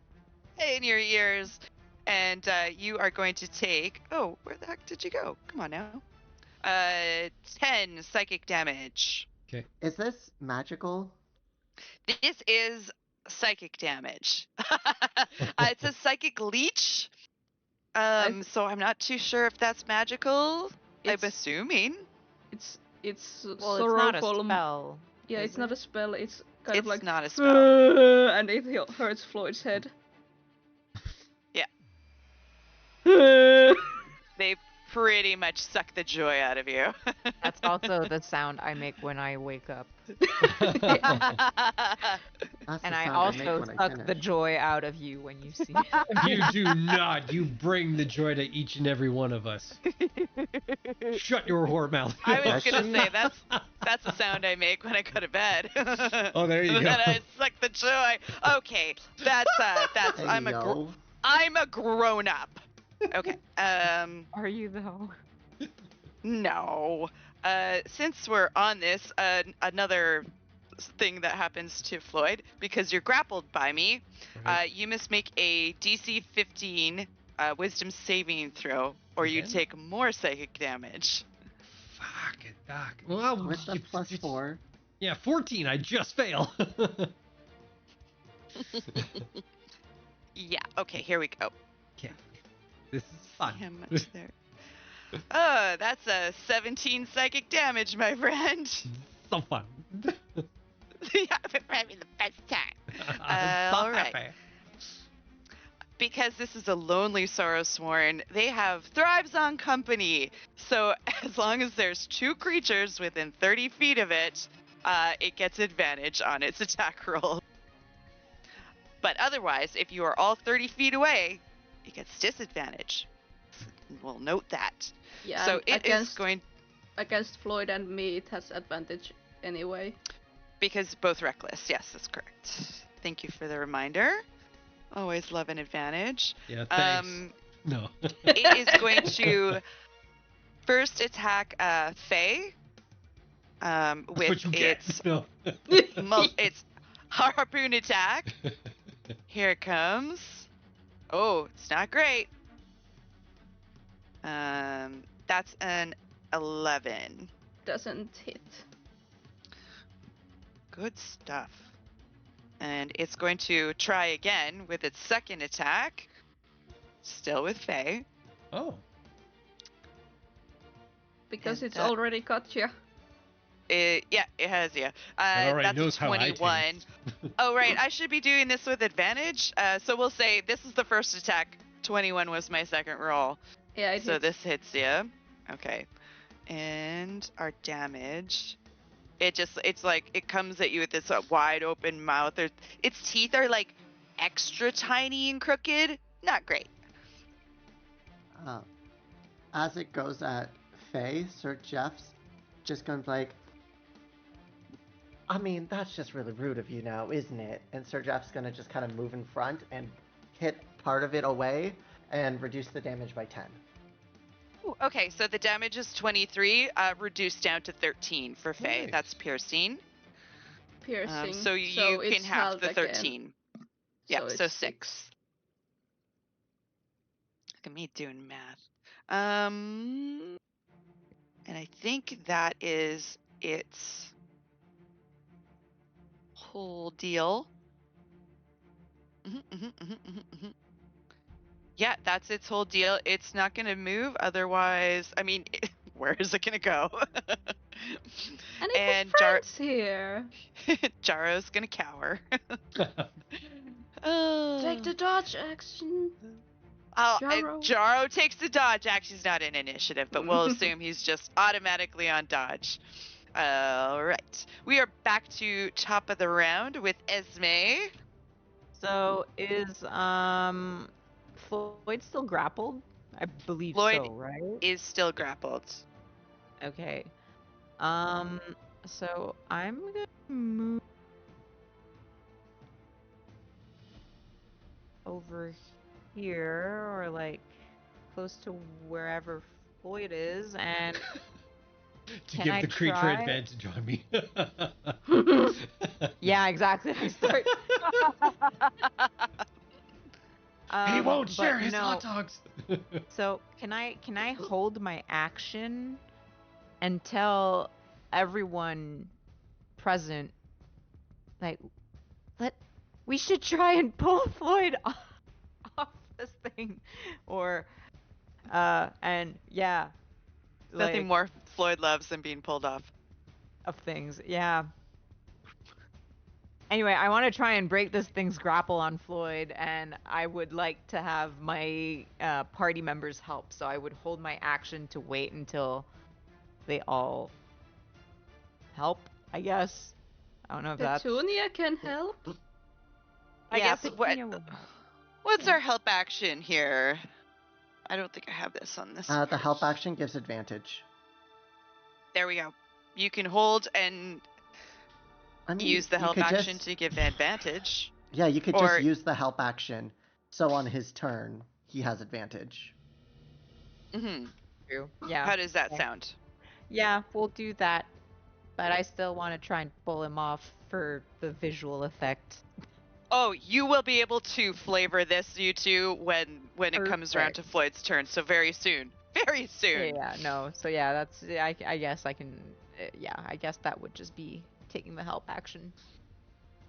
your ears, and you are going to take, oh, where the heck did you go? Come on now. 10 psychic damage. Okay. Is this magical? This is psychic damage. It's a psychic leech. So I'm not too sure if that's magical. I'm It's assuming. it's Well, it's not a sorrowful. spell. Yeah, is it's not a it? spell. It's kind of It's like not a spell. and it hurts Floyd's head. Yeah. Yeah. They pretty much suck the joy out of you. That's also the sound I make when I wake up. That's the And I sound make also when I suck the finish. joy out of you when you see You do not. You bring the joy to each and every one of us. Shut your whore mouth. I was gonna Question? say that's the sound I make when I go to bed. Oh, there you go. And I suck the joy. Okay, that's Hey, I'm a grown up. Okay. Are you though? No. Since we're on this, another thing that happens to Floyd, because you're grappled by me, Right. you must make a DC 15 wisdom saving throw, or you Again? take more psychic damage. Fuck it, Doc. Well, With the plus 4. Yeah, 14. I just fail. Yeah, okay, here we go. Okay. This is fun. See how much there. Oh, that's a 17 psychic damage, my friend. So fun. Yeah, we're having the best time. All right. Because this is a lonely sorrow sworn, they have thrives on company. So as long as there's 2 creatures within 30 feet of it, it gets advantage on its attack roll. But otherwise, if you are all 30 feet away, it gets disadvantage. We'll note that. Yeah. So and it is going, against Floyd and me. It has advantage anyway. because both reckless. Yes, that's correct. Thank you for the reminder. Always love an advantage. Yeah, thanks. No. It is going to first attack Faye That's with what you get. its No. its harpoon attack. Here it comes. Oh, it's not great. That's an 11. Doesn't hit. Good stuff. And it's going to try again with its second attack. Still with Faye. Oh. Because And it's that- already got you. It has, yeah. It already That's knows a how I 21. taste. Oh, right. I should be doing this with advantage. So we'll say this is the first attack. 21 was my second roll. Yeah, it So hits. this hits you. Okay. And our damage. It's like, it comes at you with this wide open mouth. Its teeth are like extra tiny and crooked. Not great. As it goes at Faye, Sir Jeff's just goes like, I mean, that's just really rude of you now, isn't it? And Sir Jeff's gonna just kind of move in front and hit part of it away and reduce the damage by 10. Ooh, okay, so the damage is 23, reduced down to 13 for Faye. Nice. That's piercing. Piercing. So you it's can have halved the again. 13. Yeah, so it's 6. Look at me doing math. And I think that is its whole deal. Yeah, that's its whole deal. It's not going to move. Otherwise, I mean, where is it going to go? And it And has friends here. Jaro's going to cower. Take the dodge action. Jaro. Jaro takes the dodge. Actually, he's not in initiative, but we'll assume he's just automatically on dodge. All right. We are back to top of the round with Esme. So is Floyd still grappled? I believe Floyd so, right? is still grappled. Okay. So I'm gonna move. over here, or like close to wherever Floyd is, and To can give I the creature try? advantage on me. Yeah, exactly. I start. He won't But share his no. hot dogs. So can I hold my action and tell everyone present, like, we should try and pull Floyd off this thing, or and yeah, Nothing like, more Floyd loves than being pulled off. of things, yeah. Anyway, I want to try and break this thing's grapple on Floyd, and I would like to have my party members help. So I would hold my action to wait until they all help, I guess. I don't know if that's... Petunia can help. I Yeah, guess what Petunia will help. what's Yeah. our help action here? I don't think I have this on this. The help action gives advantage. There we go. You can hold and I mean, use the you help could action just- to give advantage. Yeah, you could or- just use the help action, so on his turn, he has advantage. Hmm. True. Yeah. How does that Okay. sound? Yeah, we'll do that. But I still want to try and pull him off for the visual effect. Oh, you will be able to flavor this, you two, when it comes around to Perfect. Floyd's turn. So very soon. Very soon. Yeah, no. So yeah, that's I guess I can yeah, I guess that would just be taking the help action.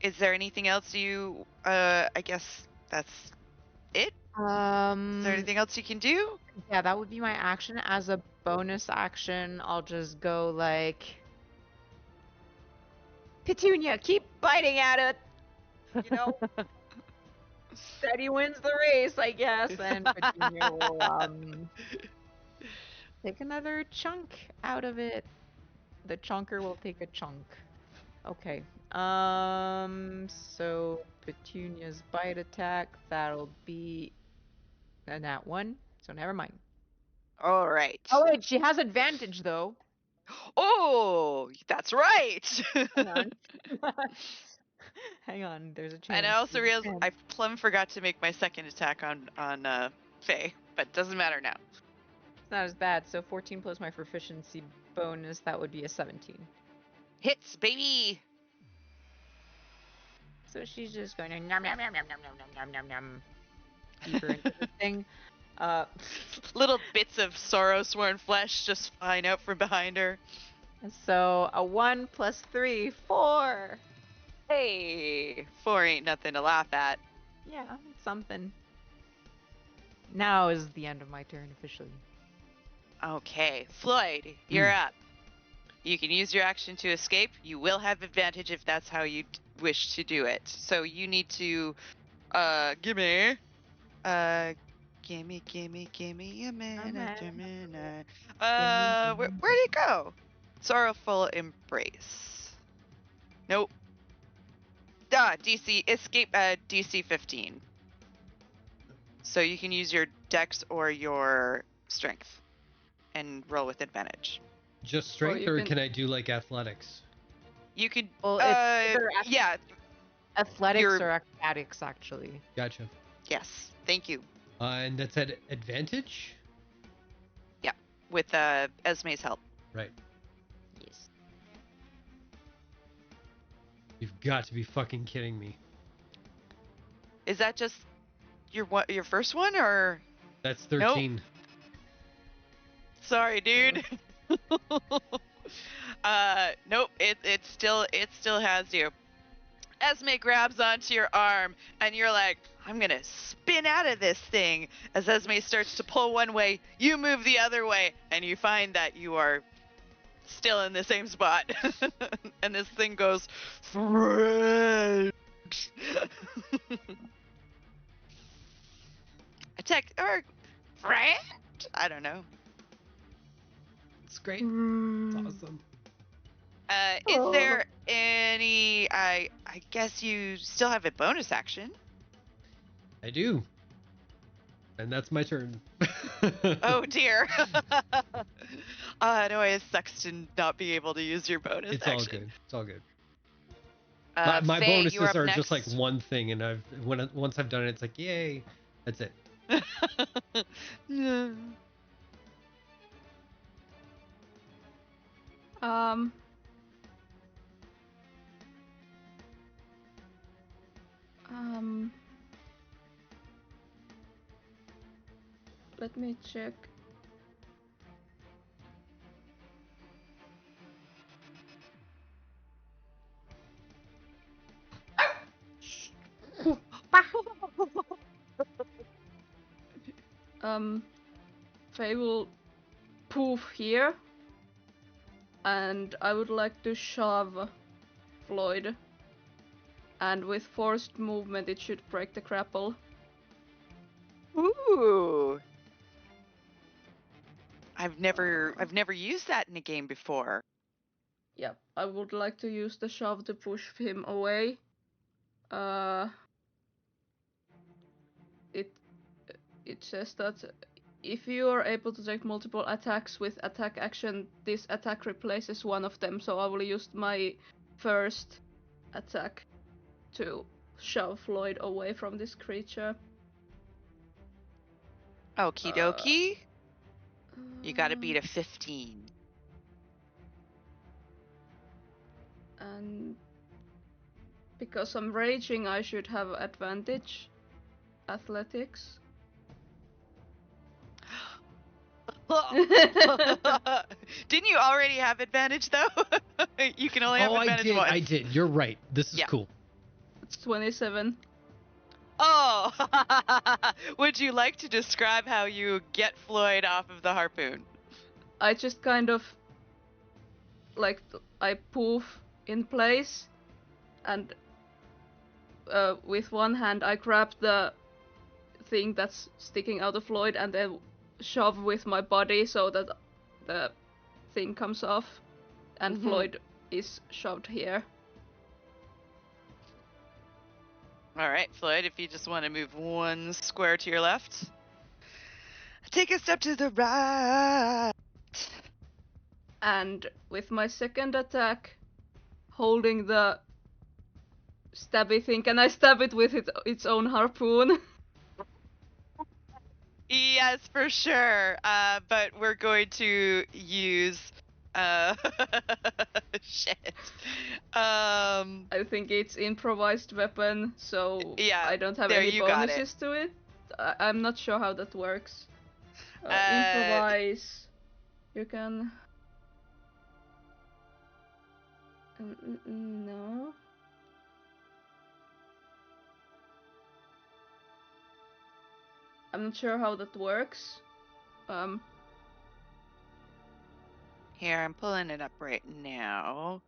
Is there anything else you I guess that's it? Is there anything else you can do? Yeah, that would be my action. As a bonus action, I'll just go like, Petunia, keep biting at it. You know, Steady wins the race, I guess, and Petunia will take another chunk out of it. The chunker will take a chunk. Okay. So Petunia's bite attack, that'll be a nat 1. So never mind. All right. Oh wait, she has advantage though. Oh, that's right. Hang on. Hang on, there's a chance. And I also there's a realized chance. I plumb forgot to make my second attack on Faye, but doesn't matter now. It's not as bad. So 14 plus my proficiency bonus, that would be a 17. Hits, baby. So she's just going to nom nom nom nom nom nom nom nom nom deeper into the thing. Little bits of sorrow-sworn flesh just flying out from behind her. So a 1 plus 3, 4. Hey, 4 ain't nothing to laugh at. Yeah, it's something. Now is the end of my turn officially. Okay, Floyd, you're up. You can use your action to escape. You will have advantage if that's how you wish to do it. So you need to, gimme a minute after minute. Where'd it go? Sorrowful embrace. Nope. DC escape DC 15. So you can use your dex or your strength and roll with advantage. Just strength, you or can- can I do like athletics? You could Well, it's either yeah, athletics you're- or acrobatics, actually. Gotcha. yes. Thank you. And that's at advantage? With Esme's help. Right. Yes. You've got to be fucking kidding me. Is that just your first one or That's 13. sorry, dude? Nope, it still has you. Esme grabs onto your arm and you're like, I'm gonna spin out of this thing. As Esme starts to pull one way, you move the other way, and you find that you are still in the same spot. And this thing goes, French. Attack or French? I don't know. It's great. It's awesome. Is there any? I guess you still have a bonus action. I do. And that's my turn. Oh dear. It always sucks to not be able to use your bonus It's action. all good. It's all good. My Faye, you're bonuses up are just like next. one thing, and once I've done it, it's like yay, that's it. Yeah. Um. Let me check. Faye will poof here, and I would like to shove Floyd. And with forced movement, it should break the grapple. Ooh. I've never used that in a game before. Yep, I would like to use the shove to push him away. It says that if you are able to take multiple attacks with attack action, this attack replaces one of them. So I will use my first attack to shove Floyd away from this creature. Okie dokie. You gotta beat a 15. And because I'm raging, I should have advantage. Athletics. Didn't you already have advantage though? You can only have advantage once. I did. You're right. This is cool. It's 27. Oh! Would you like to describe how you get Floyd off of the harpoon? I just kind of like I poof in place, and with one hand I grab the thing that's sticking out of Floyd and then shove with my body so that the thing comes off, and Floyd is shoved here. Alright, Floyd, if you just want to move one square to your left. Take a step to the right. And with my second attack, holding the stabby thing, can I stab it with its own harpoon? Yes, for sure. But we're going to use shit. I think it's improvised weapon, so yeah, I don't have there any you got bonuses to it. I'm not sure how that works. Improvise. You can. No. I'm not sure how that works. Here, I'm pulling it up right now.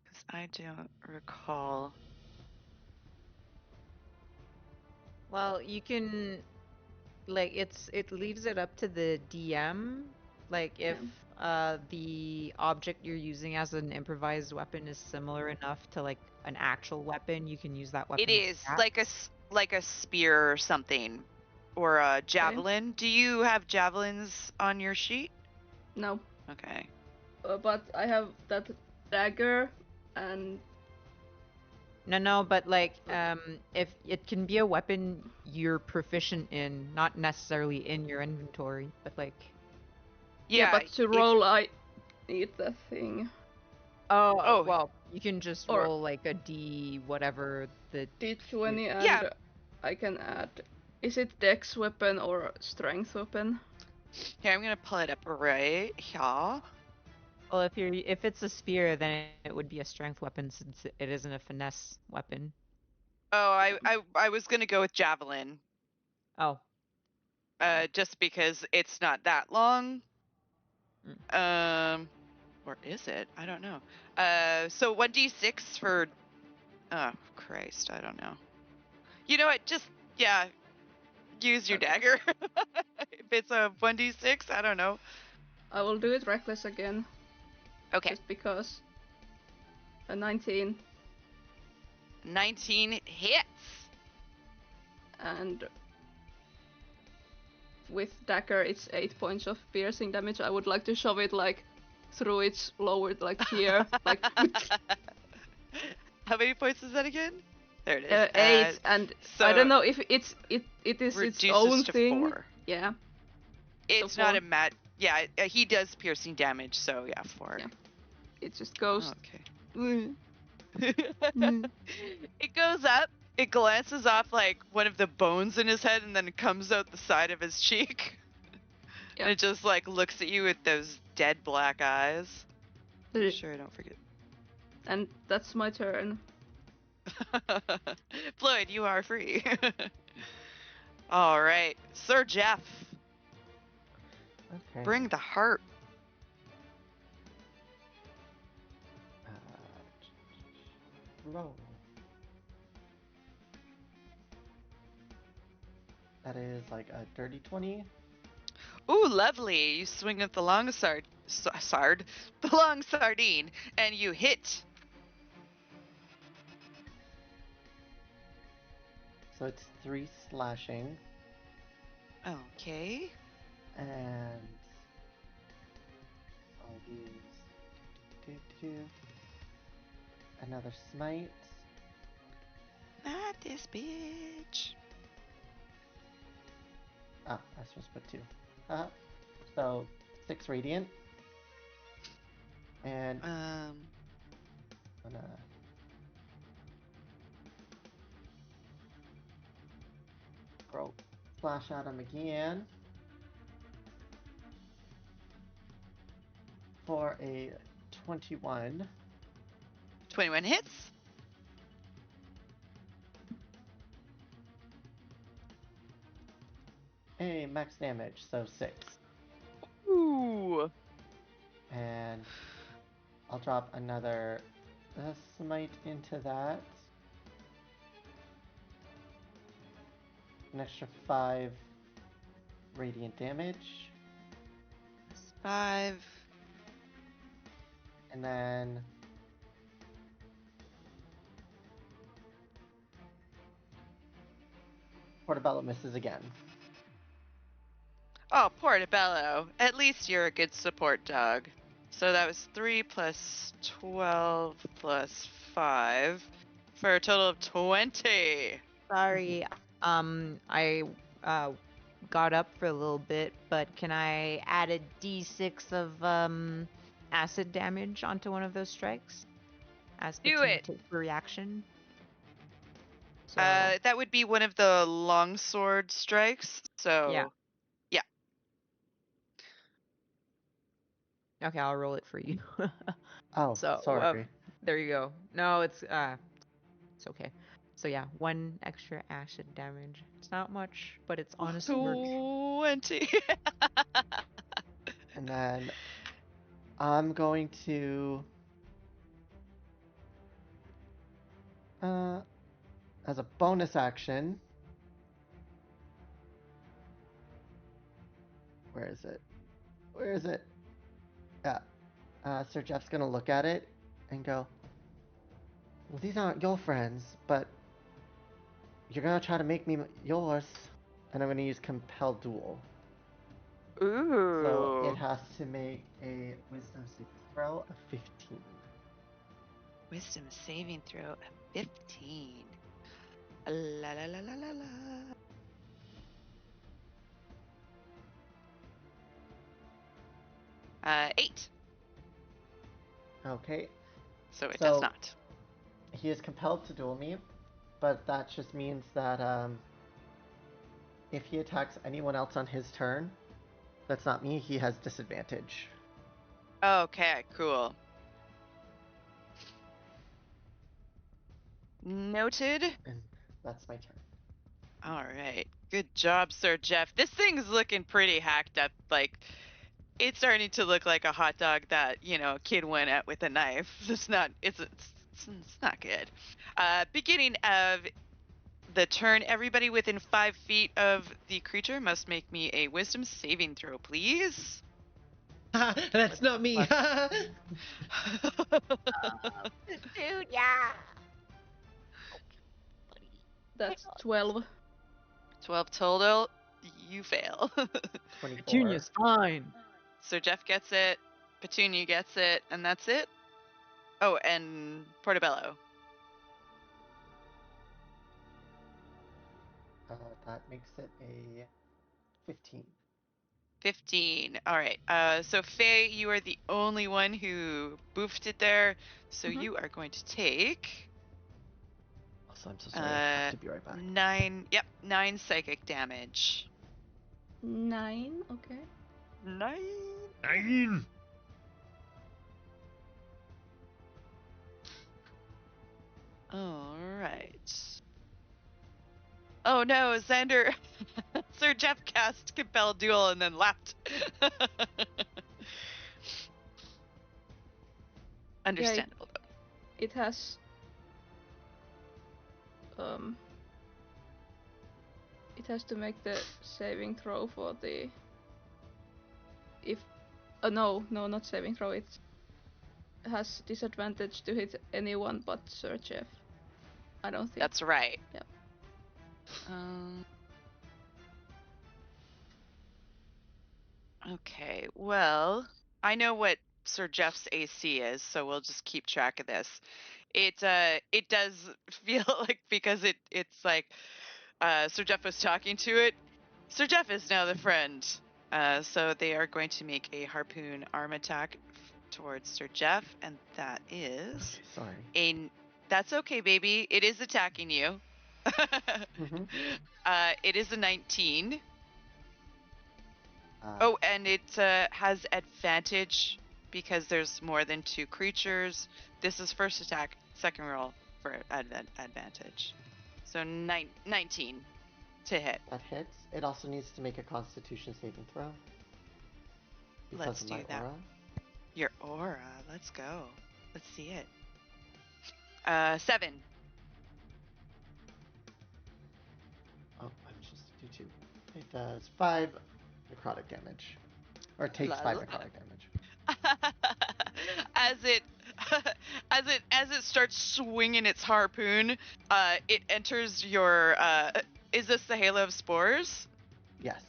Because I don't recall. Well, you can, like, it leaves it up to the DM. Like, if the object you're using as an improvised weapon is similar enough to like an actual weapon, you can use that weapon. It is like a spear or something, or a javelin. Okay. Do you have javelins on your sheet? No. Okay. But I have that dagger and. No, but like, if it can be a weapon you're proficient in, not necessarily in your inventory, but like. Yeah, but to roll, I need the thing. Oh, well, you can just roll like a D, whatever the. D20, and I can add. Is it Dex weapon or Strength weapon? Here, I'm gonna pull it up right here. Well, if it's a spear, then it would be a strength weapon since it isn't a finesse weapon. Oh, I was gonna go with javelin. Oh. Just because it's not that long. Or is it? I don't know. So 1d6 for. Oh Christ, I don't know. You know what? Just use your dagger. If it's a 1d6, I don't know. I will do it reckless again. Okay. Just because. A 19. 19 hits. And with dagger, it's 8 points of piercing damage. I would like to shove it like through its lower, like here, like. How many points is that again? There it is. 8, and so I don't know if it is its reduces own to thing. 4. Yeah. It's So not 4. a mat. Yeah, he does piercing damage, so yeah, 4. Yeah. It just goes. Okay. It goes up. It glances off like one of the bones in his head, and then it comes out the side of his cheek. Yeah. And it just like looks at you with those dead black eyes. Make sure I don't forget. And that's my turn. Floyd, you are free. All right, Sir Jeff, Okay. bring the heart. Roll. That is like a dirty 20. Ooh, lovely! You swing at the long the long sardine, and you hit. So it's 3 slashing. Okay. And I'll use another smite. Not this bitch. Ah, I was supposed to put 2. So 6 radiant. And I'm gonna throw flash at him again for a 21. 21 hits. Hey, max damage, so 6. Ooh. And I'll drop another smite into that. An extra 5 radiant damage. 5. And then Portobello misses again. Oh, Portobello. At least you're a good support dog. So that was 3 plus 12 plus 5 for a total of 20. Sorry. I got up for a little bit, but can I add a d6 of acid damage onto one of those strikes? As the Do team it. take a reaction. So That would be one of the longsword strikes. So yeah. Okay, I'll roll it for you. Oh, So sorry. there you go. No, it's okay. So yeah, 1 extra acid damage. It's not much, but it's honest work. 20. And then I'm going to as a bonus action. Where is it? Where is it? Yeah. Sir Jeff's gonna look at it and go, well, these aren't your friends, but you're gonna try to make me yours. And I'm gonna use Compel Duel. Ooh. So it has to make a wisdom saving throw of 15. Wisdom saving throw of 15. La la la la la la. Uh, 8. Okay. So it So- does not. He is compelled to duel me, but that just means that if he attacks anyone else on his turn, that's not me, he has disadvantage. Okay, cool. Noted. And that's my turn. All right. Good job, Sir Jeff. This thing's looking pretty hacked up. Like, it's starting to look like a hot dog that, a kid went at with a knife. It's not good. Beginning of the turn, everybody within 5 feet of the creature must make me a wisdom saving throw, please. That's not me. Dude, yeah. That's 12. 12 total. You fail. 24. Petunia's fine. So Jeff gets it, Petunia gets it, and that's it. Oh, and Portobello. That makes it a 15. 15. All right. So Faye, you are the only one who boofed it there. So Mhm. you are going to take Also, I'm so sorry. I have to be right back. 9 psychic damage. 9, okay. 9. 9! All right. Oh no, Xander. Sir Jeff cast Compel Duel and then left. Understandable. It has it has to make the saving throw for the no, not saving throw. It has disadvantage to hit anyone but Sir Jeff. I don't think. That's right. Yep. Okay, well, I know what Sir Jeff's AC is, so we'll just keep track of this. It does feel like, because it's like Sir Jeff was talking to it. Sir Jeff is now the friend. So they are going to make a harpoon arm attack towards Sir Jeff, and that is Sorry. That's okay, baby. It is attacking you. Mhm. It is a 19. Uh, Oh, and it has advantage because there's more than 2 creatures. This is first attack, second roll for advantage. So 19 to hit. That hits. It also needs to make a Constitution saving throw. Because Let's of do my that. aura. Your aura. Let's go. Let's see it. 7. Oh, I'm just do 2. It does 5 necrotic damage. Or it takes 5 necrotic damage. as it as it starts swinging its harpoon, it enters your is this the Halo of Spores? Yes.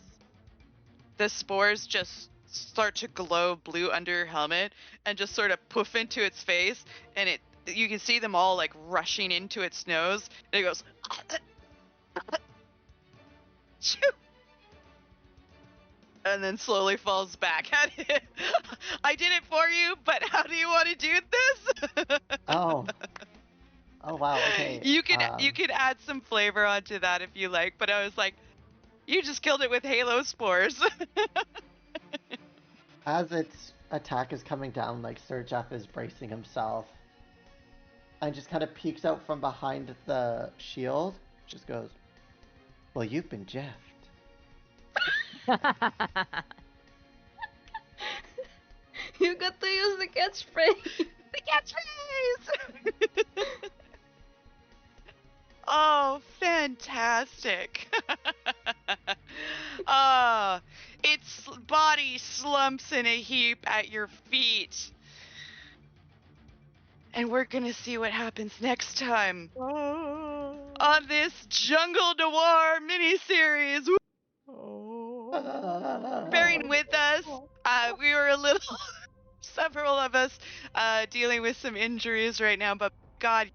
The spores just start to glow blue under your helmet and just sort of poof into its face, and you can see them all like rushing into its nose, and it goes and then slowly falls back at it. I did it for you, but how do you want to do this? Oh. Oh wow, okay. You could add some flavor onto that if you like, but I was like, you just killed it with Halo spores. As its attack is coming down, like Sir Jeff is bracing himself and just kind of peeks out from behind the shield, just goes, "Well, you've been jeffed." You got to use the catchphrase. The catchphrase. Oh, fantastic. Its body slumps in a heap at your feet. And we're going to see what happens next time on this Jungle Noir mini-series. Bearing with us, we were several of us dealing with some injuries right now, but God,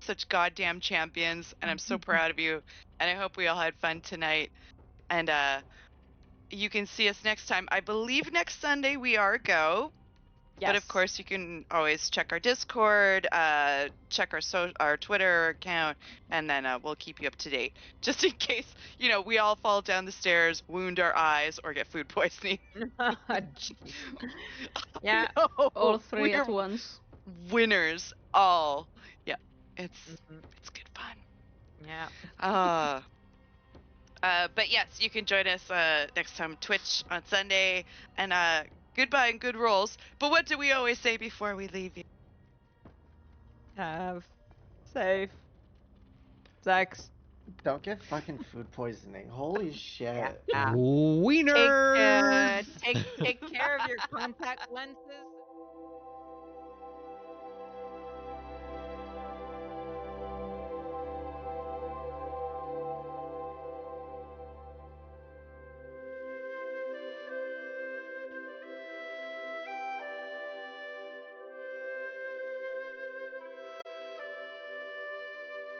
such goddamn champions, and I'm so proud of you, and I hope we all had fun tonight. And you can see us next time. I believe next Sunday we are a go. Yes. But of course, you can always check our Discord, check our Twitter account, and then we'll keep you up to date, just in case we all fall down the stairs, wound our eyes, or get food poisoning. Jeez. Yeah. All 3 We're at once. winners, all. Yeah, it's good fun. Yeah. But yes, you can join us next time Twitch on Sunday, and goodbye and good rolls. But what do we always say before we leave you? Have safe sex. Don't get fucking food poisoning. Holy shit. Yeah. Wiener! Take care of your contact lenses.